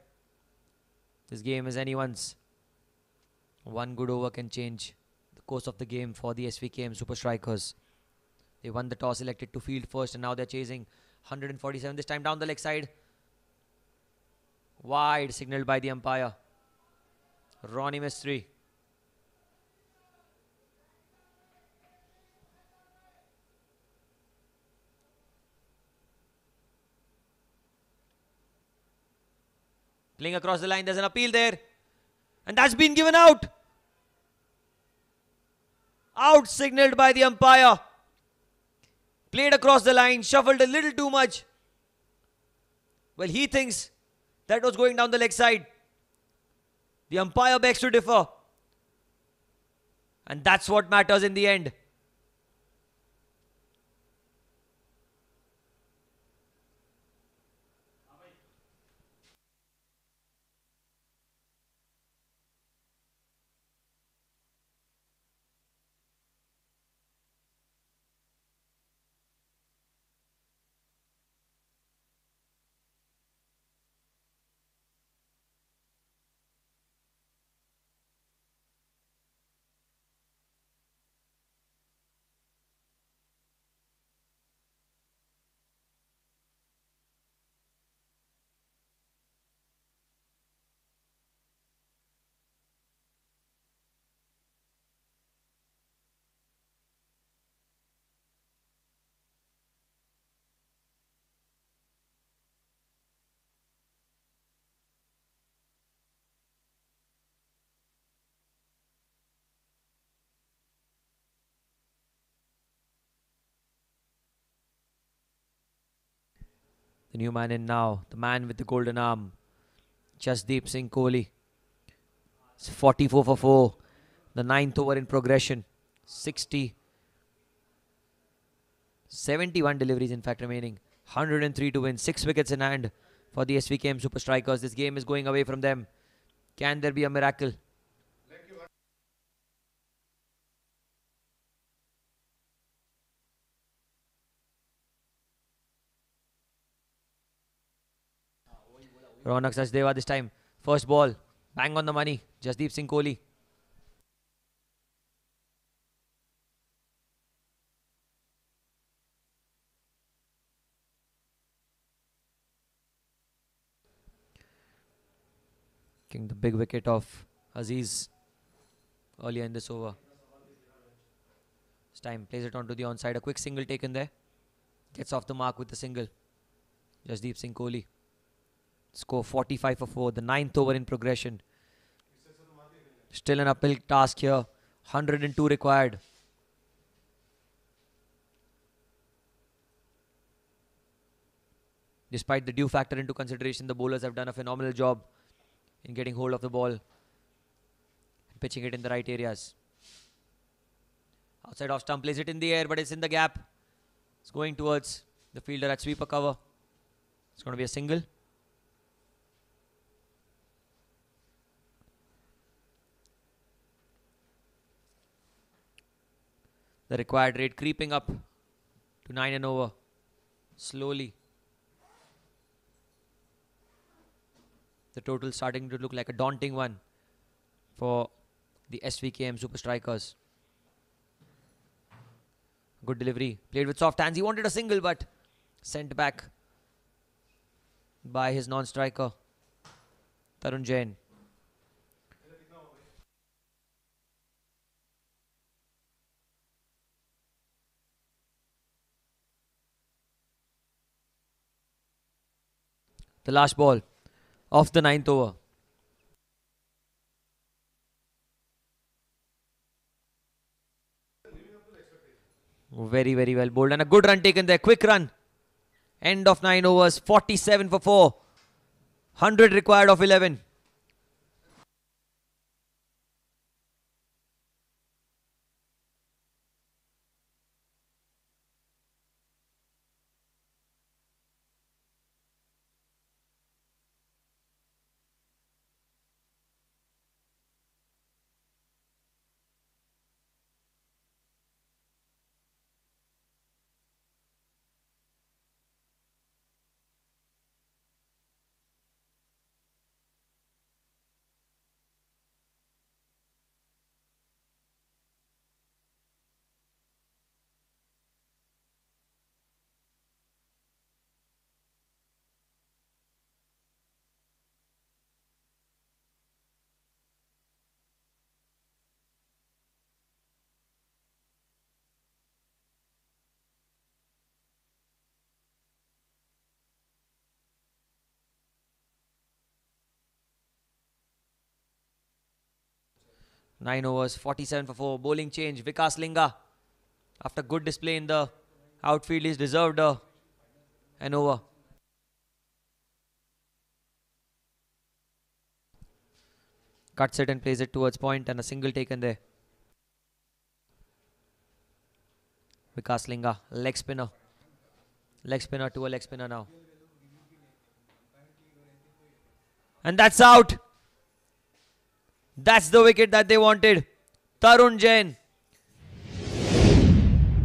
This game is anyone's. One good over can change the course of the game for the SVKM Super Strikers. They won the toss, elected to field first, and now they're chasing 147. This time down the leg side. Wide, signaled by the umpire. Ronnie Mistry. Playing across the line, there's an appeal there. And that's been given out. Out signaled by the umpire. Played across the line, shuffled a little too much. Well, he thinks that was going down the leg side. The umpire begs to differ. And that's what matters in the end. The new man in now, the man with the golden arm, Jasdeep Kohli. It's 44 for 4. The 9th over in progression. 60. 71 deliveries in fact remaining. 103 to win. 6 wickets in hand for the SVKM Super Strikers. This game is going away from them. Can there be a miracle? Ronak Sachdeva this time. First ball. Bang on the money. Jasdeep Kohli. Taking the big wicket of Aziz earlier in this over. This time plays it onto the onside. A quick single taken there. Gets off the mark with the single. Jasdeep Kohli. Score 45 for 4. The 9th over in progression. Still an uphill task here. 102 required. Despite the due factor into consideration, the bowlers have done a phenomenal job in getting hold of the ball and pitching it in the right areas. Outside off stump, plays it in the air, but it's in the gap. It's going towards the fielder at sweeper cover. It's going to be a single. The required rate creeping up to 9 and over. Slowly. The total starting to look like a daunting one for the SVKM Super Strikers. Good delivery. Played with soft hands. He wanted a single but sent back by his non-striker, Tarun Jain. The last ball of the 9th over. Very, very well bowled and a good run taken there. Quick run. End of 9 overs. 47 for 4. 100 required of 11. 9 overs, 47 for 4. Bowling change. Vikas Linga, after good display in the outfield, he's deserved an over. Cuts it and plays it towards point, and a single taken there. Vikas Linga, leg spinner. Leg spinner to a leg spinner now. And that's out. That's the wicket that they wanted. Tarun Jain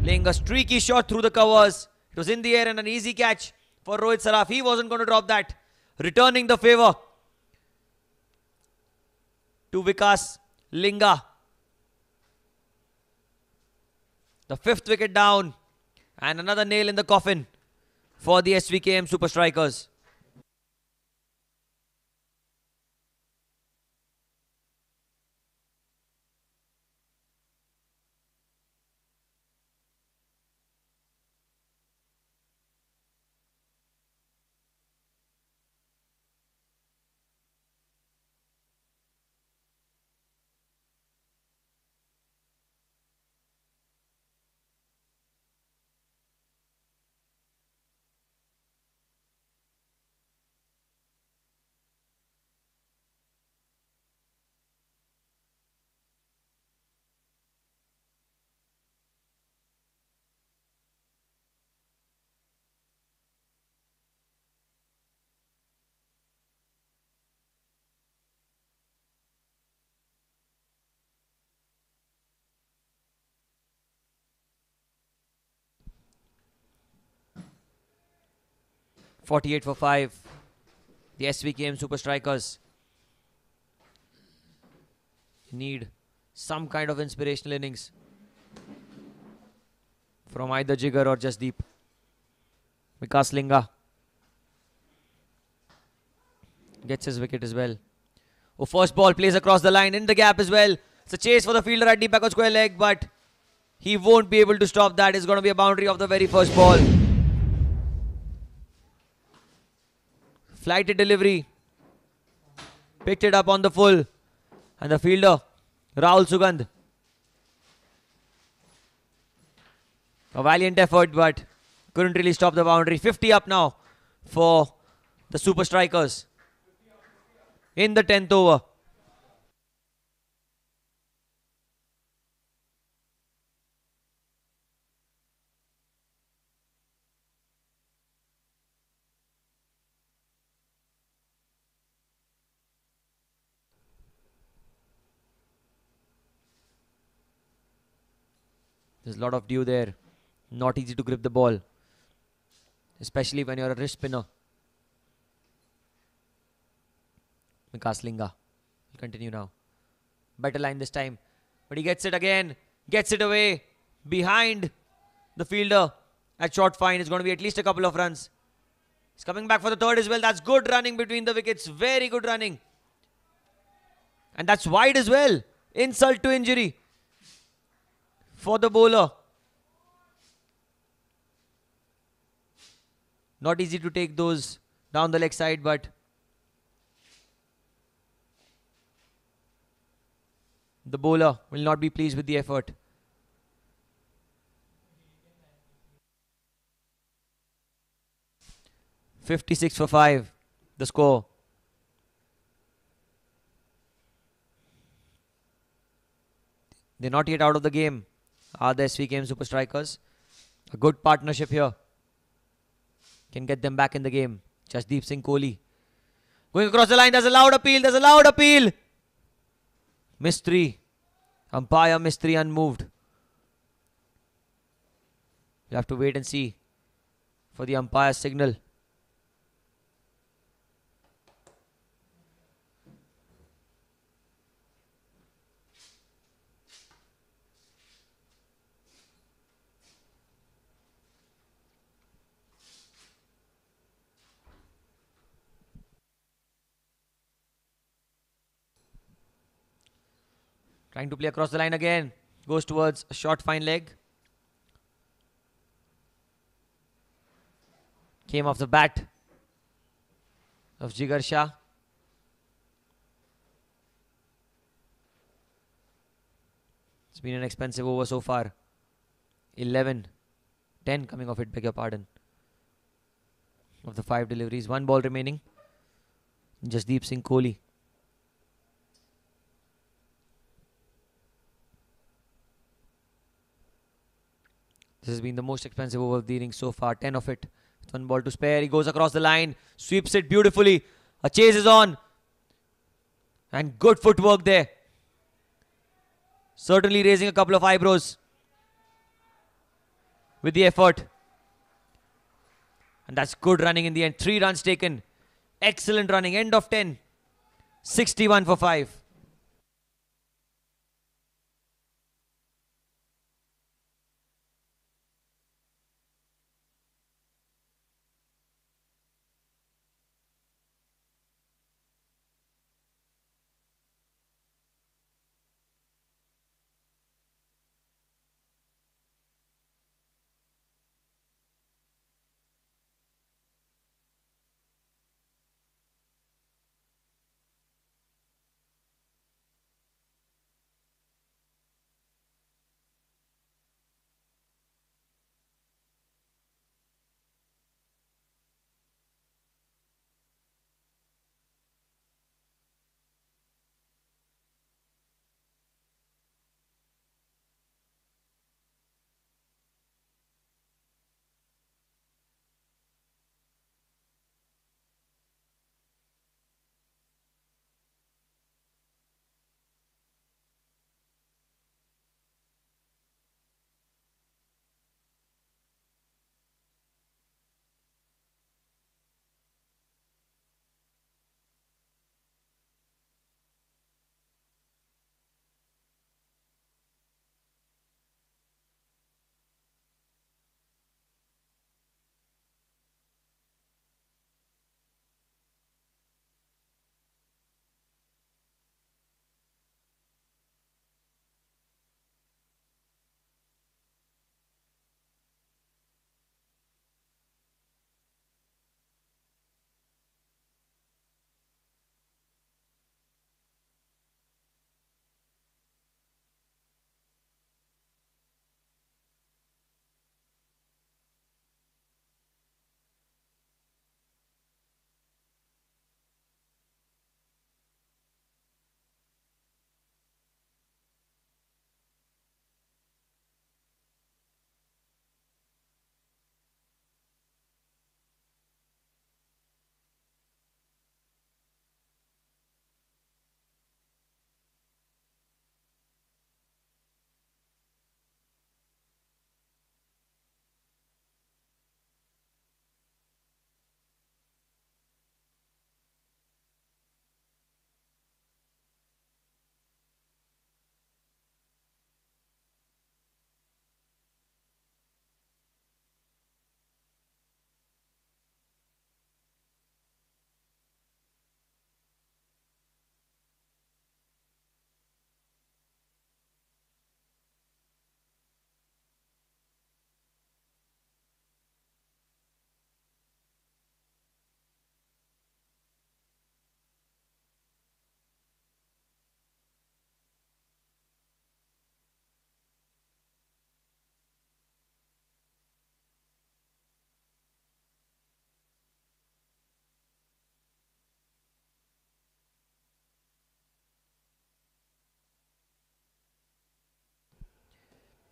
playing a streaky shot through the covers. It was in the air and an easy catch for Rohit Saraf. He wasn't going to drop that. Returning the favour to Vikas Linga. The 5th wicket down. And another nail in the coffin for the SVKM Super Strikers. .48 for 5. The SVKM Super Strikers need some kind of inspirational innings from either Jigar or Jasdeep. Vikas Linga gets his wicket as well. Oh, first ball plays across the line in the gap as well. It's a chase for the fielder at deep back of square leg, but he won't be able to stop that. It's going to be a boundary of the very first ball. Flighted delivery. Picked it up on the full. And the fielder, Rahul Sugandh. A valiant effort, but couldn't really stop the boundary. 50 up now for the Super Strikers in the 10th over. There's a lot of dew there. Not easy to grip the ball, especially when you're a wrist spinner. Vikas Linga will continue now. Better line this time. But he gets it again. Gets it away behind the fielder at short fine. It's going to be at least a couple of runs. He's coming back for the third as well. That's good running between the wickets. Very good running. And that's wide as well. Insult to injury for the bowler. Not easy to take those down the leg side, but the bowler will not be pleased with the effort. .56 for 5, the score. They're not yet out of the game, are the SVKM Super Strikers. A good partnership here can get them back in the game. Jasdeep Singh Kohli going across the line. There's a loud appeal. There's a loud appeal. Mistry. Umpire Mistry unmoved. We'll have to wait and see for the umpire's signal. Trying to play across the line again. Goes towards a short fine leg. Came off the bat of Jigar Shah. It's been an expensive over so far. 11, 10 coming off it, beg your pardon. Of the 5 deliveries, 1 ball remaining. Jasdeep Singh Kohli. This has been the most expensive over of the innings so far. 10 of it. With 1 ball to spare. He goes across the line. Sweeps it beautifully. A chase is on. And good footwork there. Certainly raising a couple of eyebrows with the effort. And that's good running in the end. 3 runs taken. Excellent running. End of 10. 61 for 5.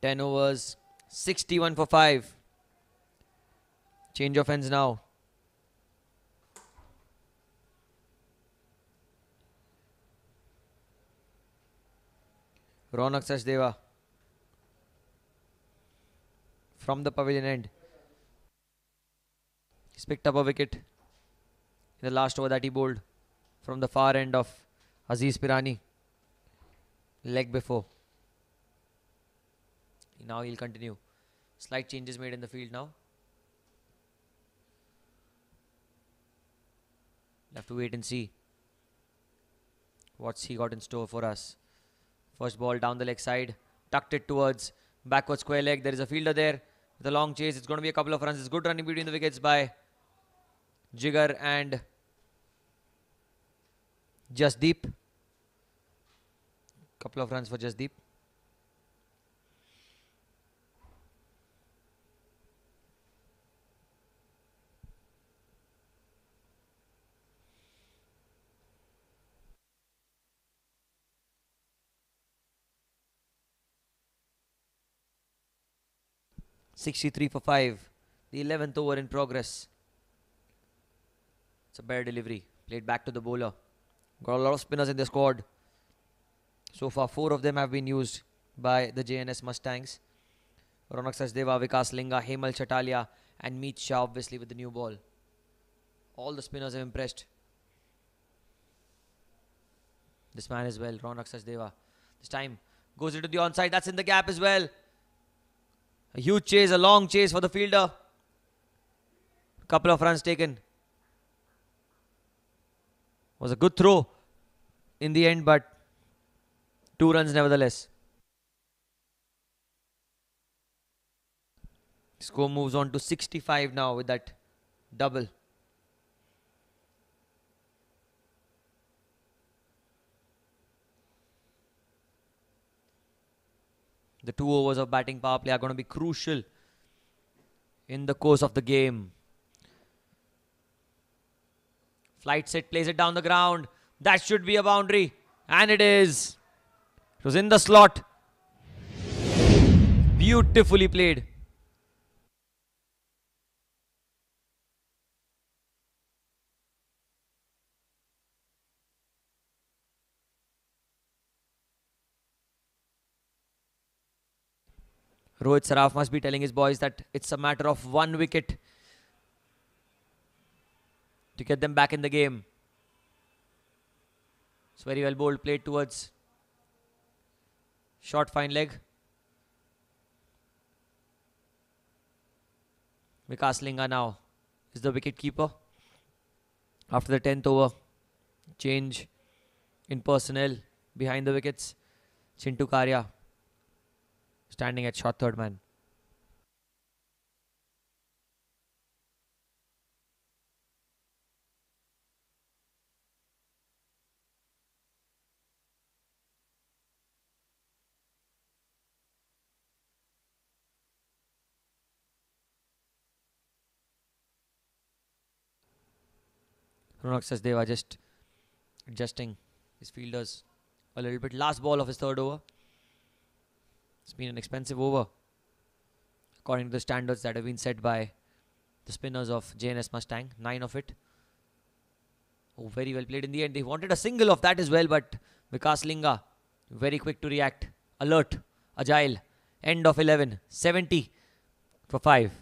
Ten overs, 61 for 5. Change of ends now. Ronak Sachdeva from the pavilion end. He's picked up a wicket in the last over that he bowled from the far end of Aziz Pirani. Leg before. Now he'll continue. Slight changes made in the field now. Have to wait and see what's he got in store for us. First ball down the leg side. Tucked it towards backward square leg. There is a fielder there with a long chase. It's going to be a couple of runs. It's good running between the wickets by Jigar and Jasdeep. Couple of runs for Jasdeep. 63 for 5. The 11th over in progress. It's a bare delivery. Played back to the bowler. Got a lot of spinners in the squad. So far, 4 of them have been used by the Jns Mustangs. Ronak Sachdeva, Vikas Linga, Hemal Chatalia and Meet Shah obviously with the new ball. All the spinners have impressed. This man as well, Ronak Sachdeva. This time goes into the onside. That's in the gap as well. A huge chase, a long chase for the fielder. Couple of runs taken. Was a good throw in the end, but 2 runs nevertheless. Score moves on to 65 now with that double. The 2 overs of batting power play are going to be crucial in the course of the game. Flight set, plays it down the ground. That should be a boundary. And it is. It was in the slot. Beautifully played. Rohit Saraf must be telling his boys that it's a matter of 1 wicket to get them back in the game. It's very well bowled, played towards short fine leg. Vikas Linga now is the wicket keeper. After the 10th over, change in personnel behind the wickets. Chintu Karya standing at short third man. Ronak Sachdeva just adjusting his fielders a little bit. Last ball of his 3rd over. It's been an expensive over according to the standards that have been set by the spinners of Jns Mustang. 9 of it. Oh, very well played in the end. They wanted a single of that as well, but Vikas Linga very quick to react. Alert, agile. End of 11. 70 for 5.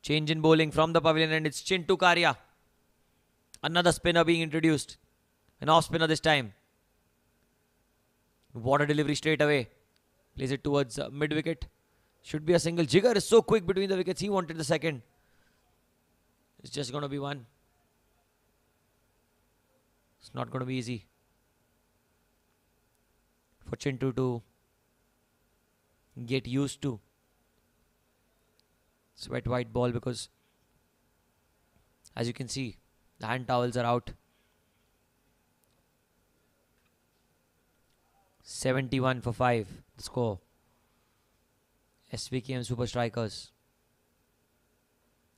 Change in bowling from the pavilion and it's Chintu Karya. Another spinner being introduced. An off spinner this time. What a delivery straight away. Plays it towards mid wicket. Should be a single. Jigar is so quick between the wickets. He wanted the second. It's just going to be one. It's not going to be easy for Chintu to get used to. Sweat white ball because as you can see the hand towels are out. 71 for 5 the score. Svkm'S Super Strikers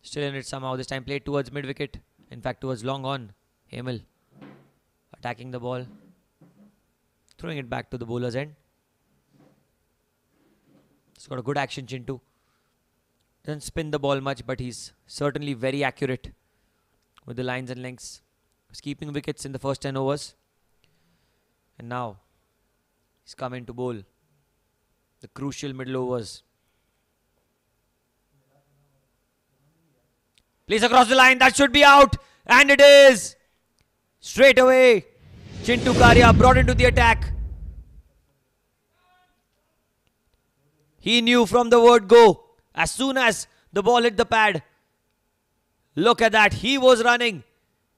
still in it somehow. This time played towards mid wicket, in fact towards long on. Hemal attacking the ball, throwing it back to the bowler's end. He's got a good action, Chintu. Doesn't spin the ball much, but he's certainly very accurate with the lines and lengths. He's keeping wickets in the first 10 overs. And now he's come in to bowl the crucial middle overs. Plays across the line. That should be out. And it is. Straight away, Chintu Karia brought into the attack. He knew from the word go. As soon as the ball hit the pad. Look at that. He was running.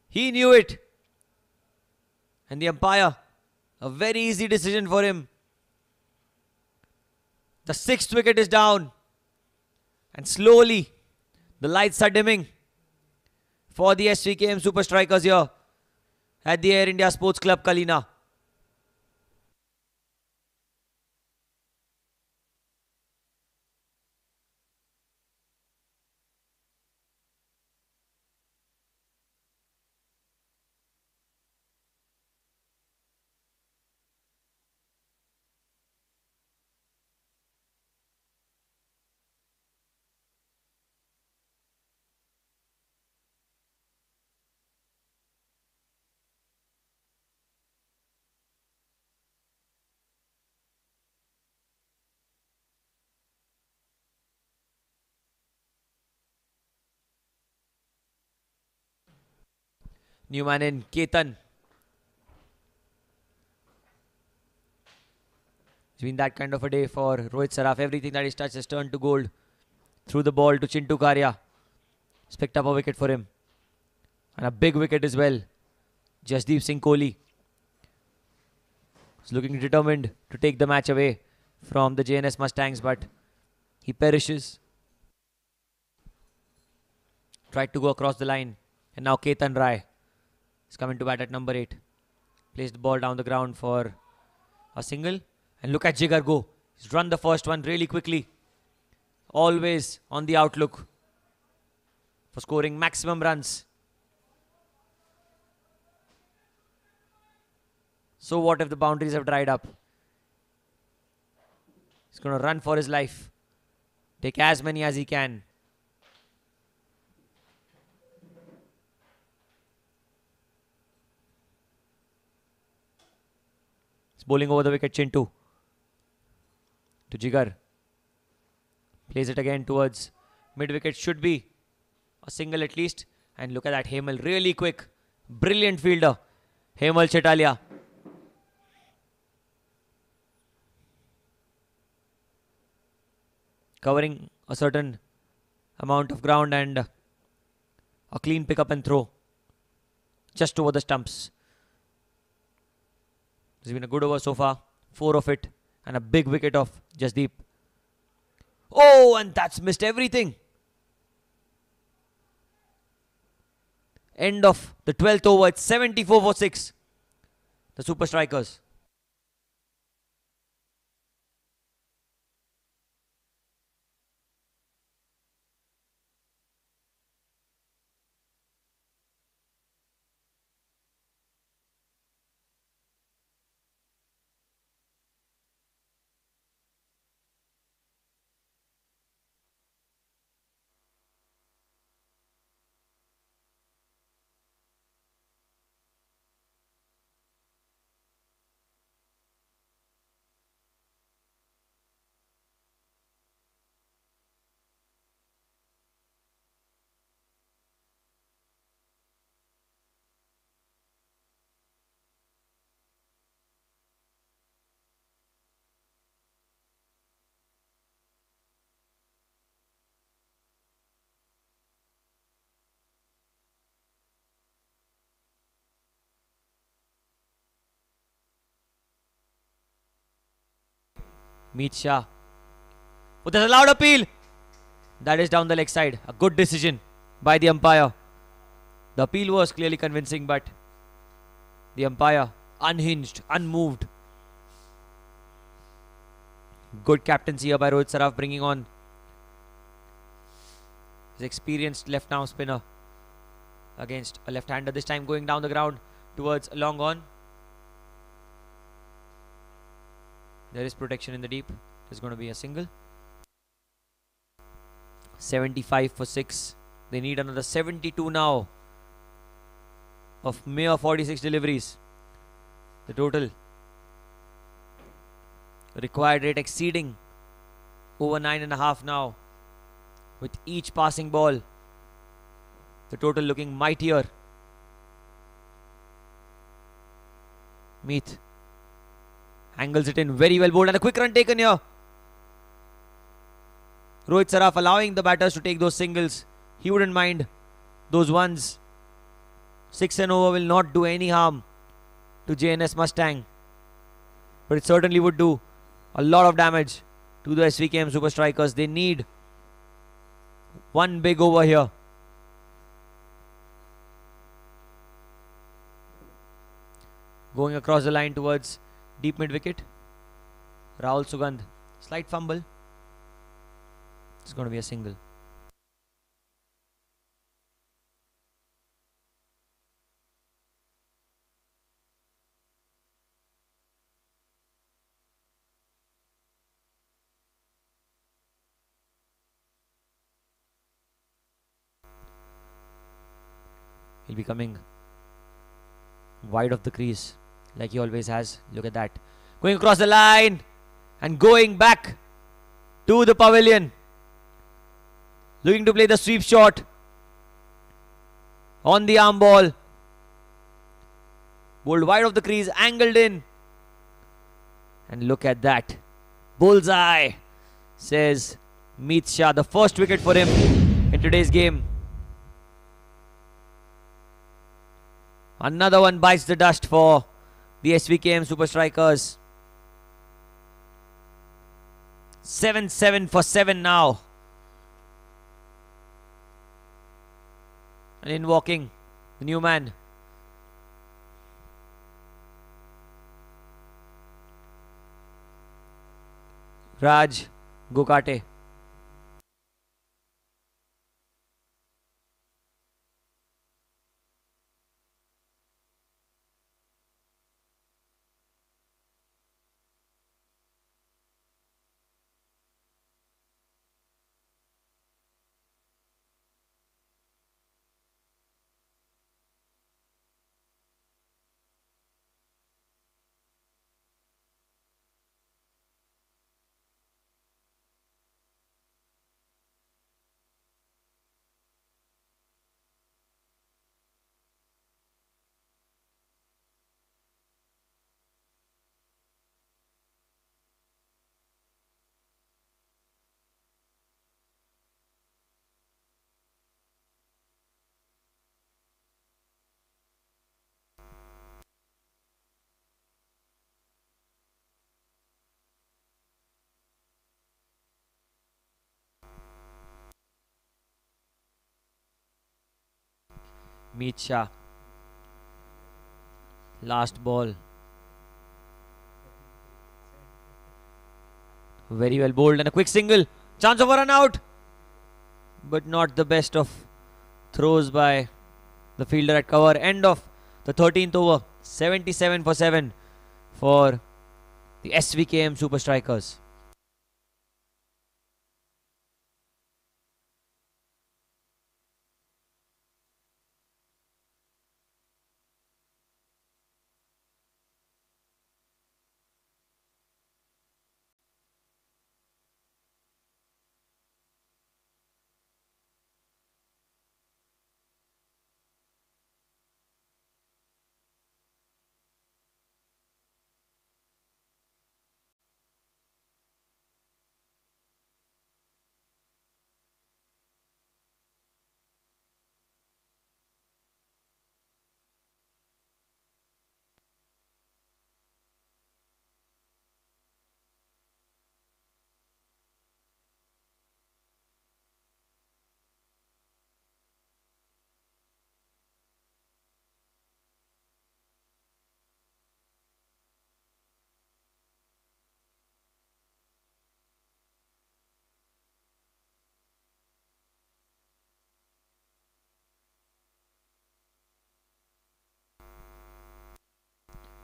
He knew it. And the umpire, a very easy decision for him. The 6th wicket is down. And slowly, the lights are dimming for the SVKM Super Strikers here at the Air India Sports Club, Kalina. New man in, Ketan. It's been that kind of a day for Rohit Saraf. Everything that he's touched has turned to gold. Threw the ball to Chintu Karia. He's picked up a wicket for him. And a big wicket as well. Jasdeep Singh Kohli is looking determined to take the match away from the Jns Mustangs, but he perishes. Tried to go across the line. And now Ketan Rai is coming to bat at number 8. Placed the ball down the ground for a single. And look at Jigar go. He's run the first one really quickly. Always on the outlook for scoring maximum runs. So what if the boundaries have dried up? He's going to run for his life. Take as many as he can. He's bowling over the wicket, Chintu. To Jigar. Plays it again towards mid-wicket. Should be a single at least. And look at that, Hemal. Really quick. Brilliant fielder. Hemal Chetalia. Covering a certain amount of ground and a clean pick up and throw. Just over the stumps. It's been a good over so far. 4 of it. And a big wicket of Jasdeep. Oh, and that's missed everything. End of the 12th over. It's 74 for 6. The Super Strikers. Meet Shah. Oh, there's a loud appeal. That is down the leg side. A good decision by the umpire. The appeal was clearly convincing, but the umpire unhinged, unmoved. Good captaincy here by Rohit Saraf, bringing on his experienced left-arm spinner against a left-hander. This time going down the ground towards a long on. There is protection in the deep. There's going to be a single. 75 for 6. They need another 72 now of mere 46 deliveries. The total required rate exceeding over 9.5 now with each passing ball. The total looking mightier. Meet angles it in, very well bowled, and a quick run taken here. Rohit Saraf allowing the batters to take those singles. He wouldn't mind those ones. 6 and over will not do any harm to Jns Mustang, but it certainly would do a lot of damage to the SVKM Super Strikers. They need one big over here. Going across the line towards deep mid wicket. Rahul Sugandh, slight fumble. It's going to be a single. He'll be coming wide of the crease like he always has. Look at that. Going across the line and going back to the pavilion. Looking to play the sweep shot on the arm ball. Bowled wide of the crease, angled in. And look at that. Bullseye, says Meet Shah. The first wicket for him in today's game. Another one bites the dust for the SVKM Super Strikers. 7-7 for 7 now. And in walking the new man. Raj Gokate. Meet Shah. Last ball. Very well bowled and a quick single. Chance of a run out. But not the best of throws by the fielder at cover. End of the 13th over. 77 for 7 for the SVKM Super Strikers.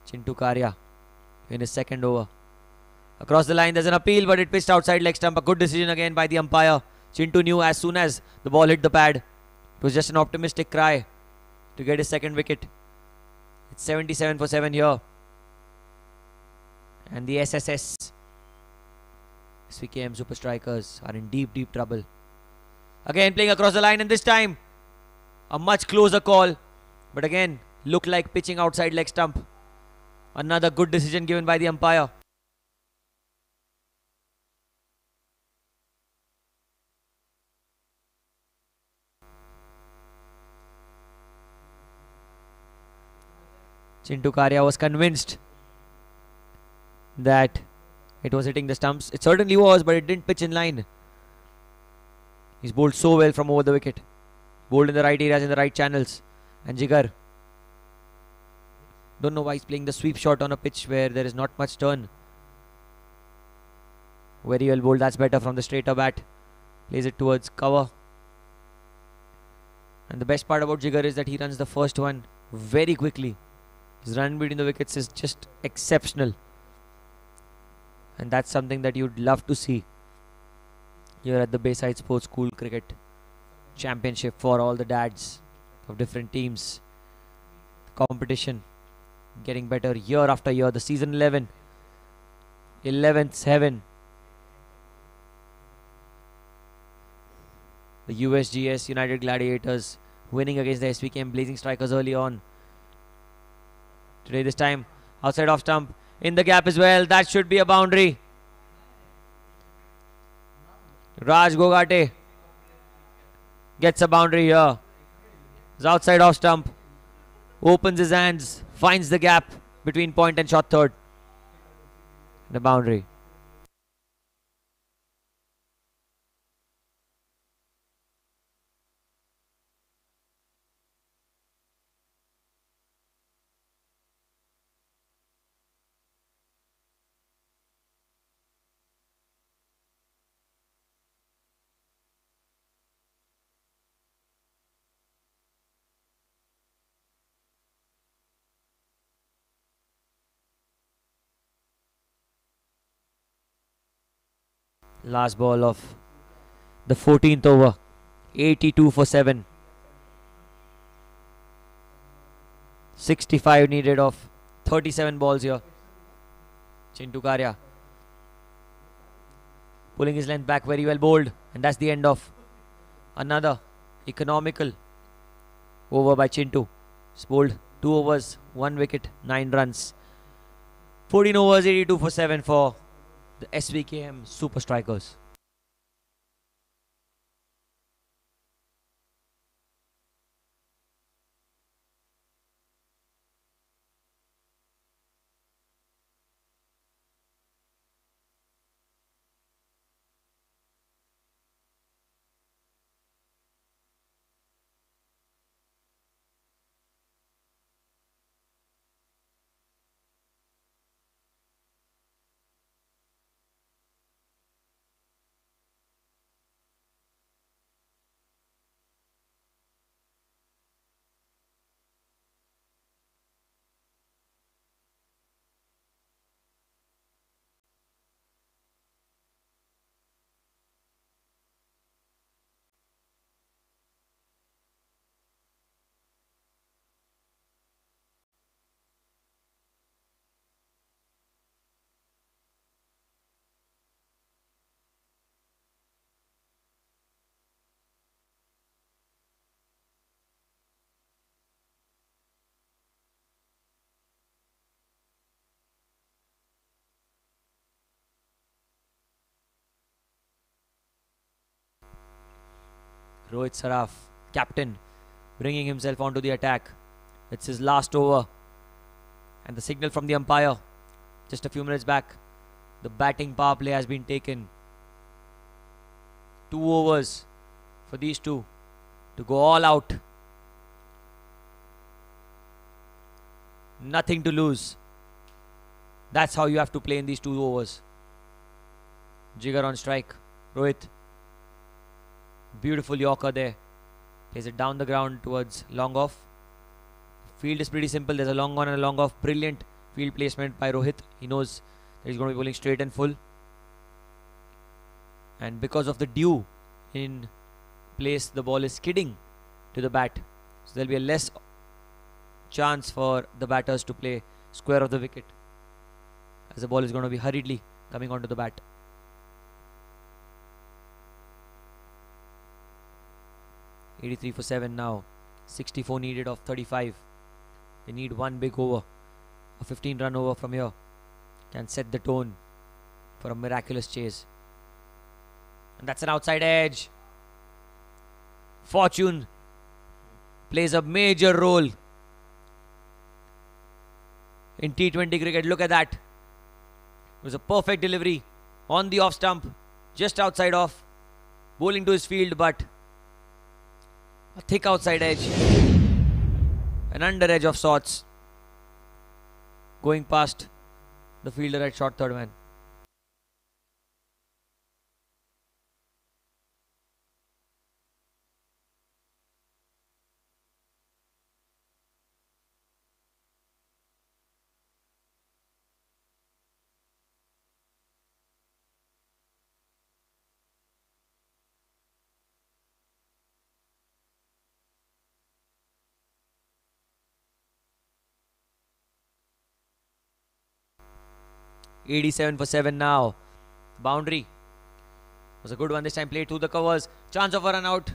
Chintu Karya in his second over. Across the line, there's an appeal, but it pitched outside leg stump. A good decision again by the umpire. Chintu knew as soon as the ball hit the pad. It was just an optimistic cry to get his second wicket. It's 77 for 7 here. And the SVKM Super Strikers are in deep, deep trouble. Again playing across the line, and this time A much closer call, but again, looked like pitching outside leg stump. Another good decision given by the umpire. Chintu Karia was convinced that it was hitting the stumps. It certainly was, but it didn't pitch in line. He's bowled so well from over the wicket. Bowled in the right areas, in the right channels. And Jigar, don't know why he's playing the sweep shot on a pitch where there is not much turn. Very well bowled. That's better from the straighter bat. Plays it towards cover. And the best part about Jigar is that he runs the first one very quickly. His run between the wickets is just exceptional. And that's something that you'd love to see here at the Bayside Sports School Cricket Championship for all the dads of different teams. The competition getting better year after year. The season 11, 11th heaven. The USGS United Gladiators winning against the SVKM Blazing Strikers early on. Today this time outside off stump, in the gap as well. That should be a boundary. Raj Gogate gets a boundary here. He's outside off stump. Opens his hands, finds the gap between point and short third. The boundary. Last ball of the 14th over. 82 for 7. 65 needed of 37 balls here. Chintu Karia pulling his length back, very well bowled. And that's the end of another economical over by Chintu. He's bowled 2 overs, 1 wicket, 9 runs. 14 overs, 82 for 7 for the SVKM Super Strikers. Rohit Saraf, captain, bringing himself onto the attack. It's his last over. And the signal from the umpire just a few minutes back. The batting power play has been taken. 2 overs for these two to go all out. Nothing to lose. That's how you have to play in these 2 overs. Jigar on strike. Rohit. Beautiful Yorker there. Plays it down the ground towards long off. Field is pretty simple. There's a long on and a long off. Brilliant field placement by Rohit. He knows that he's going to be bowling straight and full. And because of the dew in place, the ball is skidding to the bat. So there'll be a less chance for the batters to play square of the wicket, as the ball is going to be hurriedly coming onto the bat. .83 for 7 now. 64 needed of 35. They need one big over. A 15-run over from here can set the tone for a miraculous chase. And that's an outside edge. Fortune plays a major role in T20 cricket. Look at that. It was a perfect delivery on the off stump, just outside off, bowling to his field, but a thick outside edge, an under edge of sorts, going past the fielder at short third man. '87 for 7 now. Boundary was a good one this time, played through the covers. Chance of a run out.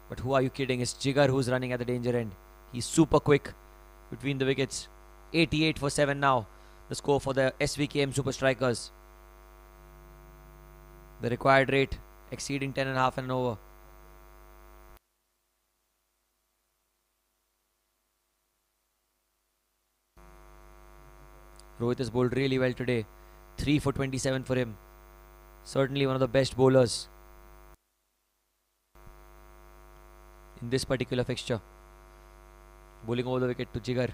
But who are you kidding? It's Jigar who's running at the danger end. He's super quick between the wickets. 88 for 7 now. The score for the SVKM Super Strikers. The required rate exceeding 10.5 and over. Rohit has bowled really well today. 3 for 27 for him. Certainly one of the best bowlers in this particular fixture. Bowling over the wicket to Jigar.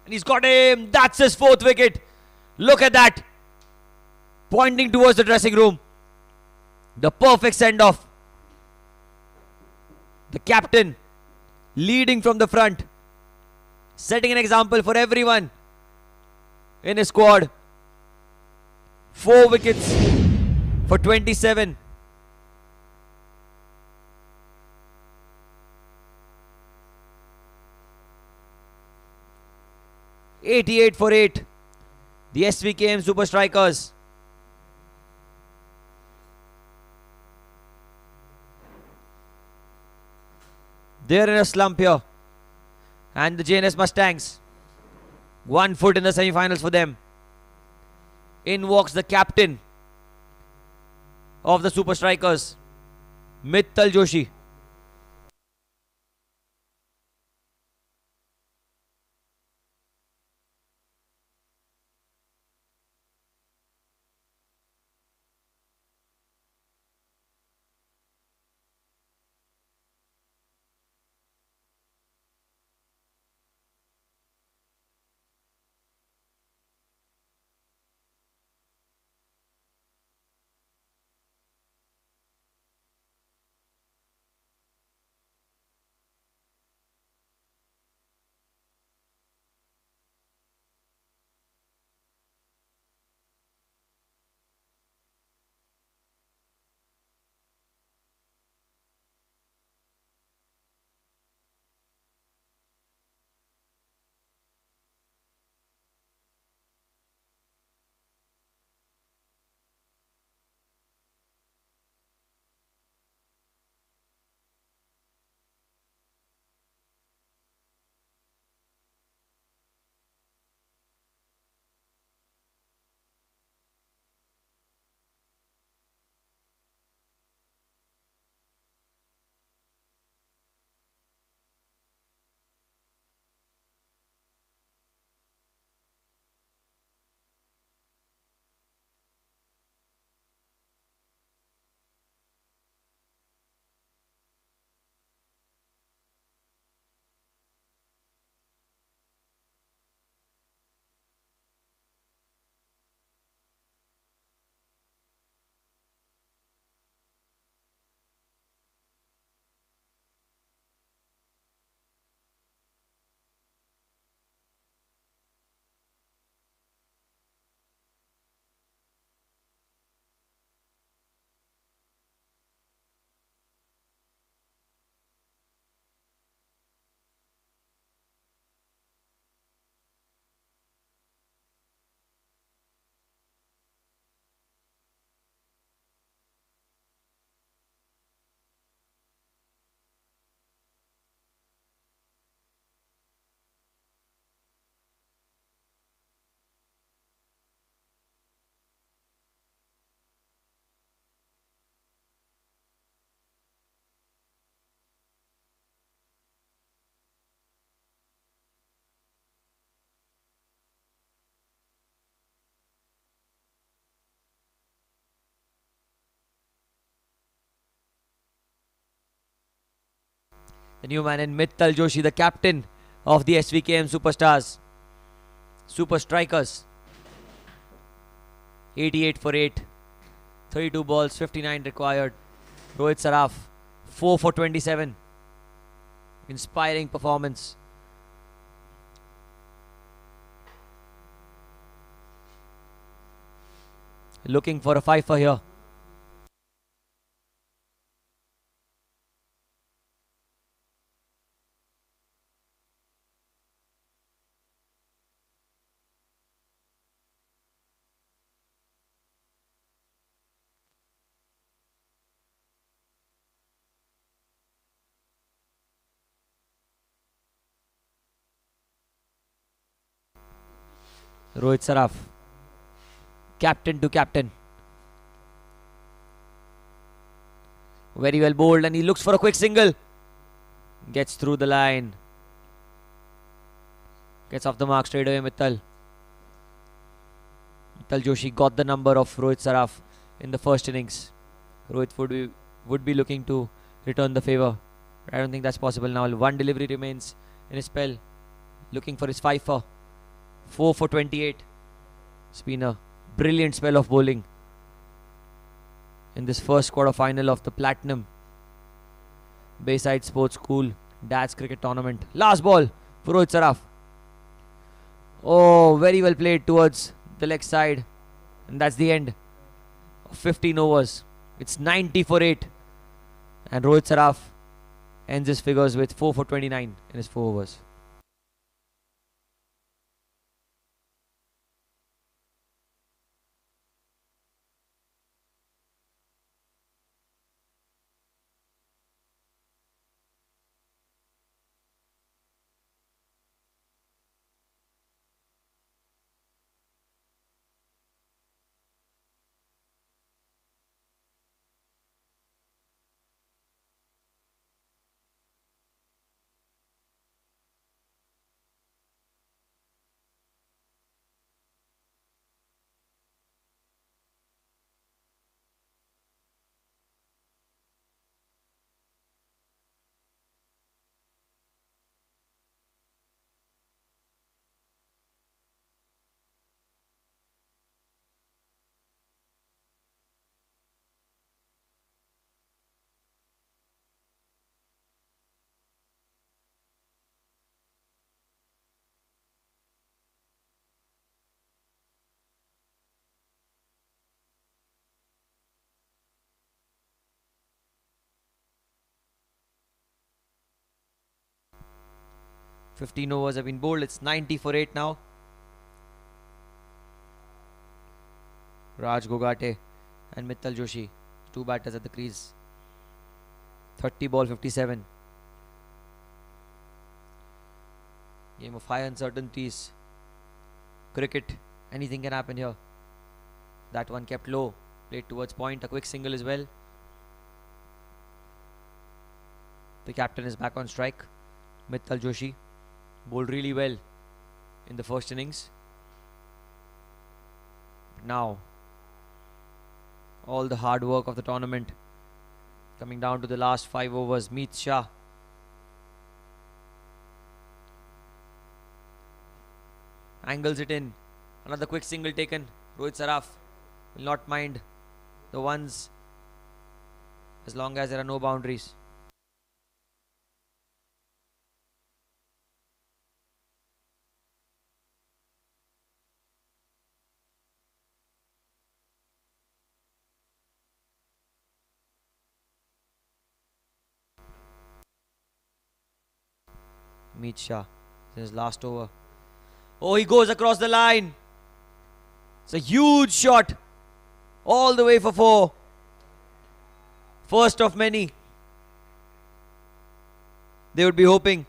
And he's got him. That's his 4th wicket. Look at that. Pointing towards the dressing room. The perfect send-off. The captain leading from the front, setting an example for everyone in his squad. 4 wickets for 27. '88 for 8. The SVKM Super Strikers. They're in a slump here. And the Jns Mustangs, 1 foot in the semi-finals for them. In walks the captain of the Super Strikers, Mittal Joshi. The new man in Mittal Joshi, the captain of the SVKM Superstars. Super Strikers. 88 for 8. 32 balls, 59 required. Rohit Saraf, 4 for 27. Inspiring performance. Looking for a fifer here. Rohit Saraf, captain to captain. Very well bowled, and he looks for a quick single. Gets through the line. Gets off the mark straight away, Mittal. Mittal Joshi got the number of Rohit Saraf in the first innings. Rohit would be looking to return the favour. I don't think that's possible now. One delivery remains in his spell. Looking for his fifer. 4 for 28. It's been a brilliant spell of bowling in this first quarter final of the Platinum Bayside Sports School Dad's Cricket Tournament. Last ball for Rohit Saraf. Oh, very well played towards the leg side. And that's the end of 15 overs. It's 90 for 8. And Rohit Saraf ends his figures with 4 for 29 in his 4 overs. Fifteen overs have been bowled. It's 90 for 8 now. Raj Gogate and Mittal Joshi, two batters at the crease. 30 ball 57. Game of high uncertainties. Cricket, anything can happen here. That one kept low, played towards point, a quick single as well. The captain is back on strike. Mittal Joshi bowled really well in the first innings. Now, all the hard work of the tournament coming down to the last 5 overs. Meet Shah. Angles it in. Another quick single taken. Rohit Saraf will not mind the ones as long as there are no boundaries. Meet Shah. This is last over. Oh, he goes across the line. It's a huge shot. All the way for 4. First of many. They would be hoping.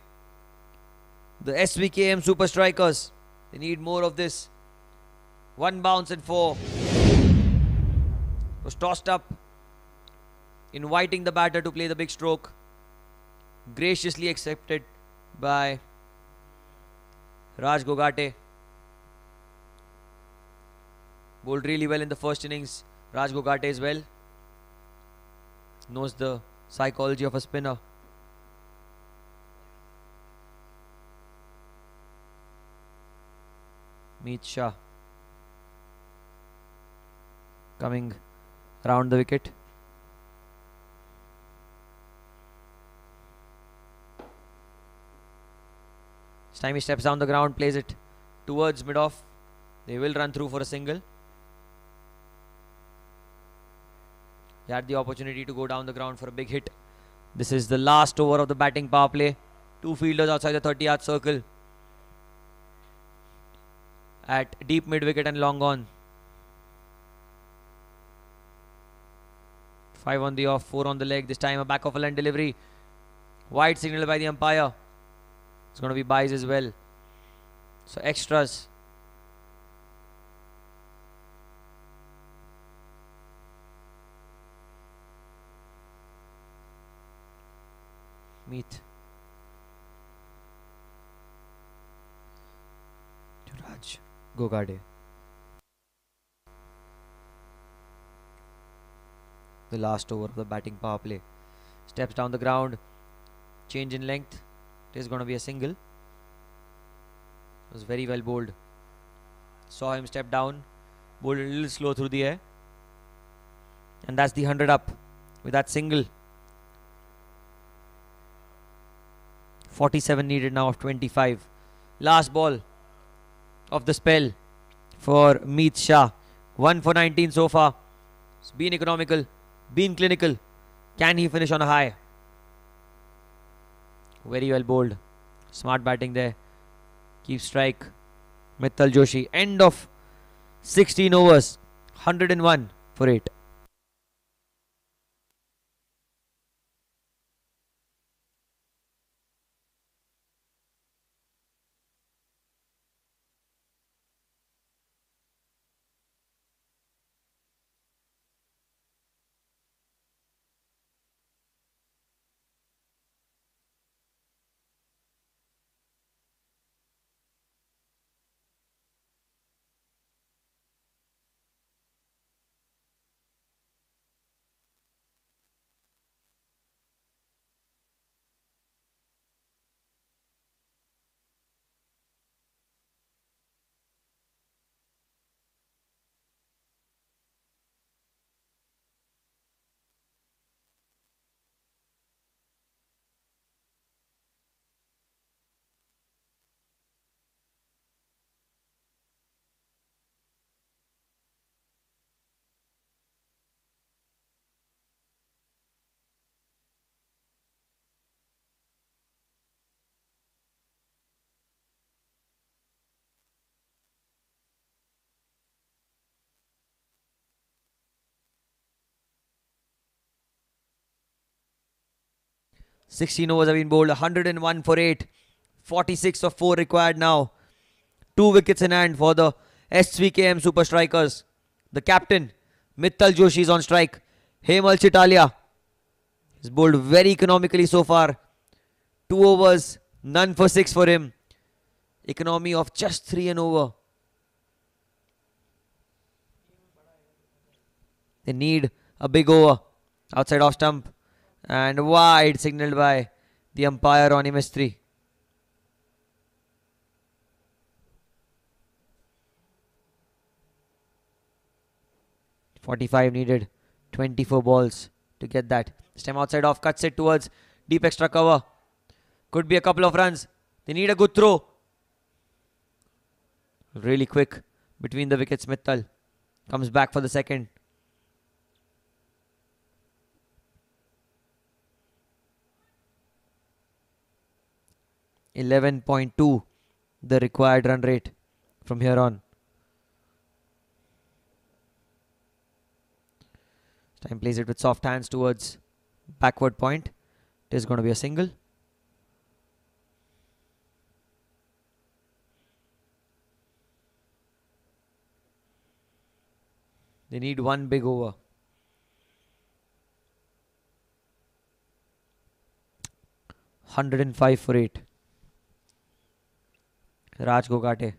The SVKM Super Strikers. They need more of this. 1 bounce and 4. Was tossed up. Inviting the batter to play the big stroke. Graciously accepted by Raj Gogate. Bowled really well in the first innings. Raj Gogate as well. Knows the psychology of a spinner. Meet Shah coming around the wicket. This time he steps down the ground, plays it towards mid-off. They will run through for a single. He had the opportunity to go down the ground for a big hit. This is the last over of the batting power play. 2 fielders outside the 30-yard circle. At deep mid-wicket and long on. 5 on the off, 4 on the leg. This time a back of a line delivery. Wide signal by the umpire. It's going to be byes as well. So extras. Meet Raj Gogade. The last over of the batting power play. Steps down the ground. Change in length. It is going to be a single. It was very well bowled. Saw him step down. Bowled a little slow through the air. And that's the 100 up with that single. 47 needed now of 25. Last ball of the spell for Meet Shah. 1 for 19 so far. It's been economical, been clinical. Can he finish on a high? Very well bowled. Smart batting there. Keep strike. Mittal Joshi. End of 16 overs. 101 for 8. Overs have been bowled. 101 for 8. 46 of 4 required now. 2 wickets in hand for the Svkm Super Strikers. The captain, Mittal Joshi, is on strike. Hemal Chitalia has bowled very economically so far. 2 overs, none for 6 for him. Economy of just 3 and over. They need a big over. Outside off stump. And wide, signalled by the umpire on MS3. .45 needed. 24 balls to get that. This time outside off, cuts it towards deep extra cover. Could be a couple of runs. They need a good throw. Really quick between the wickets. Mittal comes back for the second. .2 the required run rate from here on. This time plays it with soft hands towards backward point. It is going to be a single. They need one big over. .105 for 8. Raj Gogate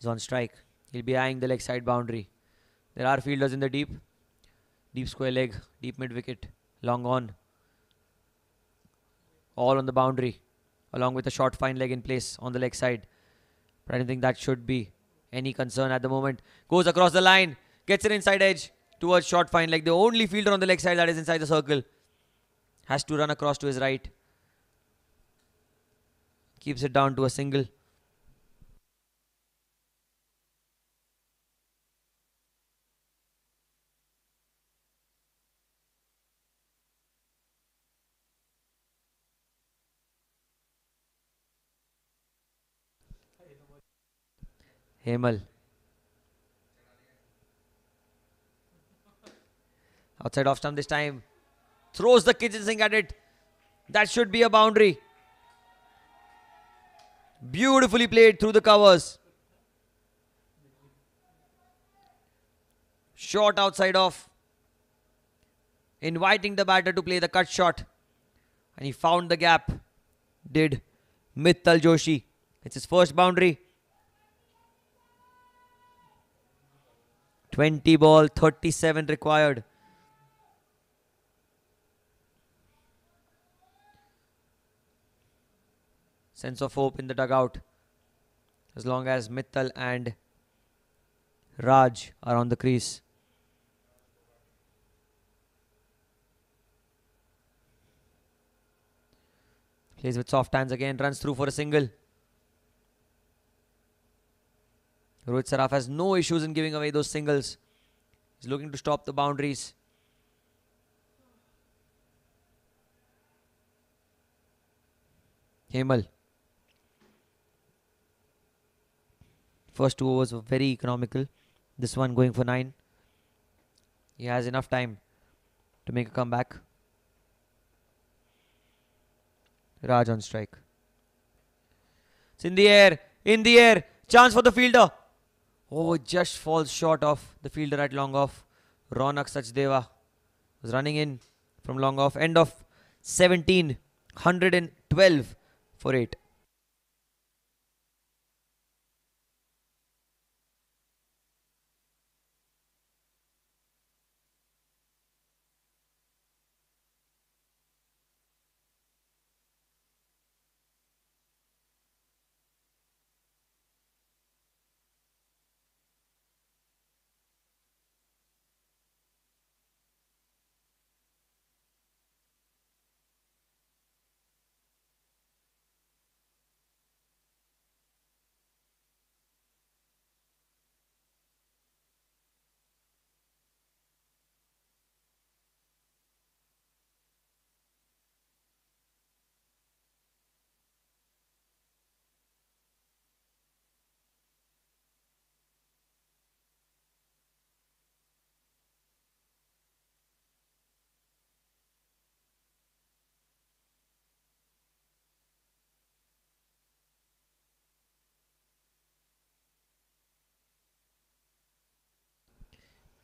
is on strike. He'll be eyeing the leg side boundary. There are fielders in the deep. Deep square leg, deep mid wicket, long on. All on the boundary, along with a short fine leg in place on the leg side. But I don't think that should be any concern at the moment. Goes across the line. Gets an inside edge towards short fine leg. The only fielder on the leg side that is inside the circle. Has to run across to his right. Keeps it down to a single. Hemal. Outside off stump this time. Throws the kitchen sink at it. That should be a boundary. Beautifully played through the covers. Short outside off. Inviting the batter to play the cut shot. And he found the gap. Did Mittal Joshi. It's his first boundary. 20 ball, 37 required. Sense of hope in the dugout. As long as Mittal and Raj are on the crease. Plays with soft hands again. Runs through for a single. Rohit Saraf has no issues in giving away those singles. He's looking to stop the boundaries. Hemal. First 2 overs were very economical. This one going for 9. He has enough time to make a comeback. Raj on strike. It's in the air. In the air. Chance for the fielder. Oh, just falls short of the fielder at long off. Ronak Sachdeva was running in from long off. End of 17. 112 for 8.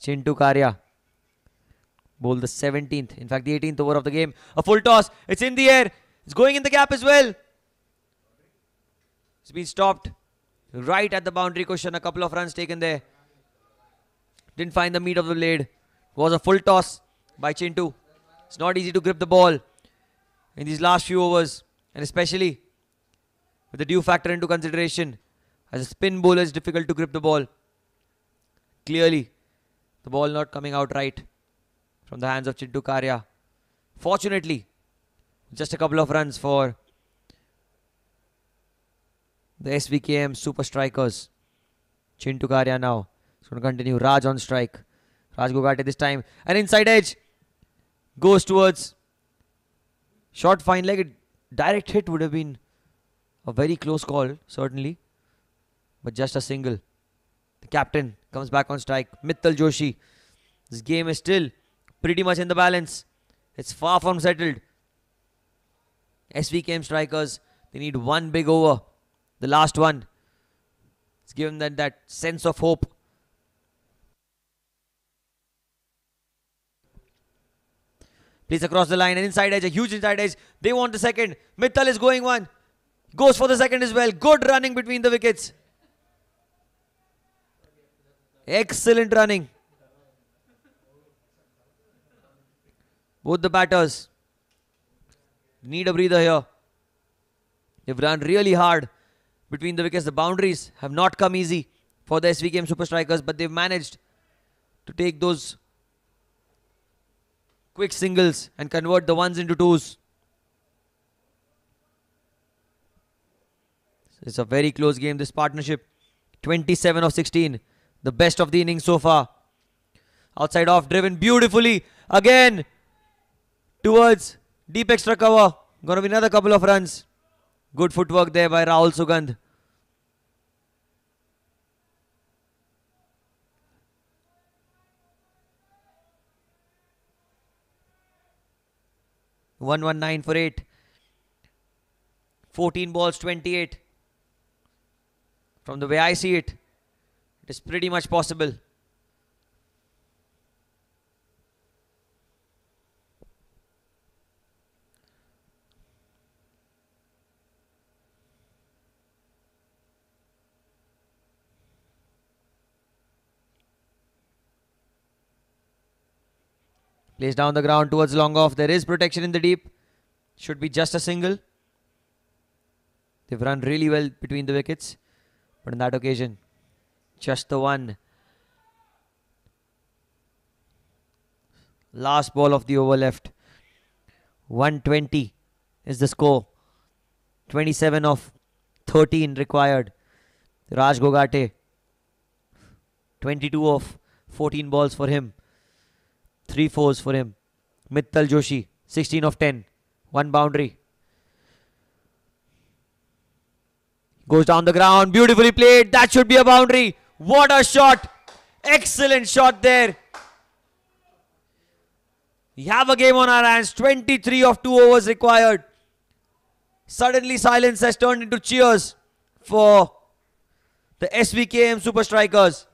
Chintu Karya bowled the 17th, in fact the 18th over of the game. A full toss. It's in the air. It's going in the gap as well. It's been stopped right at the boundary cushion. A couple of runs taken there. Didn't find the meat of the blade. It was a full toss by Chintu. It's not easy to grip the ball in these last few overs, and especially with the dew factor into consideration. As a spin bowler, it's difficult to grip the ball. Clearly, the ball not coming out right from the hands of Chintu Karya. Fortunately, just a couple of runs for the SVKM Super Strikers. Chintu Karya now. It's going to continue. Raj on strike. Raj Gogate this time. An inside edge. Goes towards short fine leg. Direct hit would have been a very close call, certainly. But just a single. The captain comes back on strike. Mittal Joshi. This game is still pretty much in the balance. It's far from settled. SVKM strikers, they need one big over. The last one. It's given them that sense of hope. Plays across the line. An inside edge. A huge inside edge. They want the second. Mittal is going one. Goes for the second as well. Good running between the wickets. Excellent running. Both the batters need a breather here. They've run really hard. between the wickets. The boundaries have not come easy for the SVKM Super Strikers, but they've managed to take those quick singles and convert the ones into twos. It's a very close game, this partnership. 27 of 16. The best of the innings so far. Outside off, driven beautifully. Again, towards deep extra cover. Gonna be another couple of runs. Good footwork there by Rahul Sugandh. (119 for 8). 14 balls, 28. From the way I see it, it is pretty much possible. Plays down the ground towards long off. There is protection in the deep. Should be just a single. They've run really well between the wickets. But on that occasion, just the one. Last ball of the over left. 120 is the score. 27 of 13 required. Raj Gogate. 22 of 14 balls for him. 3 fours for him. Mittal Joshi. 16 of 10. 1 boundary. Goes down the ground. Beautifully played. That should be a boundary. What a shot. Excellent shot there. We have a game on our hands. 23 of 2 overs required. Suddenly silence has turned into cheers for the SVKM Super Strikers.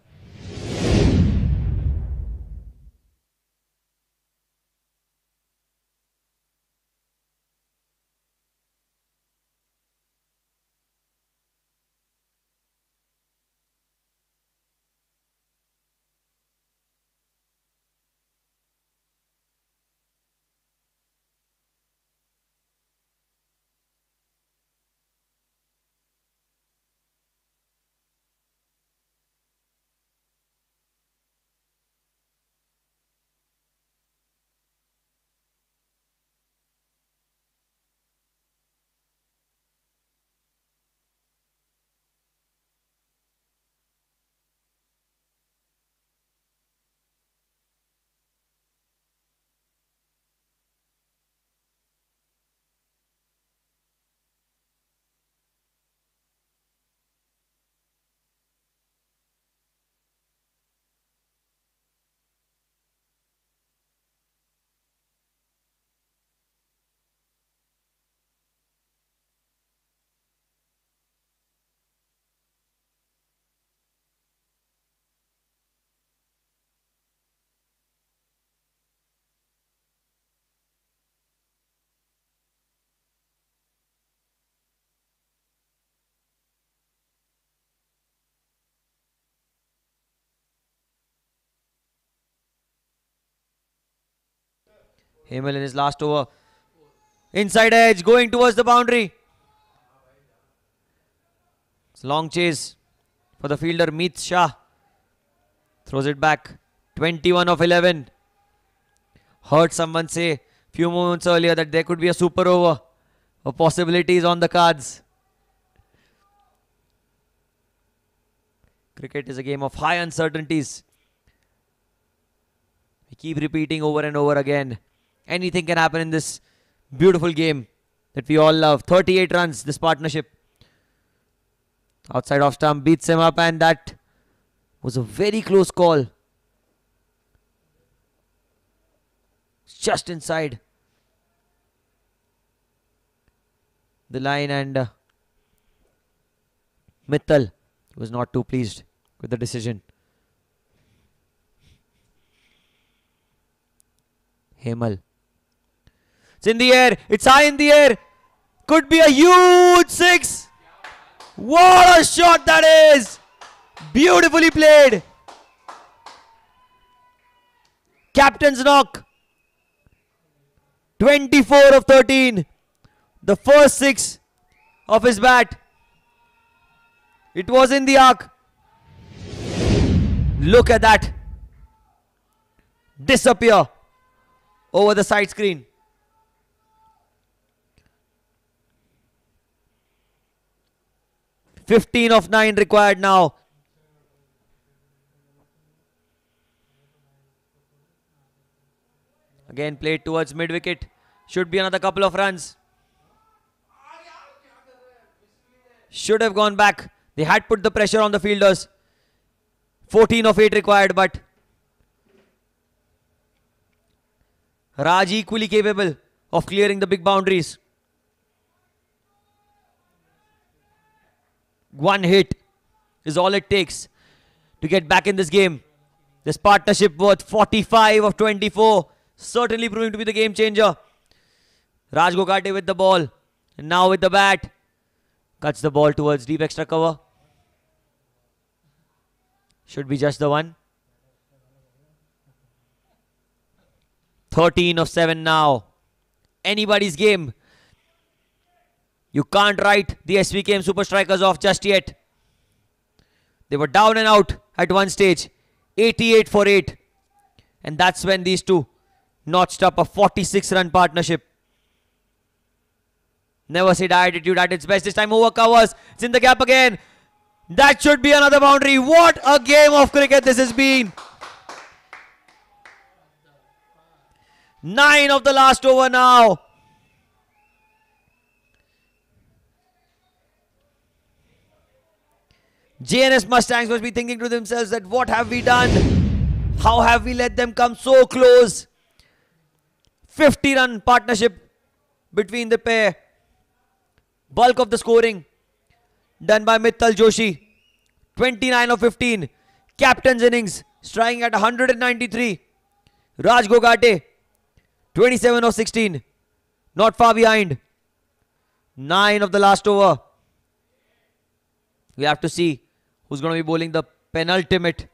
Hemal in his last over. Inside edge, going towards the boundary. It's a long chase for the fielder Meet Shah. Throws it back. 21 of 11. Heard someone say a few moments earlier that there could be a super over. A possibility is on the cards. Cricket is a game of high uncertainties. We keep repeating over and over again. Anything can happen in this beautiful game that we all love. 38 runs, this partnership. Outside off stump, beats him up, and that was a very close call. Just inside the line, and Mittal was not too pleased with the decision. Hemal. It's in the air. It's high in the air. Could be a huge six. What a shot that is. Beautifully played. Captain's knock. 24 of 13. The first six of his bat. It was in the arc. Look at that. Disappear over the side screen. "15 of 9 required now. Again played towards mid-wicket. Should be another couple of runs. Should have gone back. They had put the pressure on the fielders. 14 of 8 required, but Raj equally capable of clearing the big boundaries. One hit is all it takes to get back in this game. This partnership worth 45 of 24. Certainly proving to be the game changer. Raj Gogate with the ball. And now with the bat. Cuts the ball towards deep extra cover. Should be just the one. 13 of 7 now. Anybody's game. You can't write the SVKM Super Strikers off just yet. They were down and out at one stage. 88 for 8. And that's when these two notched up a 46-run partnership. Never say die attitude at its best. This time over covers. It's in the gap again. That should be another boundary. What a game of cricket this has been. 9 of the last over now. Jns Mustangs must be thinking to themselves that what have we done? How have we let them come so close? 50-run partnership between the pair. Bulk of the scoring done by Mittal Joshi. 29 of 15. Captain's innings striking at 193. Raj Gogate 27 of 16. Not far behind. 9 of the last over. We have to see who's going to be bowling the penultimate.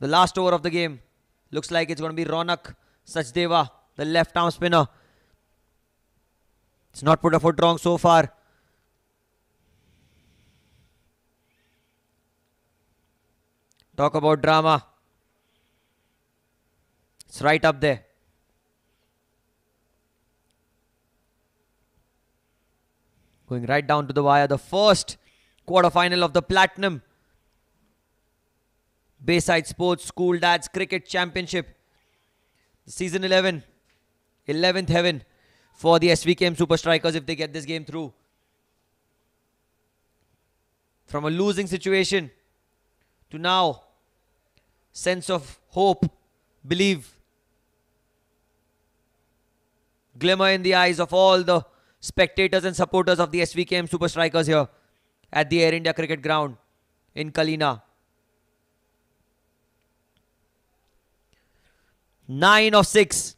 The last over of the game. Looks like it's going to be Ronak Sachdeva, the left arm spinner. It's not put a foot wrong so far. Talk about drama. It's right up there. Going right down to the wire. The first quarter-final of the Platinum Bayside Sports School Dads Cricket Championship. Season 11. 11th heaven for the SVKM Super Strikers if they get this game through. From a losing situation to now, sense of hope, believe, glimmer in the eyes of all the spectators and supporters of the SVKM Super Strikers here at the Air India Cricket Ground in Kalina. 9 of 6.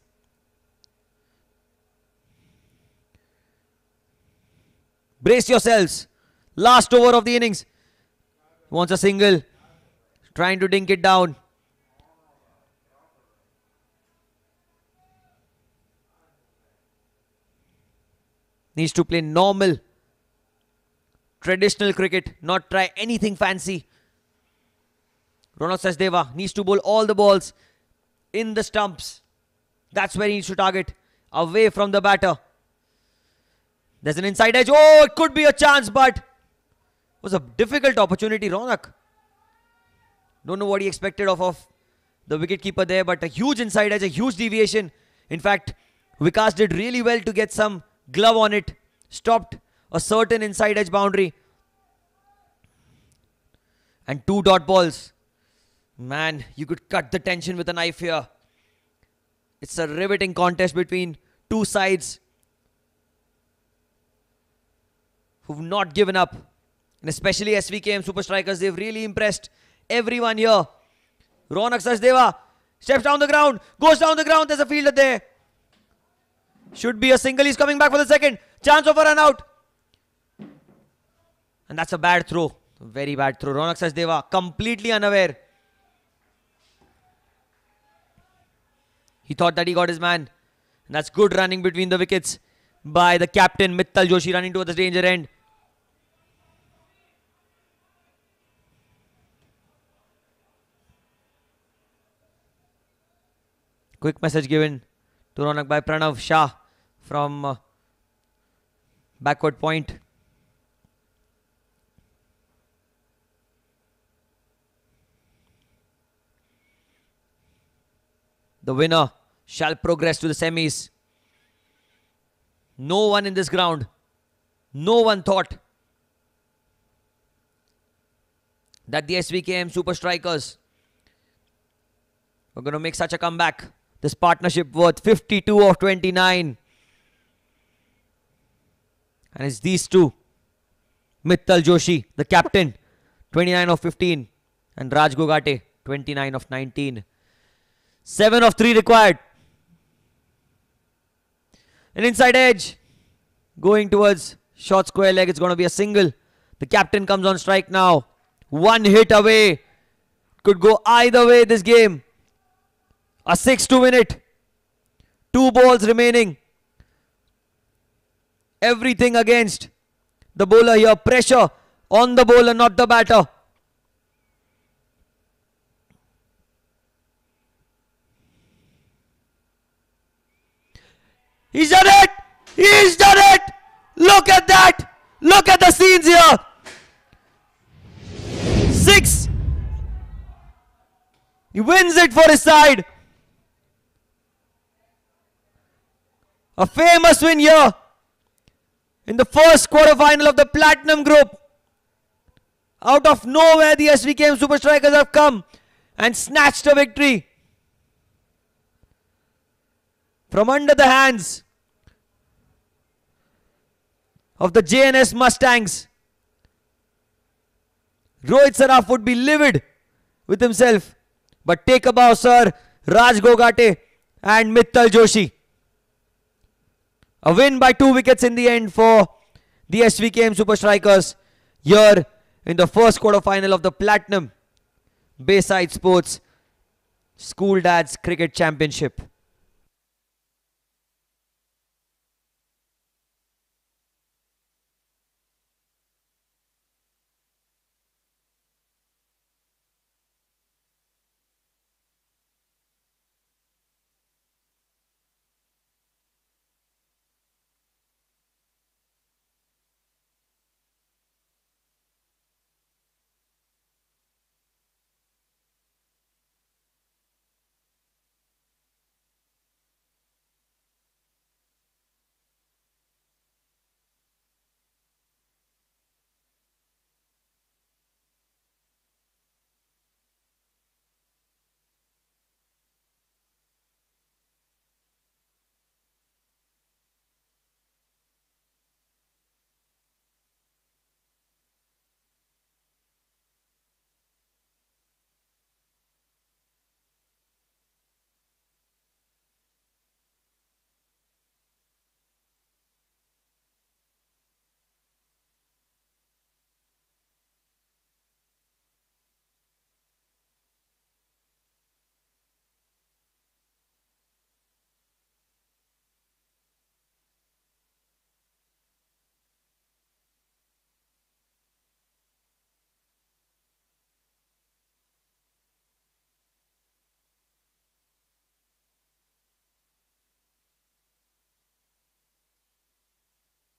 Brace yourselves. Last over of the innings. Wants a single. Trying to dink it down. Needs to play normal, traditional cricket. Not try anything fancy. Ronak Sachdeva needs to bowl all the balls in the stumps. That's where he needs to target. Away from the batter. There's an inside edge. Oh, it could be a chance, but it was a difficult opportunity. Ronak. Don't know what he expected of the wicketkeeper there, but a huge inside edge, a huge deviation. In fact, Vikas did really well to get some glove on it. Stopped a certain inside edge boundary. And 2 dot balls. Man, you could cut the tension with a knife here. It's a riveting contest between two sides who've not given up. And especially SVKM Super Strikers, they've really impressed everyone here. Ronak Sachdeva steps down the ground, goes down the ground. There's a fielder there. Should be a single. He's coming back for the second. Chance of a run out. And that's a bad throw. Very bad throw. Ronak Sachdeva completely unaware. He thought that he got his man. And that's good running between the wickets by the captain Mittal Joshi, running towards the danger end. Quick message given to Ronak by Pranav Shah from backward point. The winner shall progress to the semis. No one in this ground, no one thought that the SVKM Super Strikers were going to make such a comeback. This partnership worth 52 of 29. And it's these two. Mittal Joshi, the captain, 29 of 15. And Raj Gogate, 29 of 19. 7 of 3 required. An inside edge. Going towards short square leg. It's going to be a single. The captain comes on strike now. One hit away. Could go either way this game. A 6 to win it. 2 balls remaining. Everything against the bowler here. Pressure on the bowler, not the batter. He's done it! He's done it! Look at that! Look at the scenes here! 6. He wins it for his side. A famous win here in the first quarter-final of the Platinum Group. Out of nowhere, the SVKM Super Strikers have come and snatched a victory from under the hands of the Jns Mustangs. Rohit Saraf would be livid with himself. But take a bow, sir. Raj Gogate and Mittal Joshi. A win by 2 wickets in the end for the SVKM Super Strikers here in the first quarter-final of the Platinum Bayside Sports School Dads Cricket Championship.